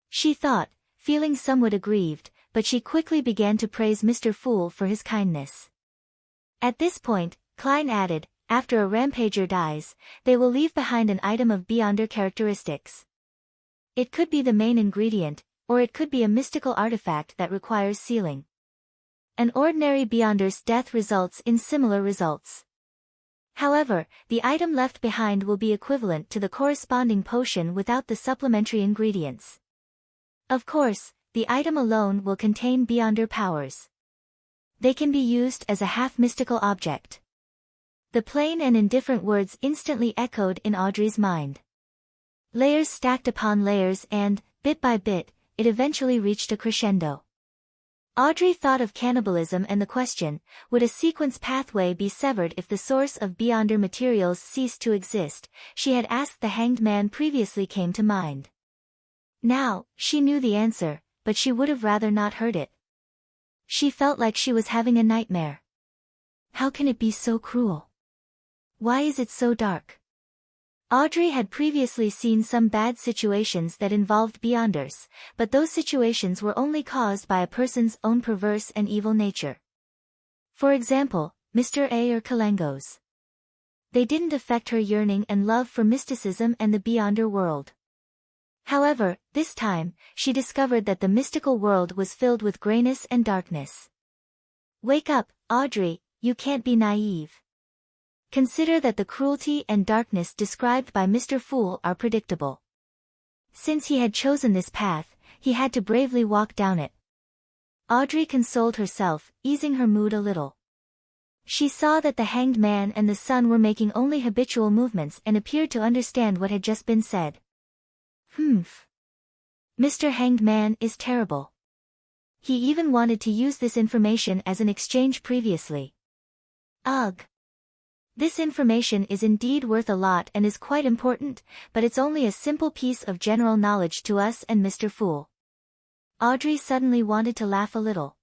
She thought, feeling somewhat aggrieved, but she quickly began to praise Mr. Fool for his kindness. At this point, Klein added, after a rampager dies, they will leave behind an item of Beyonder characteristics. It could be the main ingredient, or it could be a mystical artifact that requires sealing. An ordinary Beyonder's death results in similar results. However, the item left behind will be equivalent to the corresponding potion without the supplementary ingredients. Of course, the item alone will contain Beyonder powers. They can be used as a half-mystical object. The plain and indifferent words instantly echoed in Audrey's mind. Layers stacked upon layers and, bit by bit, it eventually reached a crescendo. Audrey thought of cannibalism and the question, would a sequence pathway be severed if the source of Beyonder materials ceased to exist? She had asked the Hanged Man previously came to mind. Now, she knew the answer, but she would have rather not heard it. She felt like she was having a nightmare. How can it be so cruel? Why is it so dark? Audrey had previously seen some bad situations that involved Beyonders, but those situations were only caused by a person's own perverse and evil nature. For example, Mr. A or Kalengos. They didn't affect her yearning and love for mysticism and the Beyonder world. However, this time, she discovered that the mystical world was filled with grayness and darkness. Wake up, Audrey, you can't be naive. Consider that the cruelty and darkness described by Mr. Fool are predictable. Since he had chosen this path, he had to bravely walk down it. Audrey consoled herself, easing her mood a little. She saw that the Hanged Man and the Sun were making only habitual movements and appeared to understand what had just been said. Mr. Hanged Man is terrible. He even wanted to use this information as an exchange previously. Ugh. This information is indeed worth a lot and is quite important, but it's only a simple piece of general knowledge to us and Mr. Fool. Audrey suddenly wanted to laugh a little.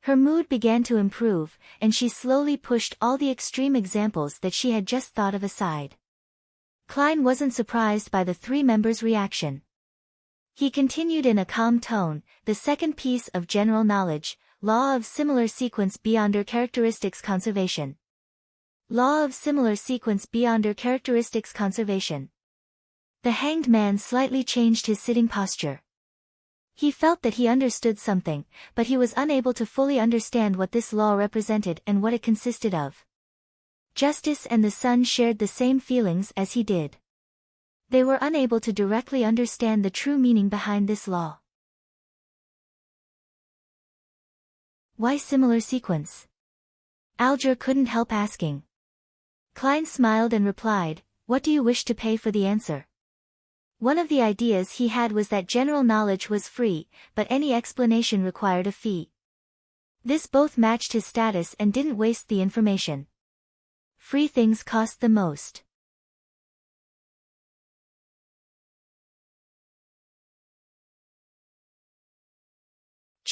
Her mood began to improve, and she slowly pushed all the extreme examples that she had just thought of aside. Klein wasn't surprised by the three members' reaction. He continued in a calm tone, the second piece of general knowledge, law of similar sequence Beyonder characteristics conservation. Law of similar sequence Beyonder characteristics conservation. The Hanged Man slightly changed his sitting posture. He felt that he understood something, but he was unable to fully understand what this law represented and what it consisted of. Justice and the Sun shared the same feelings as he did. They were unable to directly understand the true meaning behind this law. Why similar sequence? Alger couldn't help asking. Klein smiled and replied, what do you wish to pay for the answer? One of the ideas he had was that general knowledge was free, but any explanation required a fee. This both matched his status and didn't waste the information. Free things cost the most.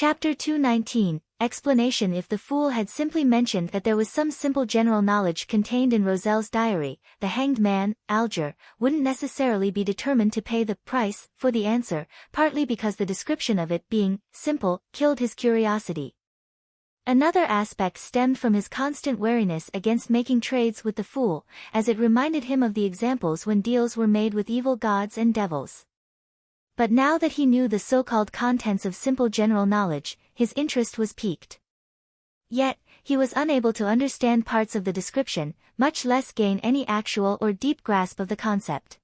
Chapter 219, Explanation. If the fool had simply mentioned that there was some simple general knowledge contained in Roselle's diary, the hanged man, Alger, wouldn't necessarily be determined to pay the price for the answer, partly because the description of it being simple killed his curiosity. Another aspect stemmed from his constant wariness against making trades with the fool, as it reminded him of the examples when deals were made with evil gods and devils. But now that he knew the so-called contents of simple general knowledge, his interest was piqued. Yet, he was unable to understand parts of the description, much less gain any actual or deep grasp of the concept.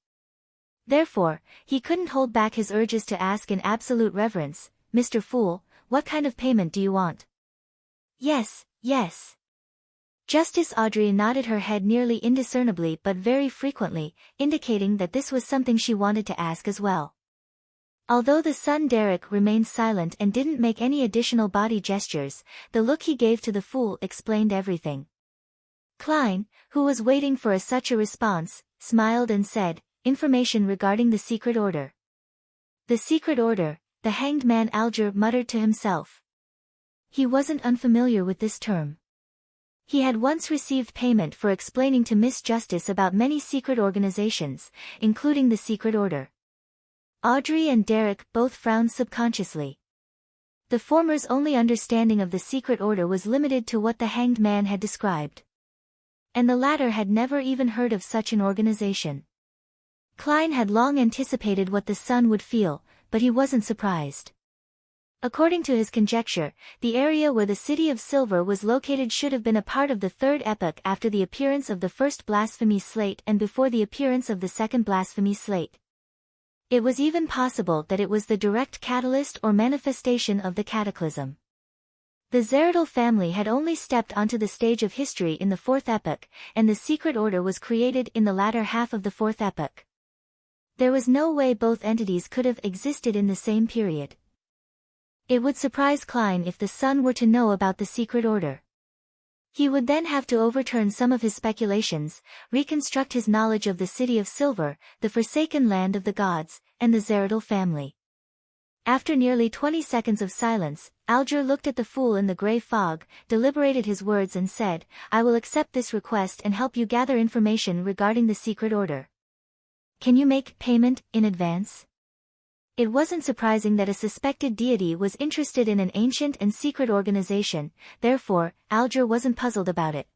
Therefore, he couldn't hold back his urges to ask in absolute reverence, "Mr. Fool, what kind of payment do you want?" "Yes, yes." Justice Audrey nodded her head nearly indiscernibly but very frequently, indicating that this was something she wanted to ask as well. Although the son Derek remained silent and didn't make any additional body gestures, the look he gave to the fool explained everything. Klein, who was waiting for such a response, smiled and said, "Information regarding the secret order." The secret order, the hanged man Alger muttered to himself. He wasn't unfamiliar with this term. He had once received payment for explaining to Miss Justice about many secret organizations, including the secret order. Audrey and Derek both frowned subconsciously. The former's only understanding of the secret order was limited to what the hanged man had described. And the latter had never even heard of such an organization. Klein had long anticipated what the son would feel, but he wasn't surprised. According to his conjecture, the area where the City of Silver was located should have been a part of the third epoch after the appearance of the first blasphemy slate and before the appearance of the second blasphemy slate. It was even possible that it was the direct catalyst or manifestation of the cataclysm. The Zeradal family had only stepped onto the stage of history in the fourth epoch, and the secret order was created in the latter half of the fourth epoch. There was no way both entities could have existed in the same period. It would surprise Klein if the son were to know about the secret order. He would then have to overturn some of his speculations, reconstruct his knowledge of the City of Silver, the forsaken land of the gods, and the Zeradal family. After nearly 20 seconds of silence, Alger looked at the fool in the grey fog, deliberated his words and said, "I will accept this request and help you gather information regarding the secret order. Can you make payment in advance?" It wasn't surprising that a suspected deity was interested in an ancient and secret organization, therefore, Alger wasn't puzzled about it.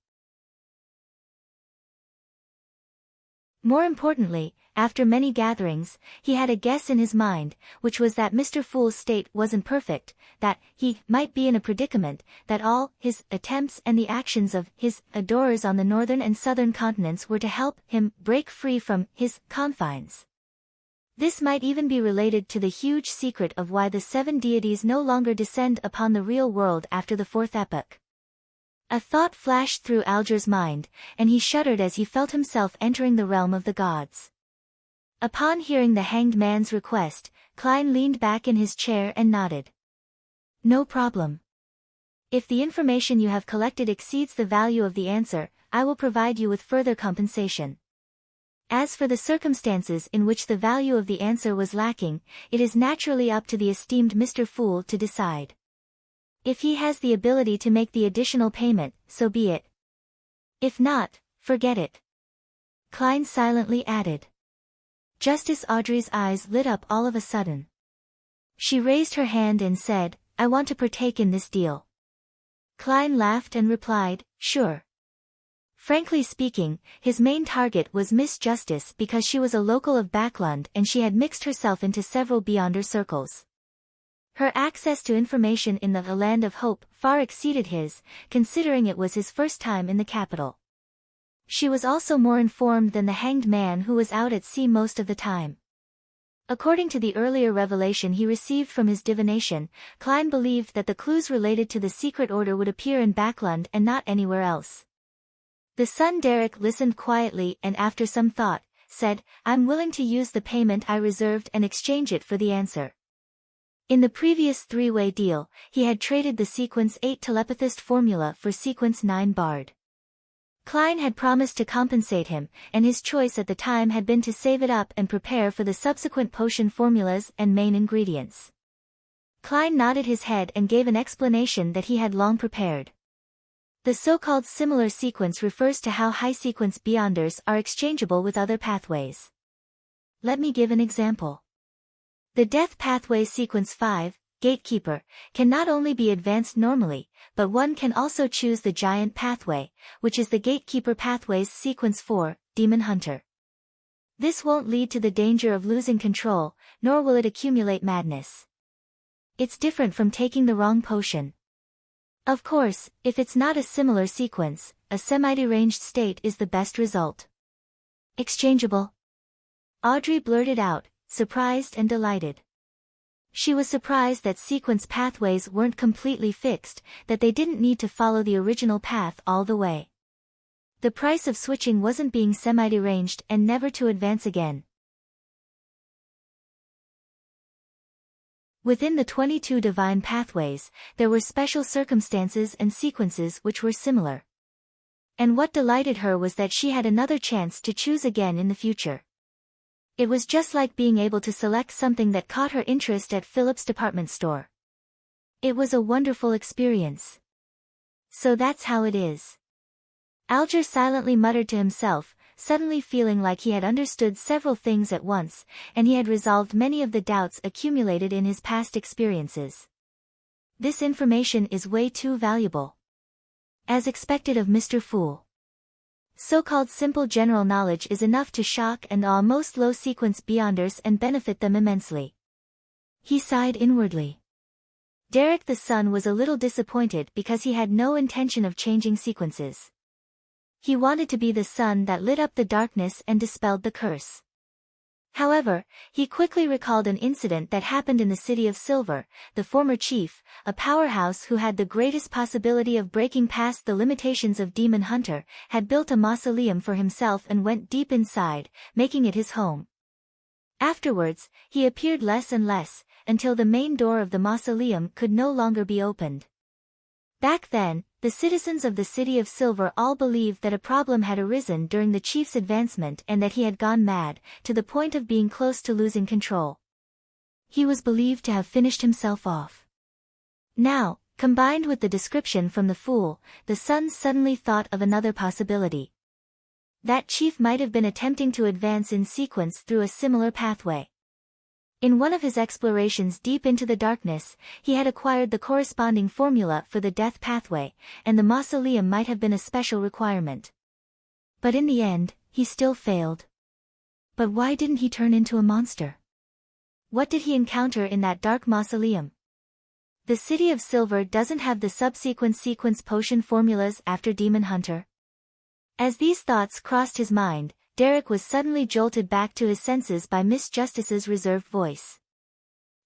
More importantly, after many gatherings, he had a guess in his mind, which was that Mr. Fool's state wasn't perfect, that he might be in a predicament, that all his attempts and the actions of his adorers on the northern and southern continents were to help him break free from his confines. This might even be related to the huge secret of why the seven deities no longer descend upon the real world after the fourth epoch. A thought flashed through Alger's mind, and he shuddered as he felt himself entering the realm of the gods. Upon hearing the hanged man's request, Klein leaned back in his chair and nodded. "No problem. If the information you have collected exceeds the value of the answer, I will provide you with further compensation. As for the circumstances in which the value of the answer was lacking, it is naturally up to the esteemed Mr. Fool to decide. If he has the ability to make the additional payment, so be it. If not, forget it." Klein silently added. Justice Audrey's eyes lit up all of a sudden. She raised her hand and said, "I want to partake in this deal." Klein laughed and replied, "Sure." Frankly speaking, his main target was Miss Justice because she was a local of Backlund and she had mixed herself into several Beyonder circles. Her access to information in the Land of Hope far exceeded his, considering it was his first time in the capital. She was also more informed than the hanged man who was out at sea most of the time. According to the earlier revelation he received from his divination, Klein believed that the clues related to the secret order would appear in Backlund and not anywhere else. The son Derek listened quietly and after some thought, said, "I'm willing to use the payment I reserved and exchange it for the answer." In the previous three-way deal, he had traded the Sequence 8 telepathist formula for Sequence 9 Bard. Klein had promised to compensate him, and his choice at the time had been to save it up and prepare for the subsequent potion formulas and main ingredients. Klein nodded his head and gave an explanation that he had long prepared. The so-called similar sequence refers to how high sequence beyonders are exchangeable with other pathways. Let me give an example. The death pathway sequence 5, Gatekeeper, can not only be advanced normally, but one can also choose the giant pathway, which is the Gatekeeper pathway's sequence 4, Demon Hunter. This won't lead to the danger of losing control, nor will it accumulate madness. It's different from taking the wrong potion. Of course, if it's not a similar sequence, a semi-deranged state is the best result. Exchangeable? Audrey blurted out, surprised and delighted. She was surprised that sequence pathways weren't completely fixed, that they didn't need to follow the original path all the way. The price of switching wasn't being semi-deranged and never to advance again. Within the 22 divine pathways, there were special circumstances and sequences which were similar. And what delighted her was that she had another chance to choose again in the future. It was just like being able to select something that caught her interest at Philip's department store. It was a wonderful experience. So that's how it is. Alger silently muttered to himself, suddenly feeling like he had understood several things at once, and he had resolved many of the doubts accumulated in his past experiences. This information is way too valuable. As expected of Mr. Fool. So-called simple general knowledge is enough to shock and awe most low-sequence beyonders and benefit them immensely. He sighed inwardly. Derek the son was a little disappointed because he had no intention of changing sequences. He wanted to be the sun that lit up the darkness and dispelled the curse. However, he quickly recalled an incident that happened in the City of Silver. The former chief, a powerhouse who had the greatest possibility of breaking past the limitations of Demon Hunter, had built a mausoleum for himself and went deep inside, making it his home. Afterwards, he appeared less and less, until the main door of the mausoleum could no longer be opened. Back then, the citizens of the City of Silver all believed that a problem had arisen during the chief's advancement and that he had gone mad, to the point of being close to losing control. He was believed to have finished himself off. Now, combined with the description from the fool, the son suddenly thought of another possibility. That chief might have been attempting to advance in sequence through a similar pathway. In one of his explorations deep into the darkness, he had acquired the corresponding formula for the death pathway, and the mausoleum might have been a special requirement. But in the end, he still failed. But why didn't he turn into a monster? What did he encounter in that dark mausoleum? The City of Silver doesn't have the subsequent sequence potion formulas after Demon Hunter. As these thoughts crossed his mind, Derek was suddenly jolted back to his senses by Miss Justice's reserved voice.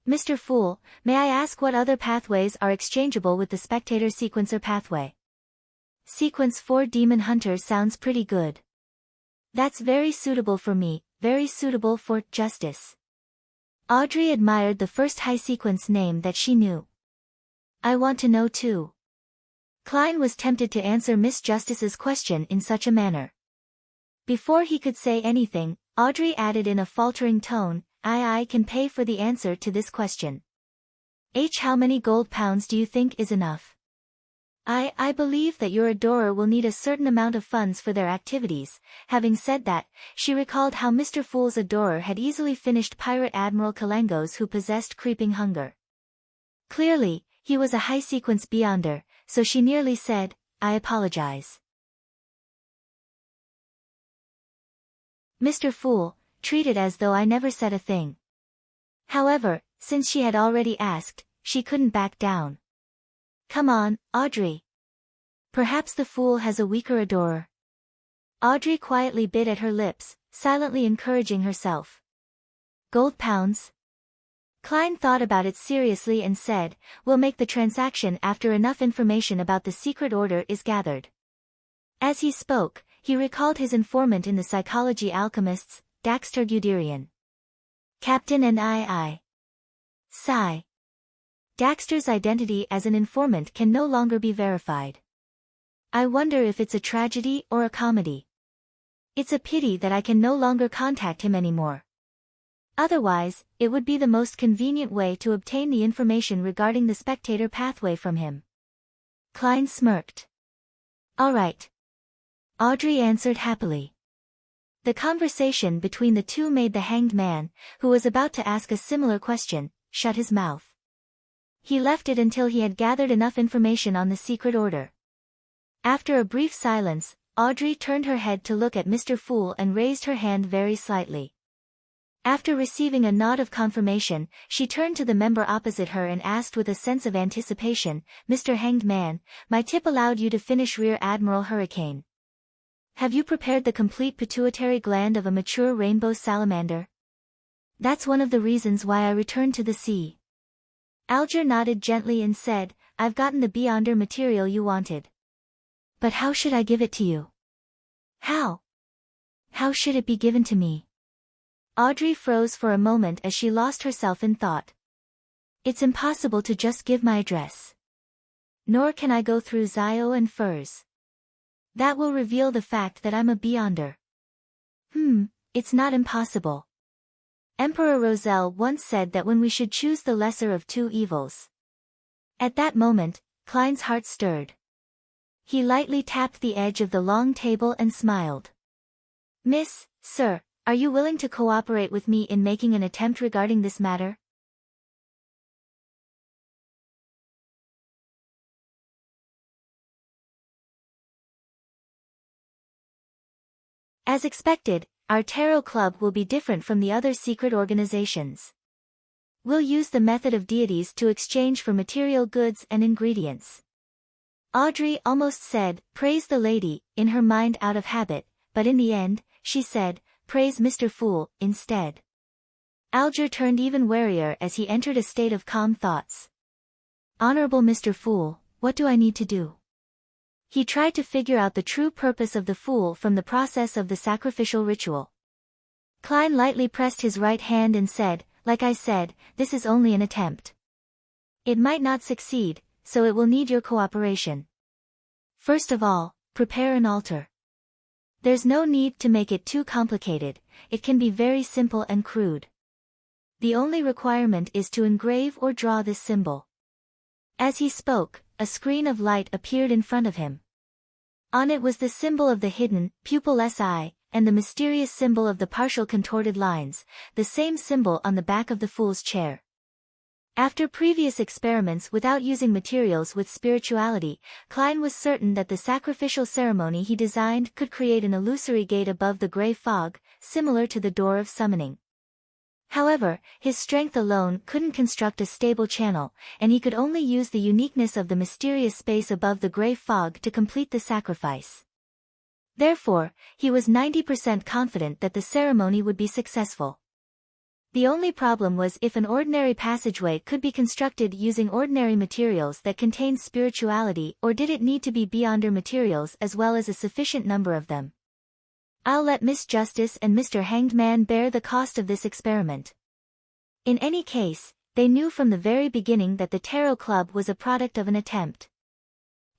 Mr. Fool, may I ask what other pathways are exchangeable with the spectator sequencer pathway? Sequence 4 Demon Hunter sounds pretty good. That's very suitable for me, very suitable for Justice. Audrey admired the first high sequence name that she knew. I want to know too. Klein was tempted to answer Miss Justice's question in such a manner. Before he could say anything, Audrey added in a faltering tone, I can pay for the answer to this question. How many gold pounds do you think is enough? I believe that your adorer will need a certain amount of funds for their activities. Having said that, she recalled how Mr. Fool's adorer had easily finished Pirate Admiral Kalangos who possessed creeping hunger. Clearly, he was a high-sequence beyonder, so she nearly said, I apologize. Mr. Fool, treat it as though I never said a thing. However, since she had already asked, she couldn't back down. Come on, Audrey. Perhaps the fool has a weaker adorer. Audrey quietly bit at her lips, silently encouraging herself. Gold pounds? Klein thought about it seriously and said, we'll make the transaction after enough information about the secret order is gathered. As he spoke, he recalled his informant in the Psychology Alchemists, Daxter Guderian. Captain and I. Sigh. Daxter's identity as an informant can no longer be verified. I wonder if it's a tragedy or a comedy. It's a pity that I can no longer contact him anymore. Otherwise, it would be the most convenient way to obtain the information regarding the spectator pathway from him. Klein smirked. All right. Audrey answered happily. The conversation between the two made the hanged man, who was about to ask a similar question, shut his mouth. He left it until he had gathered enough information on the secret order. After a brief silence, Audrey turned her head to look at Mr. Fool and raised her hand very slightly. After receiving a nod of confirmation, she turned to the member opposite her and asked with a sense of anticipation, Mr. Hanged Man, my tip allowed you to finish Rear Admiral Hurricane. Have you prepared the complete pituitary gland of a mature rainbow salamander? That's one of the reasons why I returned to the sea. Alger nodded gently and said, I've gotten the Beyonder material you wanted. But how should I give it to you? How? How should it be given to me? Audrey froze for a moment as she lost herself in thought. It's impossible to just give my address. Nor can I go through Zio and Furs. That will reveal the fact that I'm a Beyonder. It's not impossible. Emperor Roselle once said that when we should choose the lesser of two evils. At that moment, Klein's heart stirred. He lightly tapped the edge of the long table and smiled. Miss, sir, are you willing to cooperate with me in making an attempt regarding this matter? As expected, our tarot club will be different from the other secret organizations. We'll use the method of deities to exchange for material goods and ingredients. Audrey almost said, praise the lady, in her mind out of habit, but in the end, she said, praise Mr. Fool, instead. Alger turned even warier as he entered a state of calm thoughts. Honorable Mr. Fool, what do I need to do? He tried to figure out the true purpose of the Fool from the process of the sacrificial ritual. Klein lightly pressed his right hand and said, like I said, this is only an attempt. It might not succeed, so it will need your cooperation. First of all, prepare an altar. There's no need to make it too complicated, it can be very simple and crude. The only requirement is to engrave or draw this symbol. As he spoke, a screen of light appeared in front of him. On it was the symbol of the hidden, pupilless eye, and the mysterious symbol of the partial contorted lines, the same symbol on the back of the Fool's chair. After previous experiments without using materials with spirituality, Klein was certain that the sacrificial ceremony he designed could create an illusory gate above the gray fog, similar to the door of summoning. However, his strength alone couldn't construct a stable channel, and he could only use the uniqueness of the mysterious space above the gray fog to complete the sacrifice. Therefore, he was 90% confident that the ceremony would be successful. The only problem was if an ordinary passageway could be constructed using ordinary materials that contained spirituality, or did it need to be Beyonder materials as well as a sufficient number of them. I'll let Miss Justice and Mr. Hanged Man bear the cost of this experiment. In any case, they knew from the very beginning that the Tarot Club was a product of an attempt.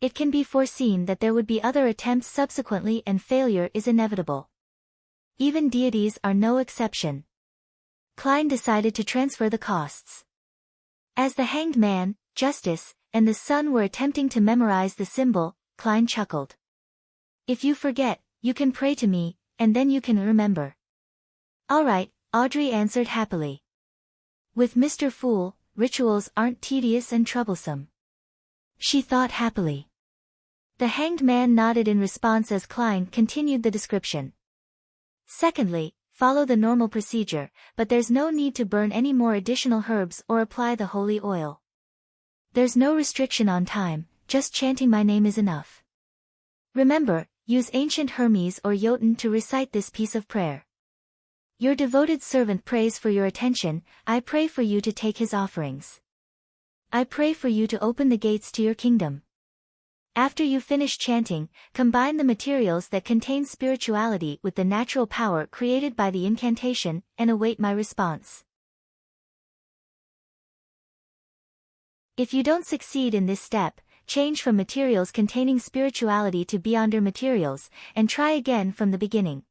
It can be foreseen that there would be other attempts subsequently, and failure is inevitable. Even deities are no exception. Klein decided to transfer the costs. As the Hanged Man, Justice, and the Sun were attempting to memorize the symbol, Klein chuckled. If you forget, you can pray to me, and then you can remember. All right, Audrey answered happily. With Mr. Fool, rituals aren't tedious and troublesome. She thought happily. The Hanged Man nodded in response as Klein continued the description. Secondly, follow the normal procedure, but there's no need to burn any more additional herbs or apply the holy oil. There's no restriction on time, just chanting my name is enough. Remember, use ancient Hermes or Jotun to recite this piece of prayer. Your devoted servant prays for your attention, I pray for you to take his offerings. I pray for you to open the gates to your kingdom. After you finish chanting, combine the materials that contain spirituality with the natural power created by the incantation, and await my response. If you don't succeed in this step, change from materials containing spirituality to Beyonder materials, and try again from the beginning.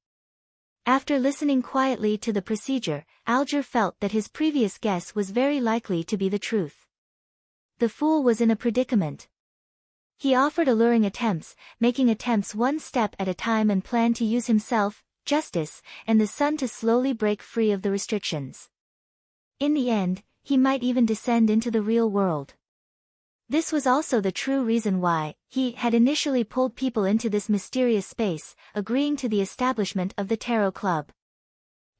After listening quietly to the procedure, Alger felt that his previous guess was very likely to be the truth. The fool was in a predicament. He offered alluring attempts, making attempts one step at a time, and planned to use himself, Justice, and the sun to slowly break free of the restrictions. In the end, he might even descend into the real world. This was also the true reason why he had initially pulled people into this mysterious space, agreeing to the establishment of the Tarot Club.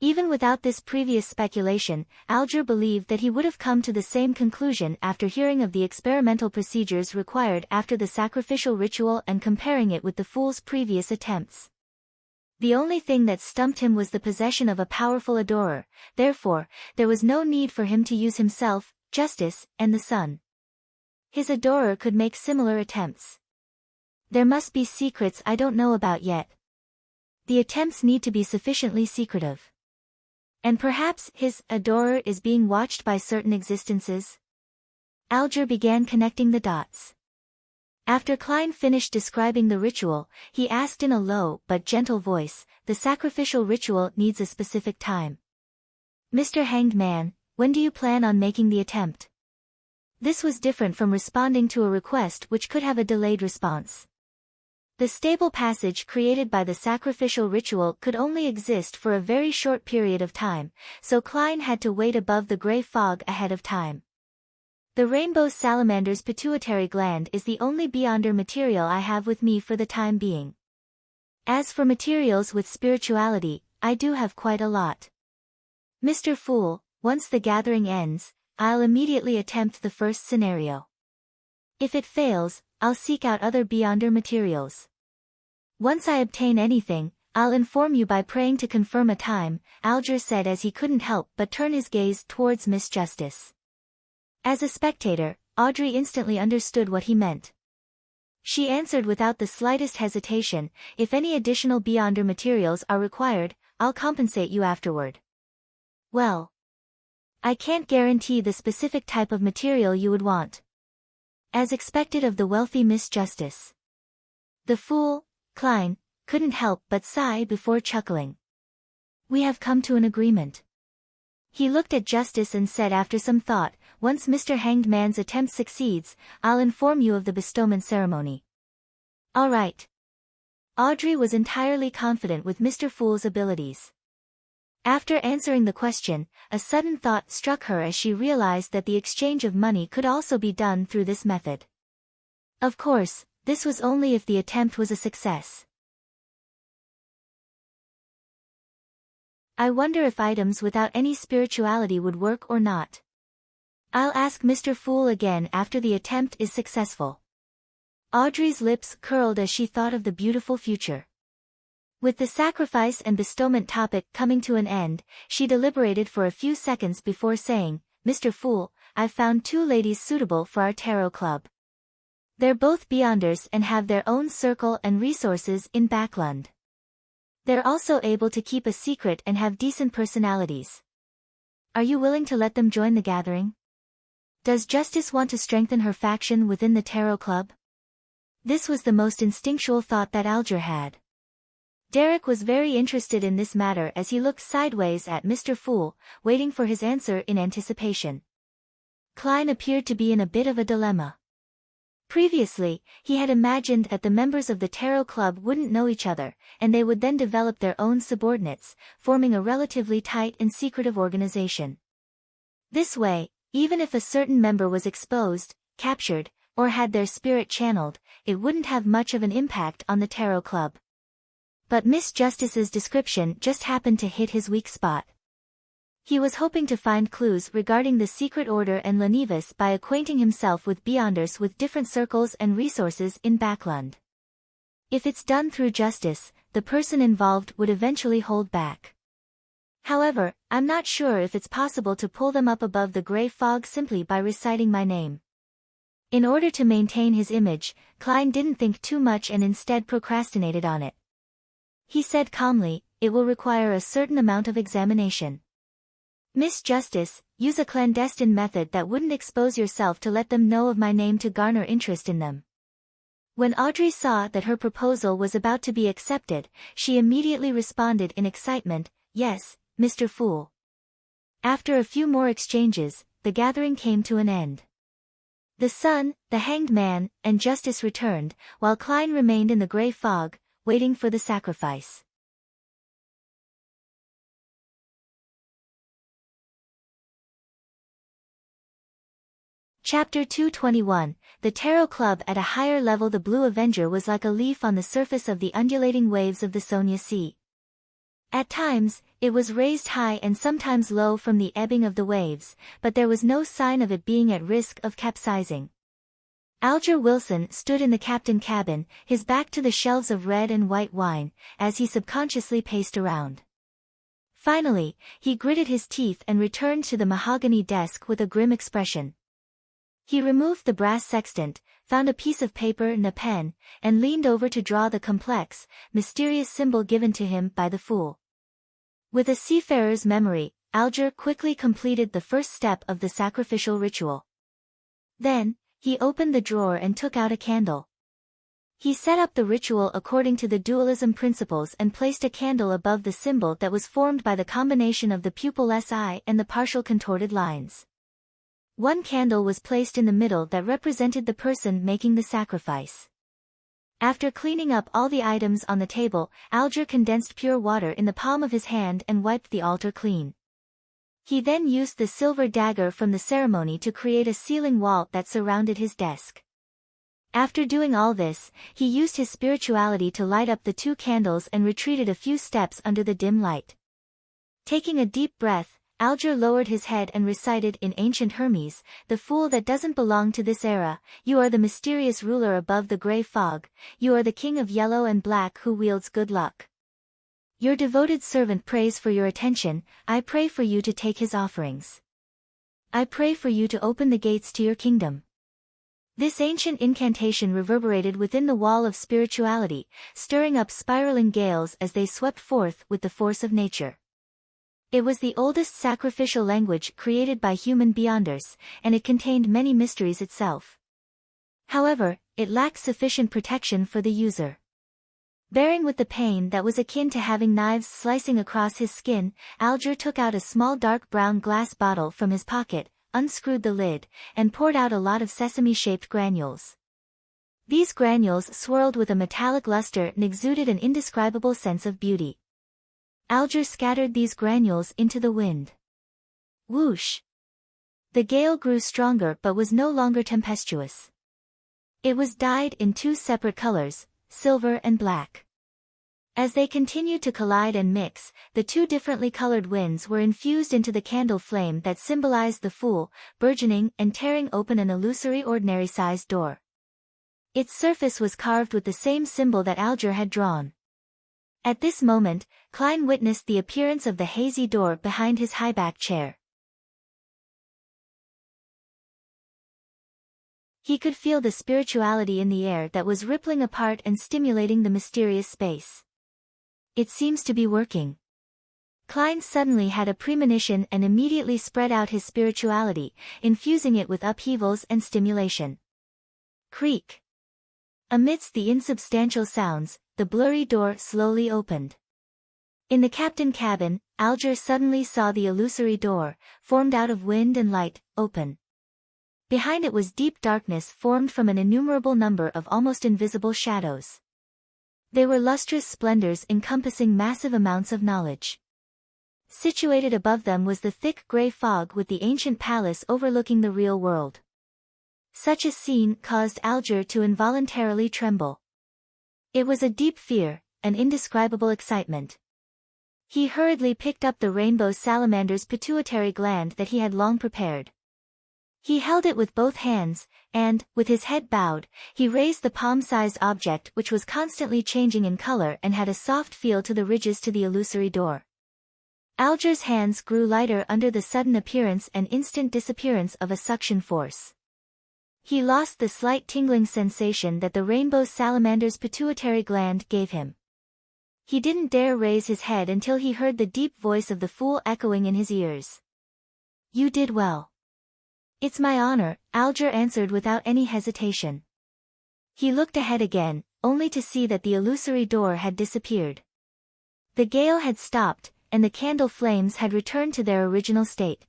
Even without this previous speculation, Alger believed that he would have come to the same conclusion after hearing of the experimental procedures required after the sacrificial ritual and comparing it with the fool's previous attempts. The only thing that stumped him was the possession of a powerful adorer, therefore, there was no need for him to use himself, Justice, and the sun. His adorer could make similar attempts. There must be secrets I don't know about yet. The attempts need to be sufficiently secretive. And perhaps his adorer is being watched by certain existences? Alger began connecting the dots. After Klein finished describing the ritual, he asked in a low but gentle voice, "The sacrificial ritual needs a specific time. Mr. Hanged Man, when do you plan on making the attempt?" This was different from responding to a request which could have a delayed response. The stable passage created by the sacrificial ritual could only exist for a very short period of time, so Klein had to wait above the gray fog ahead of time. The rainbow salamander's pituitary gland is the only beyonder material I have with me for the time being. As for materials with spirituality, I do have quite a lot. Mr. Fool, once the gathering ends, I'll immediately attempt the first scenario. If it fails, I'll seek out other beyonder materials. Once I obtain anything, I'll inform you by praying to confirm a time, Alger said as he couldn't help but turn his gaze towards Miss Justice. As a spectator, Audrey instantly understood what he meant. She answered without the slightest hesitation, "If any additional beyonder materials are required, I'll compensate you afterward." "Well, I can't guarantee the specific type of material you would want." As expected of the wealthy Miss Justice. The fool, Klein, couldn't help but sigh before chuckling. "We have come to an agreement." He looked at Justice and said after some thought, "Once Mr. Hanged Man's attempt succeeds, I'll inform you of the bestowment ceremony." "All right." Audrey was entirely confident with Mr. Fool's abilities. After answering the question, a sudden thought struck her as she realized that the exchange of money could also be done through this method. Of course, this was only if the attempt was a success. I wonder if items without any spirituality would work or not. I'll ask Mr. Fool again after the attempt is successful. Audrey's lips curled as she thought of the beautiful future. With the sacrifice and bestowment topic coming to an end, she deliberated for a few seconds before saying, "Mr. Fool, I've found two ladies suitable for our tarot club. They're both beyonders and have their own circle and resources in Backlund. They're also able to keep a secret and have decent personalities. Are you willing to let them join the gathering? Does Justice want to strengthen her faction within the tarot club?" This was the most instinctual thought that Alger had. Derek was very interested in this matter as he looked sideways at Mr. Fool, waiting for his answer in anticipation. Klein appeared to be in a bit of a dilemma. Previously, he had imagined that the members of the Tarot Club wouldn't know each other, and they would then develop their own subordinates, forming a relatively tight and secretive organization. This way, even if a certain member was exposed, captured, or had their spirit channeled, it wouldn't have much of an impact on the Tarot Club. But Miss Justice's description just happened to hit his weak spot. He was hoping to find clues regarding the secret order and Lenivus by acquainting himself with beyonders with different circles and resources in Backlund. If it's done through Justice, the person involved would eventually hold back. However, I'm not sure if it's possible to pull them up above the gray fog simply by reciting my name. In order to maintain his image, Klein didn't think too much and instead procrastinated on it. He said calmly, "It will require a certain amount of examination. Miss Justice, use a clandestine method that wouldn't expose yourself to let them know of my name to garner interest in them." When Audrey saw that her proposal was about to be accepted, she immediately responded in excitement, "Yes, Mr. Fool." After a few more exchanges, the gathering came to an end. The sun, the hanged man, and justice returned, while Klein remained in the grey fog, waiting for the sacrifice. Chapter 221, The Tarot Club at a higher level. The Blue Avenger was like a leaf on the surface of the undulating waves of the Sonia Sea. At times, it was raised high and sometimes low from the ebbing of the waves, but there was no sign of it being at risk of capsizing. Alger Wilson stood in the captain cabin, his back to the shelves of red and white wine, as he subconsciously paced around. Finally, he gritted his teeth and returned to the mahogany desk with a grim expression. He removed the brass sextant, found a piece of paper and a pen, and leaned over to draw the complex, mysterious symbol given to him by the Fool. With a seafarer's memory, Alger quickly completed the first step of the sacrificial ritual. Then, he opened the drawer and took out a candle. He set up the ritual according to the dualism principles and placed a candle above the symbol that was formed by the combination of the pupilless eye and the partial contorted lines. One candle was placed in the middle that represented the person making the sacrifice. After cleaning up all the items on the table, Alger condensed pure water in the palm of his hand and wiped the altar clean. He then used the silver dagger from the ceremony to create a ceiling wall that surrounded his desk. After doing all this, he used his spirituality to light up the 2 candles and retreated a few steps under the dim light. Taking a deep breath, Alger lowered his head and recited in ancient Hermes, "The fool that doesn't belong to this era, you are the mysterious ruler above the grey fog, you are the king of yellow and black who wields good luck. Your devoted servant prays for your attention, I pray for you to take his offerings. I pray for you to open the gates to your kingdom." This ancient incantation reverberated within the wall of spirituality, stirring up spiraling gales as they swept forth with the force of nature. It was the oldest sacrificial language created by human beyonders, and it contained many mysteries itself. However, it lacked sufficient protection for the user. Bearing with the pain that was akin to having knives slicing across his skin, Alger took out a small dark brown glass bottle from his pocket, unscrewed the lid, and poured out a lot of sesame-shaped granules. These granules swirled with a metallic luster and exuded an indescribable sense of beauty. Alger scattered these granules into the wind. Whoosh! The gale grew stronger but was no longer tempestuous. It was dyed in 2 separate colors, silver and black. As they continued to collide and mix, the 2 differently colored winds were infused into the candle flame that symbolized the Fool, burgeoning and tearing open an illusory ordinary-sized door. Its surface was carved with the same symbol that Alger had drawn. At this moment, Klein witnessed the appearance of the hazy door behind his high-back chair. He could feel the spirituality in the air that was rippling apart and stimulating the mysterious space. It seems to be working. Klein suddenly had a premonition and immediately spread out his spirituality, infusing it with upheavals and stimulation. Creak! Amidst the insubstantial sounds, the blurry door slowly opened. In the captain cabin, Alger suddenly saw the illusory door, formed out of wind and light, open. Behind it was deep darkness formed from an innumerable number of almost invisible shadows. They were lustrous splendors encompassing massive amounts of knowledge. Situated above them was the thick grey fog with the ancient palace overlooking the real world. Such a scene caused Alger to involuntarily tremble. It was a deep fear, an indescribable excitement. He hurriedly picked up the rainbow salamander's pituitary gland that he had long prepared. He held it with both hands, and, with his head bowed, he raised the palm-sized object which was constantly changing in color and had a soft feel to the ridges to the illusory door. Alger's hands grew lighter under the sudden appearance and instant disappearance of a suction force. He lost the slight tingling sensation that the rainbow salamander's pituitary gland gave him. He didn't dare raise his head until he heard the deep voice of the Fool echoing in his ears. "You did well." "It's my honor," Alger answered without any hesitation. He looked ahead again, only to see that the illusory door had disappeared. The gale had stopped, and the candle flames had returned to their original state.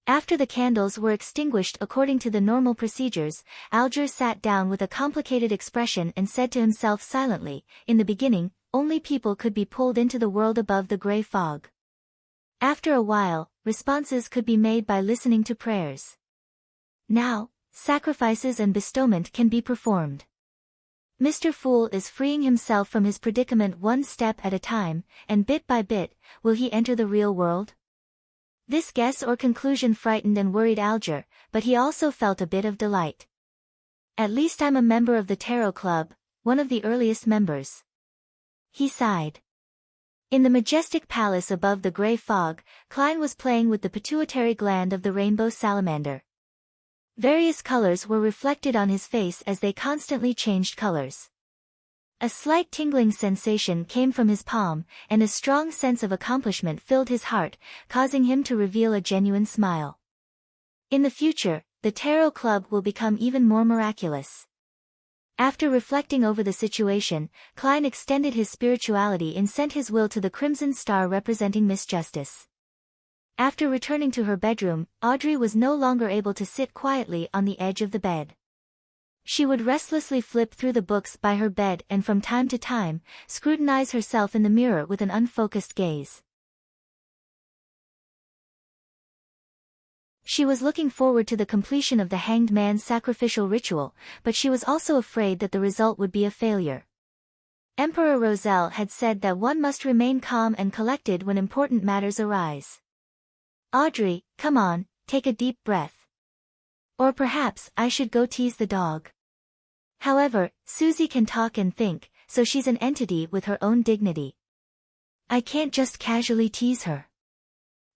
After the candles were extinguished according to the normal procedures, Alger sat down with a complicated expression and said to himself silently, in the beginning, only people could be pulled into the world above the gray fog. After a while, responses could be made by listening to prayers. Now, sacrifices and bestowment can be performed. Mr. Fool is freeing himself from his predicament one step at a time, and bit by bit, will he enter the real world? This guess or conclusion frightened and worried Alger, but he also felt a bit of delight. At least I'm a member of the Tarot Club, one of the earliest members. He sighed. In the majestic palace above the gray fog, Klein was playing with the pituitary gland of the rainbow salamander. Various colors were reflected on his face as they constantly changed colors. A slight tingling sensation came from his palm, and a strong sense of accomplishment filled his heart, causing him to reveal a genuine smile. In the future, the Tarot Club will become even more miraculous. After reflecting over the situation, Klein extended his spirituality and sent his will to the crimson star representing Miss Justice. After returning to her bedroom, Audrey was no longer able to sit quietly on the edge of the bed. She would restlessly flip through the books by her bed and from time to time, scrutinize herself in the mirror with an unfocused gaze. She was looking forward to the completion of the Hanged Man's sacrificial ritual, but she was also afraid that the result would be a failure. Emperor Roselle had said that one must remain calm and collected when important matters arise. Audrey, come on, take a deep breath. Or perhaps I should go tease the dog. However, Susie can talk and think, so she's an entity with her own dignity. I can't just casually tease her.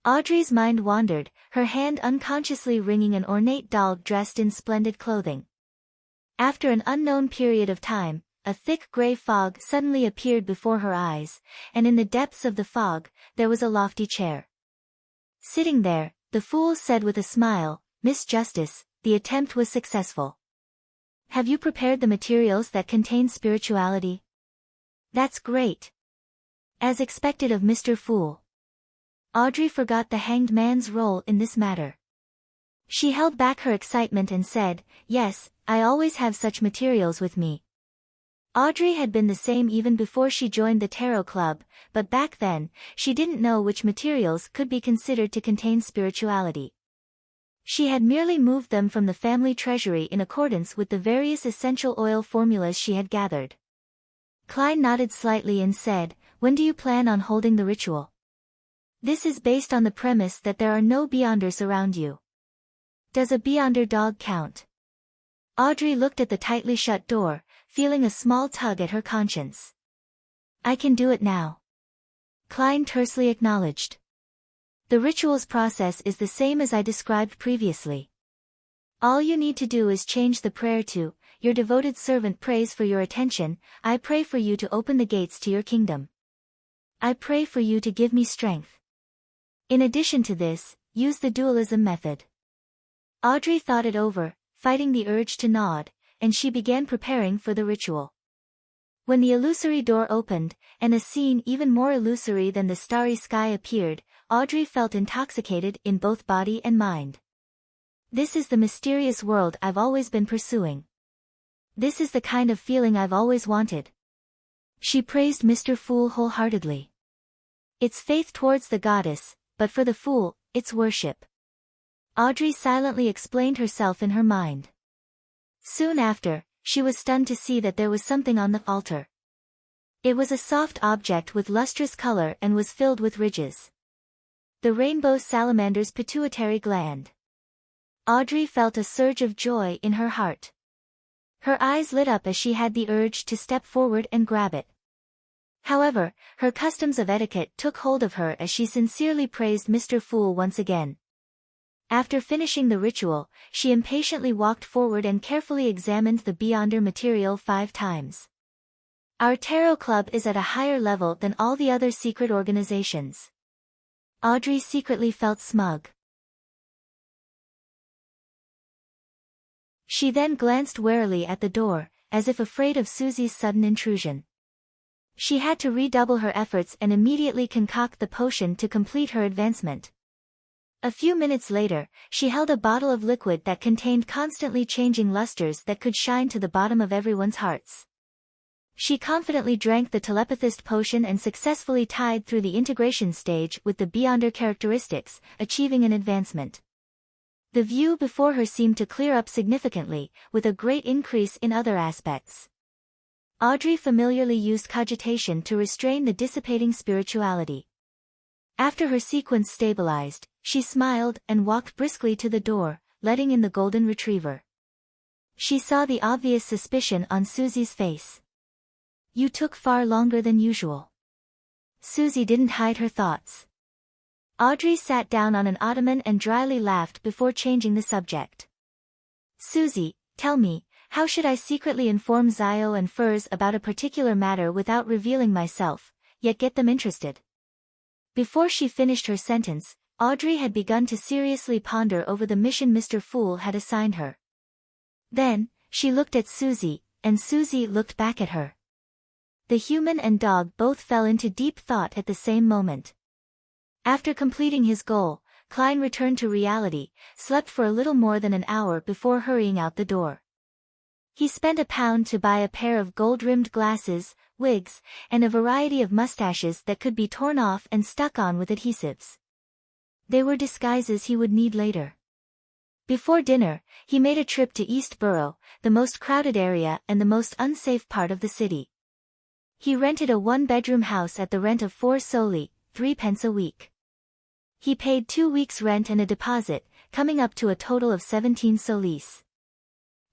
Audrey's mind wandered, her hand unconsciously wringing an ornate doll dressed in splendid clothing. After an unknown period of time, a thick gray fog suddenly appeared before her eyes, and in the depths of the fog, there was a lofty chair. Sitting there, the fool said with a smile, Miss Justice, the attempt was successful. Have you prepared the materials that contain spirituality? That's great. As expected of Mr. Fool. Audrey forgot the Hanged Man's role in this matter. She held back her excitement and said, Yes, I always have such materials with me. Audrey had been the same even before she joined the Tarot Club, but back then, she didn't know which materials could be considered to contain spirituality. She had merely moved them from the family treasury in accordance with the various essential oil formulas she had gathered. Klein nodded slightly and said, When do you plan on holding the ritual? This is based on the premise that there are no beyonders around you. Does a beyonder dog count? Audrey looked at the tightly shut door, feeling a small tug at her conscience. I can do it now. Klein tersely acknowledged. The ritual's process is the same as I described previously. All you need to do is change the prayer to, Your devoted servant prays for your attention, I pray for you to open the gates to your kingdom. I pray for you to give me strength. In addition to this, use the dualism method. Audrey thought it over, fighting the urge to nod, and she began preparing for the ritual. When the illusory door opened, and a scene even more illusory than the starry sky appeared, Audrey felt intoxicated in both body and mind. This is the mysterious world I've always been pursuing. This is the kind of feeling I've always wanted. She praised Mr. Fool wholeheartedly. It's faith towards the goddess, but for the fool, it's worship. Audrey silently explained herself in her mind. Soon after, she was stunned to see that there was something on the altar. It was a soft object with lustrous color and was filled with ridges. The rainbow salamander's pituitary gland. Audrey felt a surge of joy in her heart. Her eyes lit up as she had the urge to step forward and grab it. However, her customs of etiquette took hold of her as she sincerely praised Mr. Fool once again. After finishing the ritual, she impatiently walked forward and carefully examined the beyonder material 5 times. Our Tarot Club is at a higher level than all the other secret organizations. Audrey secretly felt smug. She then glanced warily at the door, as if afraid of Susie's sudden intrusion. She had to redouble her efforts and immediately concoct the potion to complete her advancement. A few minutes later, she held a bottle of liquid that contained constantly changing lusters that could shine to the bottom of everyone's hearts. She confidently drank the telepathist potion and successfully tied through the integration stage with the Beyonder characteristics, achieving an advancement. The view before her seemed to clear up significantly, with a great increase in other aspects. Audrey familiarly used cogitation to restrain the dissipating spirituality. After her sequence stabilized, she smiled and walked briskly to the door, letting in the golden retriever. She saw the obvious suspicion on Susie's face. "You took far longer than usual." Susie didn't hide her thoughts. Audrey sat down on an ottoman and dryly laughed before changing the subject. "Susie, tell me, how should I secretly inform Zio and Furs about a particular matter without revealing myself, yet get them interested?" Before she finished her sentence, Audrey had begun to seriously ponder over the mission Mr. Fool had assigned her. Then, she looked at Susie, and Susie looked back at her. The human and dog both fell into deep thought at the same moment. After completing his goal, Klein returned to reality, slept for a little more than an hour before hurrying out the door. He spent £1 to buy a pair of gold-rimmed glasses, wigs, and a variety of mustaches that could be torn off and stuck on with adhesives. They were disguises he would need later. Before dinner, he made a trip to East Borough, the most crowded area and the most unsafe part of the city. He rented a one-bedroom house at the rent of 4 soldi, 3 pence a week. He paid 2 weeks' rent and a deposit, coming up to a total of 17 solis.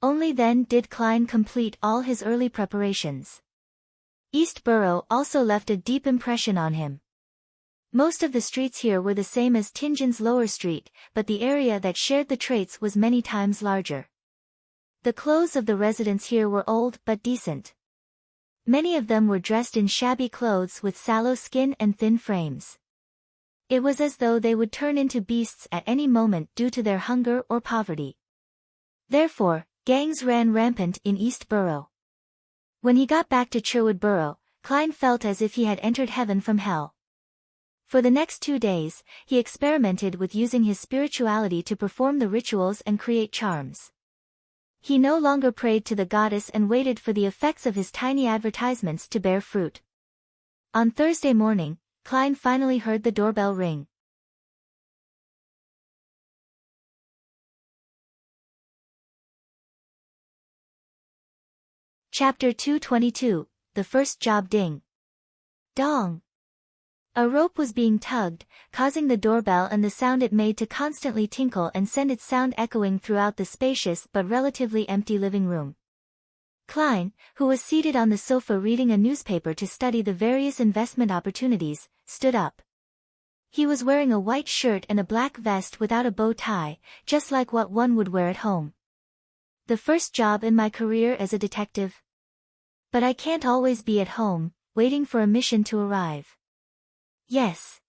Only then did Klein complete all his early preparations. East Borough also left a deep impression on him. Most of the streets here were the same as Tingin's Lower Street, but the area that shared the traits was many times larger. The clothes of the residents here were old but decent. Many of them were dressed in shabby clothes with sallow skin and thin frames. It was as though they would turn into beasts at any moment due to their hunger or poverty. Therefore, gangs ran rampant in East Borough. When he got back to Sherwood Borough, Klein felt as if he had entered heaven from hell. For the next 2 days, he experimented with using his spirituality to perform the rituals and create charms. He no longer prayed to the goddess and waited for the effects of his tiny advertisements to bear fruit. On Thursday morning, Klein finally heard the doorbell ring. Chapter 222, The First Job Ding. Dong. A rope was being tugged, causing the doorbell and the sound it made to constantly tinkle and send its sound echoing throughout the spacious but relatively empty living room. Klein, who was seated on the sofa reading a newspaper to study the various investment opportunities, stood up. He was wearing a white shirt and a black vest without a bow tie, just like what one would wear at home. "The first job in my career as a detective. But I can't always be at home, waiting for a mission to arrive. Yes.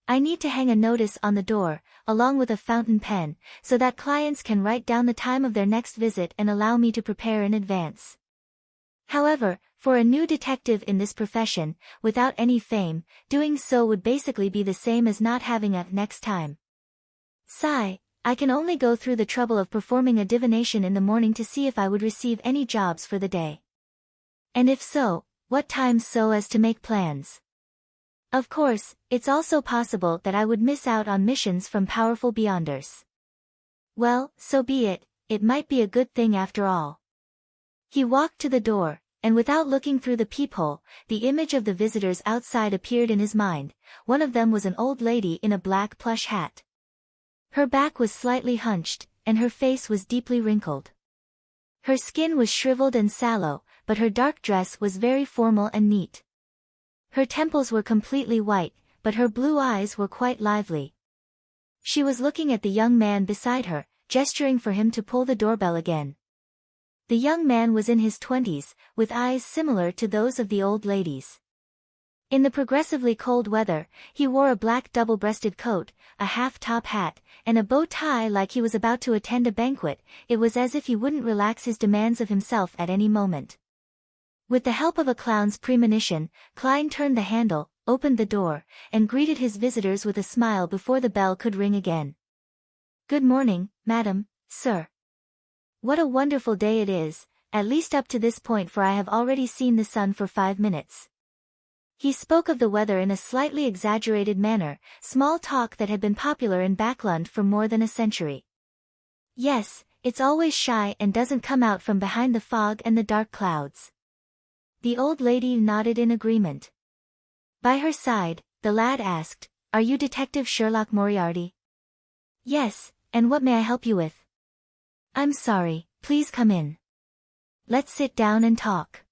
I need to hang a notice on the door, along with a fountain pen, so that clients can write down the time of their next visit and allow me to prepare in advance." However, for a new detective in this profession, without any fame, doing so would basically be the same as not having a next time. Sigh, I can only go through the trouble of performing a divination in the morning to see if I would receive any jobs for the day. And if so, what time so as to make plans. Of course, it's also possible that I would miss out on missions from powerful Beyonders. Well, so be it, it might be a good thing after all. He walked to the door, and without looking through the peephole, the image of the visitors outside appeared in his mind. One of them was an old lady in a black plush hat. Her back was slightly hunched, and her face was deeply wrinkled. Her skin was shriveled and sallow, but her dark dress was very formal and neat. Her temples were completely white, but her blue eyes were quite lively. She was looking at the young man beside her, gesturing for him to pull the doorbell again. The young man was in his 20s, with eyes similar to those of the old lady's. In the progressively cold weather, he wore a black double-breasted coat, a half-top hat, and a bow tie like he was about to attend a banquet. It was as if he wouldn't relax his demands of himself at any moment. With the help of a clown's premonition, Klein turned the handle, opened the door, and greeted his visitors with a smile before the bell could ring again. "Good morning, madam, sir. What a wonderful day it is, at least up to this point, for I have already seen the sun for 5 minutes." He spoke of the weather in a slightly exaggerated manner, small talk that had been popular in Backlund for more than a century. "Yes, it's always shy and doesn't come out from behind the fog and the dark clouds." The old lady nodded in agreement. By her side, the lad asked, "Are you Detective Sherlock Moriarty?" "Yes, and what may I help you with?" "I'm sorry, please come in. Let's sit down and talk."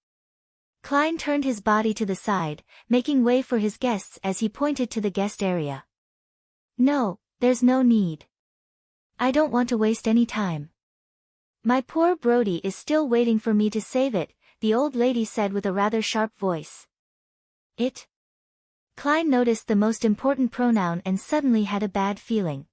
Klein turned his body to the side, making way for his guests as he pointed to the guest area. "No, there's no need. I don't want to waste any time. My poor Brody is still waiting for me to save it," the old lady said with a rather sharp voice. "It?" Klein noticed the most important pronoun and suddenly had a bad feeling.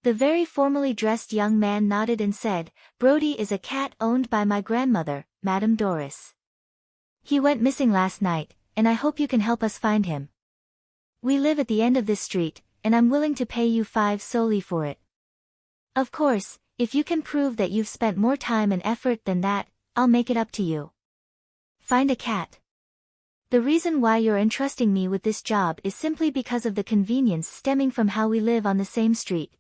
The very formally dressed young man nodded and said, "Brody is a cat owned by my grandmother, Madame Doris. He went missing last night, and I hope you can help us find him. We live at the end of this street, and I'm willing to pay you 5 soldi for it. Of course, if you can prove that you've spent more time and effort than that, I'll make it up to you. Find a cat. The reason why you're entrusting me with this job is simply because of the convenience stemming from how we live on the same street."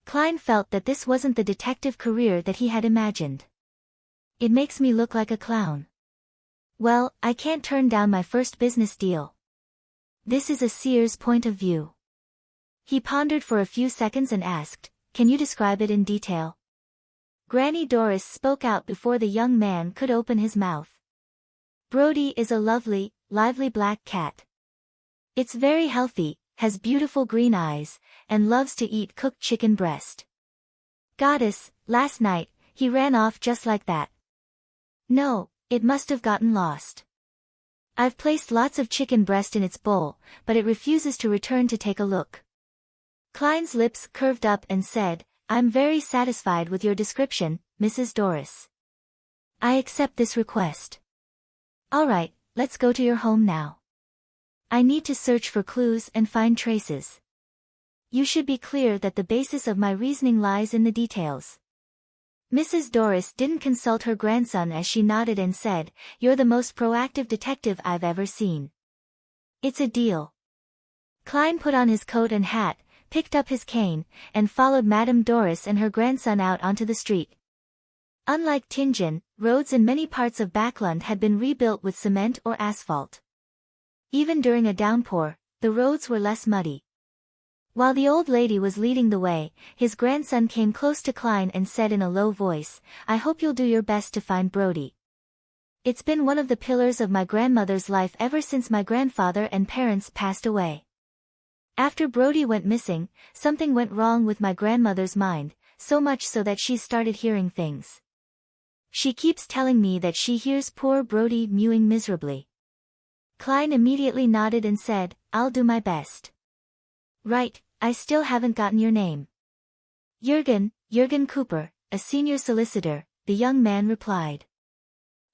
Klein felt that this wasn't the detective career that he had imagined. "It makes me look like a clown. Well, I can't turn down my first business deal. This is a seer's point of view." He pondered for a few seconds and asked, "Can you describe it in detail?" Granny Doris spoke out before the young man could open his mouth. "Brody is a lovely, lively black cat. It's very healthy, has beautiful green eyes, and loves to eat cooked chicken breast. Goddess, last night, he ran off just like that. No, it must have gotten lost. I've placed lots of chicken breast in its bowl, but it refuses to return to take a look." Klein's lips curved up and said, "I'm very satisfied with your description, Mrs. Doris. I accept this request. All right, let's go to your home now. I need to search for clues and find traces. You should be clear that the basis of my reasoning lies in the details." Mrs. Doris didn't consult her grandson as she nodded and said, "You're the most proactive detective I've ever seen. It's a deal." Klein put on his coat and hat, picked up his cane, and followed Madame Doris and her grandson out onto the street. Unlike Tingen, roads in many parts of Backlund had been rebuilt with cement or asphalt. Even during a downpour, the roads were less muddy. While the old lady was leading the way, his grandson came close to Klein and said in a low voice, "I hope you'll do your best to find Brody. It's been one of the pillars of my grandmother's life ever since my grandfather and parents passed away. After Brody went missing, something went wrong with my grandmother's mind, so much so that she's started hearing things. She keeps telling me that she hears poor Brody mewing miserably." Klein immediately nodded and said, "I'll do my best." "Right, I still haven't gotten your name." Jürgen Cooper, a senior solicitor," the young man replied.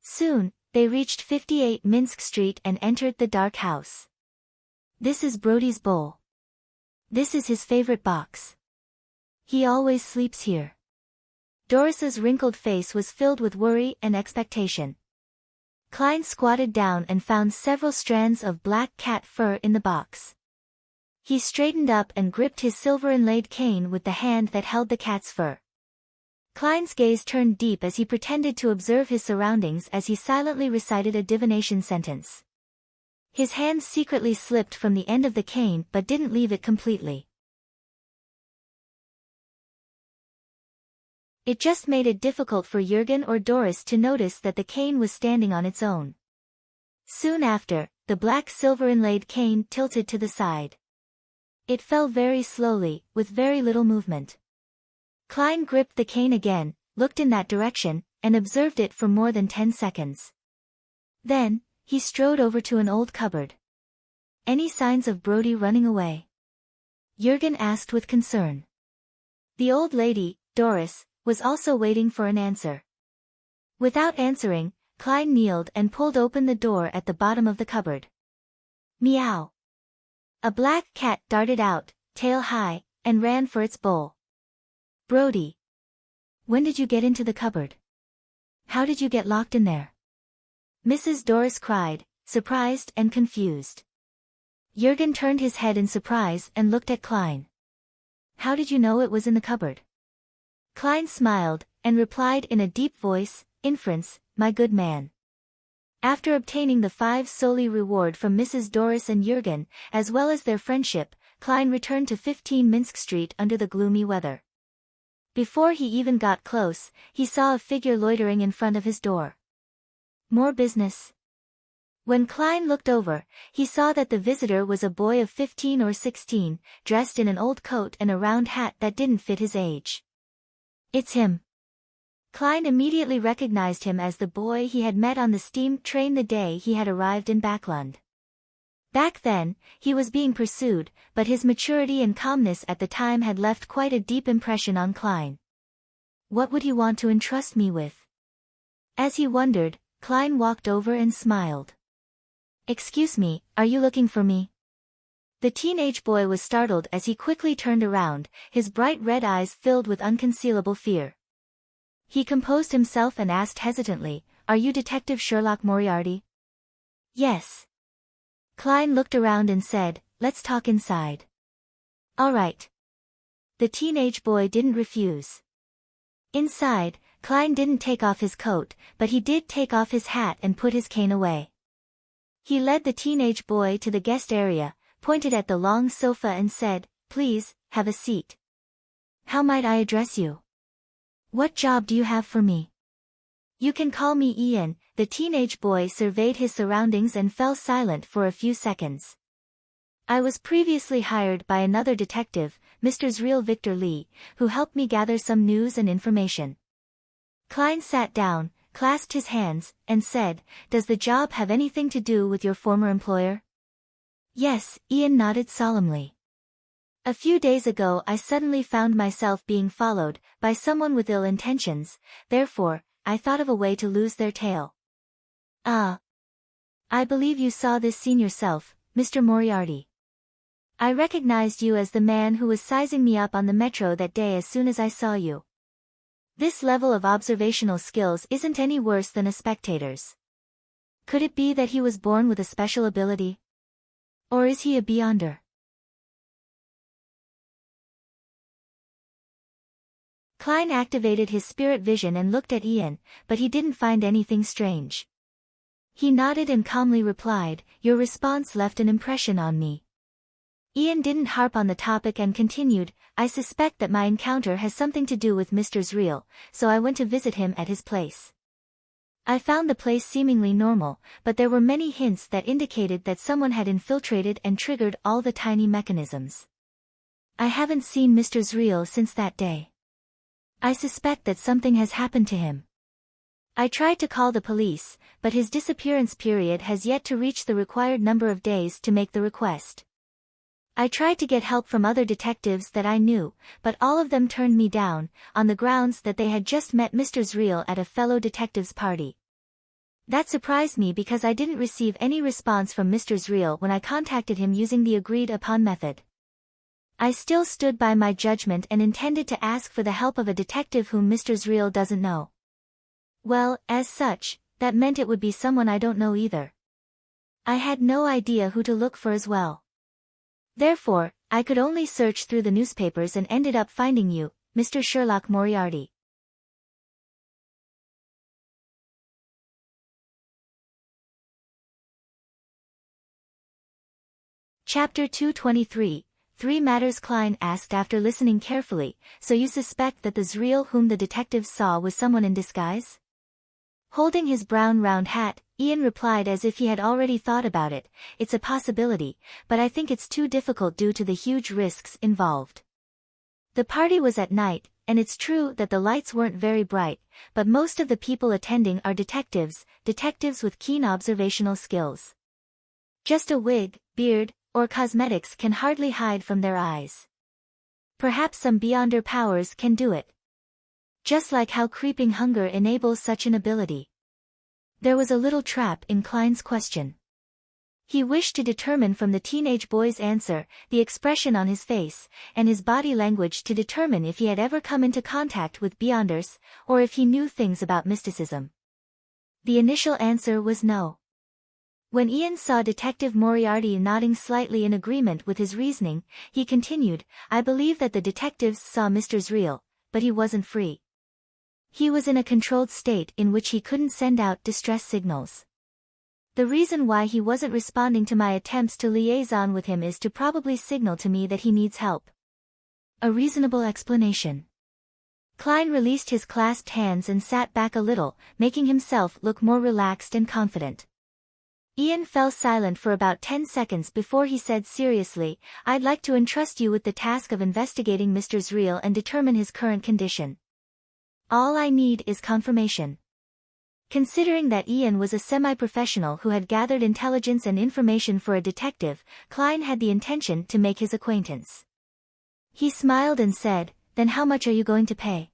Soon, they reached 58 Minsk Street and entered the dark house. "This is Brody's bowl. This is his favorite box. He always sleeps here." Doris's wrinkled face was filled with worry and expectation. Klein squatted down and found several strands of black cat fur in the box. He straightened up and gripped his silver-inlaid cane with the hand that held the cat's fur. Klein's gaze turned deep as he pretended to observe his surroundings as he silently recited a divination sentence. His hand secretly slipped from the end of the cane but didn't leave it completely. It just made it difficult for Jürgen or Doris to notice that the cane was standing on its own. Soon after, the black silver-inlaid cane tilted to the side. It fell very slowly, with very little movement. Klein gripped the cane again, looked in that direction, and observed it for more than 10 seconds. Then, he strode over to an old cupboard. Any signs of Brody running away? Jurgen asked with concern. The old lady, Doris, was also waiting for an answer. Without answering, Klein kneeled and pulled open the door at the bottom of the cupboard. Meow. A black cat darted out, tail high, and ran for its bowl. Brody. When did you get into the cupboard? How did you get locked in there? Mrs. Doris cried, surprised and confused. Jurgen turned his head in surprise and looked at Klein. How did you know it was in the cupboard? Klein smiled, and replied in a deep voice, Inference, my good man. After obtaining the 5 soldi reward from Mrs. Doris and Jurgen, as well as their friendship, Klein returned to 15 Minsk Street under the gloomy weather. Before he even got close, he saw a figure loitering in front of his door. More business. When Klein looked over, he saw that the visitor was a boy of 15 or 16, dressed in an old coat and a round hat that didn't fit his age. It's him. Klein immediately recognized him as the boy he had met on the steam train the day he had arrived in Backlund. Back then, he was being pursued, but his maturity and calmness at the time had left quite a deep impression on Klein. What would he want to entrust me with? As he wondered, Klein walked over and smiled. Excuse me, are you looking for me? The teenage boy was startled as he quickly turned around, his bright red eyes filled with unconcealable fear. He composed himself and asked hesitantly, Are you Detective Sherlock Moriarty? Yes. Klein looked around and said, Let's talk inside. All right. The teenage boy didn't refuse. Inside, Klein didn't take off his coat, but he did take off his hat and put his cane away. He led the teenage boy to the guest area, pointed at the long sofa and said, Please, have a seat. How might I address you? What job do you have for me? You can call me Ian. The teenage boy surveyed his surroundings and fell silent for a few seconds. I was previously hired by another detective, Mr. Zreal Victor Lee, who helped me gather some news and information. Klein sat down, clasped his hands, and said, Does the job have anything to do with your former employer? Yes, Ian nodded solemnly. A few days ago I suddenly found myself being followed by someone with ill intentions, therefore, I thought of a way to lose their tail. Ah. I believe you saw this scene yourself, Mr. Moriarty. I recognized you as the man who was sizing me up on the metro that day as soon as I saw you. This level of observational skills isn't any worse than a spectator's. Could it be that he was born with a special ability? Or is he a beyonder? Klein activated his spirit vision and looked at Ian, but he didn't find anything strange. He nodded and calmly replied, Your response left an impression on me. Ian didn't harp on the topic and continued, I suspect that my encounter has something to do with Mr. Zreal, so I went to visit him at his place. I found the place seemingly normal, but there were many hints that indicated that someone had infiltrated and triggered all the tiny mechanisms. I haven't seen Mr. Zreal since that day. I suspect that something has happened to him. I tried to call the police, but his disappearance period has yet to reach the required number of days to make the request. I tried to get help from other detectives that I knew, but all of them turned me down, on the grounds that they had just met Mr. Zreal at a fellow detective's party. That surprised me because I didn't receive any response from Mr. Zreal when I contacted him using the agreed-upon method. I still stood by my judgment and intended to ask for the help of a detective whom Mr. Zreal doesn't know. Well, as such, that meant it would be someone I don't know either. I had no idea who to look for as well. Therefore, I could only search through the newspapers and ended up finding you, Mr. Sherlock Moriarty. Chapter 223. 3 Matters Klein asked after listening carefully, So you suspect that the Zreal whom the detective saw was someone in disguise? Holding his brown round hat, Ian replied as if he had already thought about it, It's a possibility, but I think it's too difficult due to the huge risks involved. The party was at night, and it's true that the lights weren't very bright, but most of the people attending are detectives with keen observational skills. Just a wig, beard, or cosmetics can hardly hide from their eyes. Perhaps some beyonder powers can do it. Just like how creeping hunger enables such an ability. There was a little trap in Klein's question. He wished to determine from the teenage boy's answer, the expression on his face, and his body language to determine if he had ever come into contact with beyonders, or if he knew things about mysticism. The initial answer was no. When Ian saw Detective Moriarty nodding slightly in agreement with his reasoning, he continued, I believe that the detectives saw Mr. Zreal, but he wasn't free. He was in a controlled state in which he couldn't send out distress signals. The reason why he wasn't responding to my attempts to liaison with him is to probably signal to me that he needs help. A reasonable explanation. Klein released his clasped hands and sat back a little, making himself look more relaxed and confident. Ian fell silent for about 10 seconds before he said seriously, I'd like to entrust you with the task of investigating Mr. Zreal and determine his current condition. All I need is confirmation. Considering that Ian was a semi-professional who had gathered intelligence and information for a detective, Klein had the intention to make his acquaintance. He smiled and said, Then how much are you going to pay?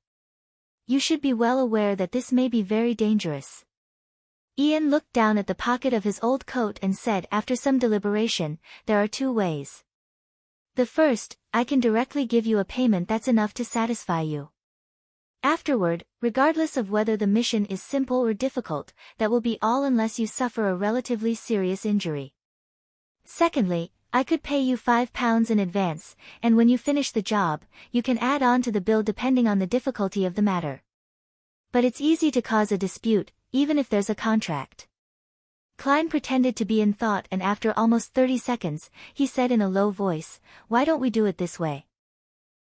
You should be well aware that this may be very dangerous. Ian looked down at the pocket of his old coat and said after some deliberation, There are two ways. The first, I can directly give you a payment that's enough to satisfy you. Afterward, regardless of whether the mission is simple or difficult, that will be all unless you suffer a relatively serious injury. Secondly, I could pay you £5 in advance, and when you finish the job, you can add on to the bill depending on the difficulty of the matter. But it's easy to cause a dispute, even if there's a contract. Klein pretended to be in thought and after almost 30 seconds, he said in a low voice, Why don't we do it this way?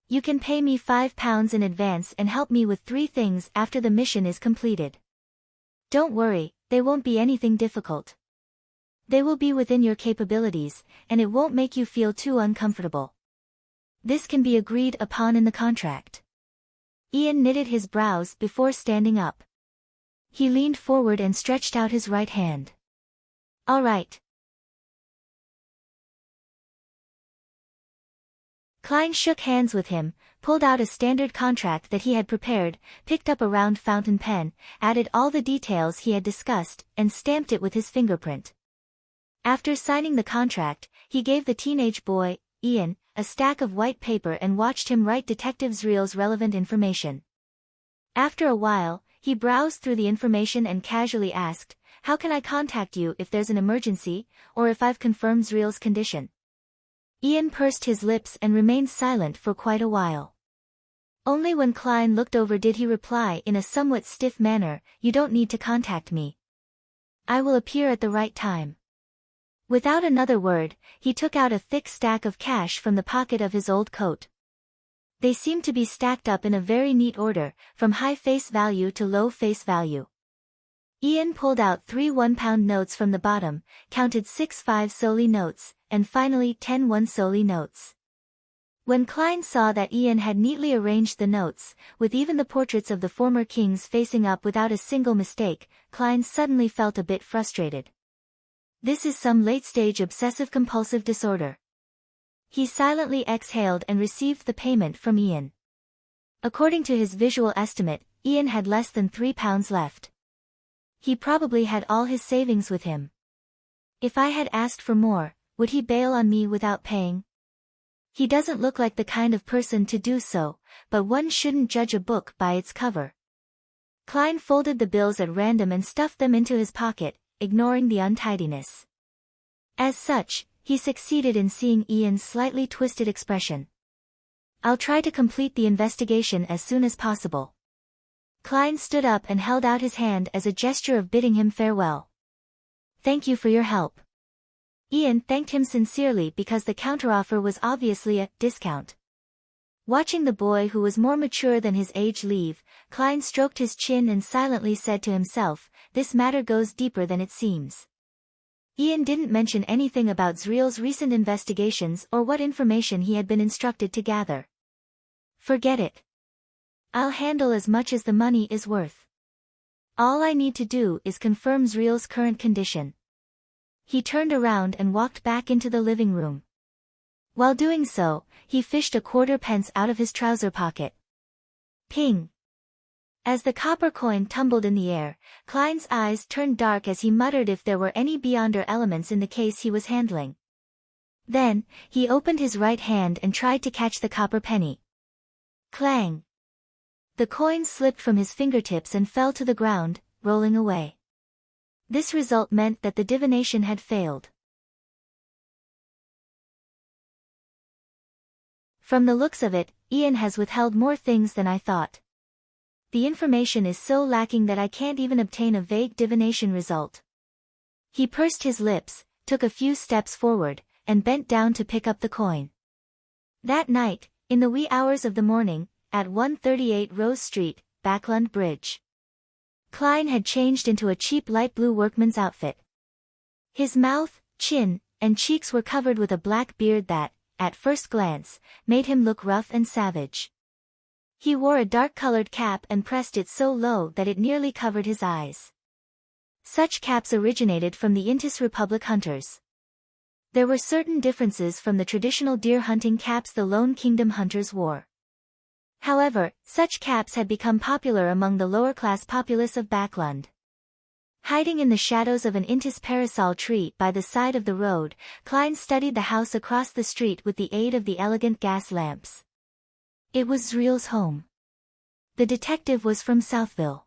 You can pay me £5 in advance and help me with 3 things after the mission is completed. Don't worry, they won't be anything difficult. They will be within your capabilities, and it won't make you feel too uncomfortable. This can be agreed upon in the contract. Ian knitted his brows before standing up. He leaned forward and stretched out his right hand. All right. Klein shook hands with him, pulled out a standard contract that he had prepared, picked up a round fountain pen, added all the details he had discussed, and stamped it with his fingerprint. After signing the contract, he gave the teenage boy, Ian, a stack of white paper and watched him write Detective Zreal's relevant information. After a while, he browsed through the information and casually asked, How can I contact you if there's an emergency, or if I've confirmed Zreal's condition? Ian pursed his lips and remained silent for quite a while. Only when Klein looked over did he reply in a somewhat stiff manner, You don't need to contact me. I will appear at the right time. Without another word, he took out a thick stack of cash from the pocket of his old coat. They seemed to be stacked up in a very neat order, from high face value to low face value. Ian pulled out 3 £1 notes from the bottom, counted 6 5-soldi notes, and finally 10 1-soldi notes. When Klein saw that Ian had neatly arranged the notes, with even the portraits of the former kings facing up without a single mistake, Klein suddenly felt a bit frustrated. This is some late-stage obsessive-compulsive disorder. He silently exhaled and received the payment from Ian. According to his visual estimate, Ian had less than £3 left. He probably had all his savings with him. If I had asked for more, would he bail on me without paying? He doesn't look like the kind of person to do so, but one shouldn't judge a book by its cover. Klein folded the bills at random and stuffed them into his pocket, ignoring the untidiness. As such, he succeeded in seeing Ian's slightly twisted expression. I'll try to complete the investigation as soon as possible. Klein stood up and held out his hand as a gesture of bidding him farewell. Thank you for your help. Ian thanked him sincerely because the counteroffer was obviously a discount. Watching the boy who was more mature than his age leave, Klein stroked his chin and silently said to himself, This matter goes deeper than it seems. Ian didn't mention anything about Zreal's recent investigations or what information he had been instructed to gather. Forget it. I'll handle as much as the money is worth. All I need to do is confirm Zreal's current condition. He turned around and walked back into the living room. While doing so, he fished a quarter pence out of his trouser pocket. Ping! As the copper coin tumbled in the air, Klein's eyes turned dark as he muttered if there were any beyonder elements in the case he was handling. Then, he opened his right hand and tried to catch the copper penny. Clang! The coin slipped from his fingertips and fell to the ground, rolling away. This result meant that the divination had failed. From the looks of it, Ian has withheld more things than I thought. The information is so lacking that I can't even obtain a vague divination result. He pursed his lips, took a few steps forward, and bent down to pick up the coin. That night, in the wee hours of the morning, at 138 Rose Street, Backlund Bridge, Klein had changed into a cheap light blue workman's outfit. His mouth, chin, and cheeks were covered with a black beard that, at first glance, made him look rough and savage. He wore a dark-colored cap and pressed it so low that it nearly covered his eyes. Such caps originated from the Intis Republic hunters. There were certain differences from the traditional deer hunting caps the Lone Kingdom hunters wore. However, such caps had become popular among the lower-class populace of Backlund. Hiding in the shadows of an Intis parasol tree by the side of the road, Klein studied the house across the street with the aid of the elegant gas lamps. It was Zreal's home. The detective was from Southville.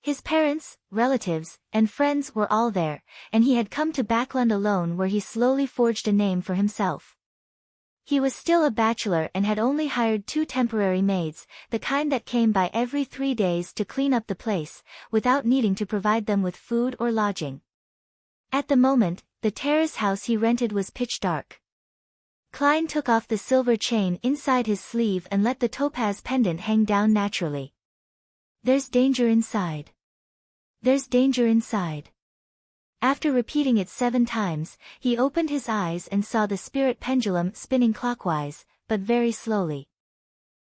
His parents, relatives, and friends were all there, and he had come to Backlund alone where he slowly forged a name for himself. He was still a bachelor and had only hired 2 temporary maids, the kind that came by every 3 days to clean up the place, without needing to provide them with food or lodging. At the moment, the terrace house he rented was pitch dark. Klein took off the silver chain inside his sleeve and let the topaz pendant hang down naturally. There's danger inside. There's danger inside. After repeating it 7 times, he opened his eyes and saw the spirit pendulum spinning clockwise, but very slowly.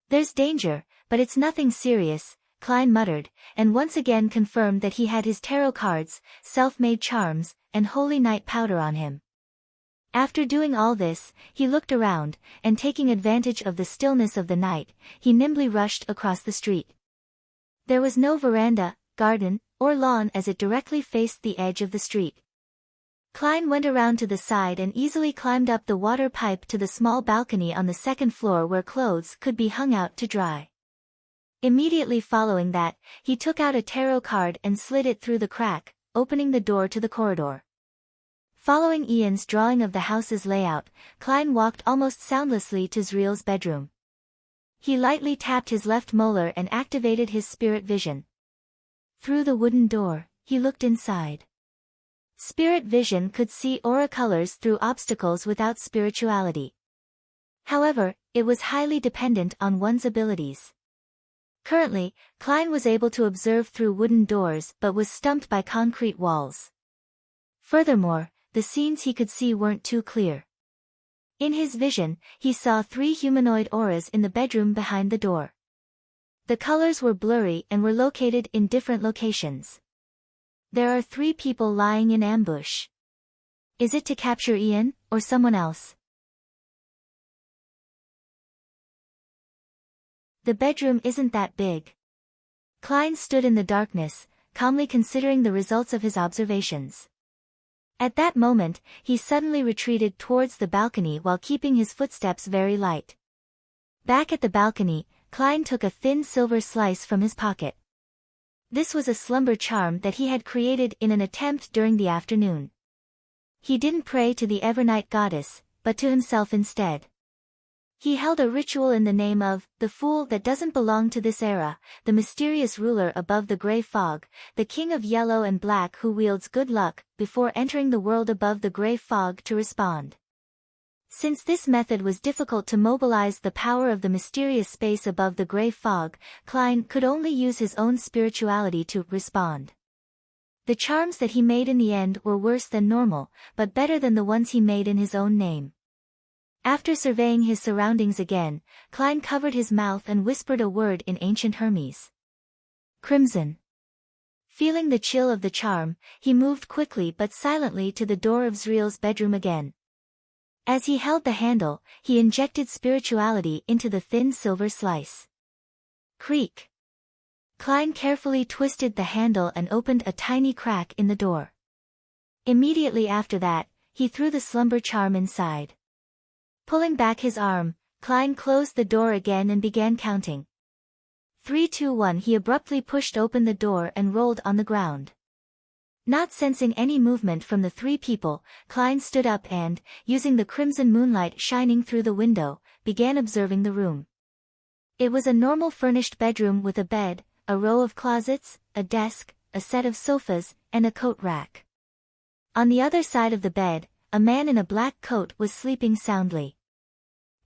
There's danger, but it's nothing serious, Klein muttered, and once again confirmed that he had his tarot cards, self-made charms, and holy night powder on him. After doing all this, he looked around, and taking advantage of the stillness of the night, he nimbly rushed across the street. There was no veranda, garden, or lawn as it directly faced the edge of the street. Klein went around to the side and easily climbed up the water pipe to the small balcony on the 2nd floor where clothes could be hung out to dry. Immediately following that, he took out a tarot card and slid it through the crack, opening the door to the corridor. Following Ian's drawing of the house's layout, Klein walked almost soundlessly to Zreal's bedroom. He lightly tapped his left molar and activated his spirit vision. Through the wooden door, he looked inside. Spirit vision could see aura colors through obstacles without spirituality. However, it was highly dependent on one's abilities. Currently, Klein was able to observe through wooden doors but was stumped by concrete walls. Furthermore, the scenes he could see weren't too clear. In his vision, he saw 3 humanoid auras in the bedroom behind the door. The colors were blurry and were located in different locations. There are 3 people lying in ambush. Is it to capture Ian, or someone else? The bedroom isn't that big. Klein stood in the darkness, calmly considering the results of his observations. At that moment, he suddenly retreated towards the balcony while keeping his footsteps very light. Back at the balcony, Klein took a thin silver slice from his pocket. This was a slumber charm that he had created in an attempt during the afternoon. He didn't pray to the Evernight goddess, but to himself instead. He held a ritual in the name of the fool that doesn't belong to this era, the mysterious ruler above the gray fog, the king of yellow and black who wields good luck, before entering the world above the gray fog to respond. Since this method was difficult to mobilize the power of the mysterious space above the gray fog, Klein could only use his own spirituality to respond. The charms that he made in the end were worse than normal, but better than the ones he made in his own name. After surveying his surroundings again, Klein covered his mouth and whispered a word in ancient Hermes. Crimson. Feeling the chill of the charm, he moved quickly but silently to the door of Zriel's bedroom again. As he held the handle, he injected spirituality into the thin silver slice. Creak. Klein carefully twisted the handle and opened a tiny crack in the door. Immediately after that, he threw the slumber charm inside. Pulling back his arm, Klein closed the door again and began counting. 3, 2, 1. He abruptly pushed open the door and rolled on the ground. Not sensing any movement from the three people, Klein stood up and, using the crimson moonlight shining through the window, began observing the room. It was a normal furnished bedroom with a bed, a row of closets, a desk, a set of sofas, and a coat rack. On the other side of the bed, a man in a black coat was sleeping soundly.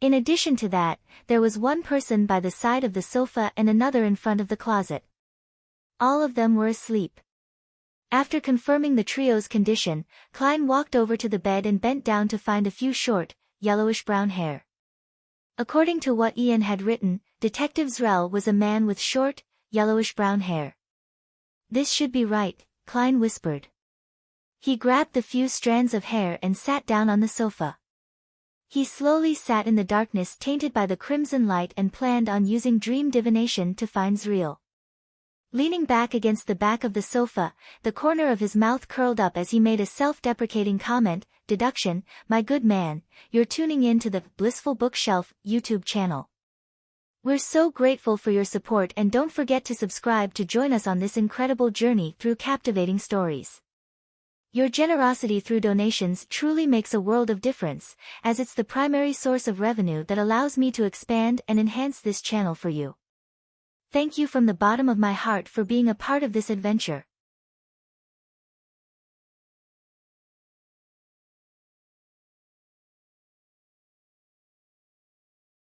In addition to that, there was one person by the side of the sofa and another in front of the closet. All of them were asleep. After confirming the trio's condition, Klein walked over to the bed and bent down to find a few short, yellowish-brown hair. According to what Ian had written, Detective Zriel was a man with short, yellowish-brown hair. This should be right, Klein whispered. He grabbed the few strands of hair and sat down on the sofa. He slowly sat in the darkness tainted by the crimson light and planned on using dream divination to find Zriel. Leaning back against the back of the sofa, the corner of his mouth curled up as he made a self-deprecating comment, "Deduction, my good man, you're tuning in to the Blissful Bookshelf YouTube channel. We're so grateful for your support and don't forget to subscribe to join us on this incredible journey through captivating stories. Your generosity through donations truly makes a world of difference, as it's the primary source of revenue that allows me to expand and enhance this channel for you. Thank you from the bottom of my heart for being a part of this adventure.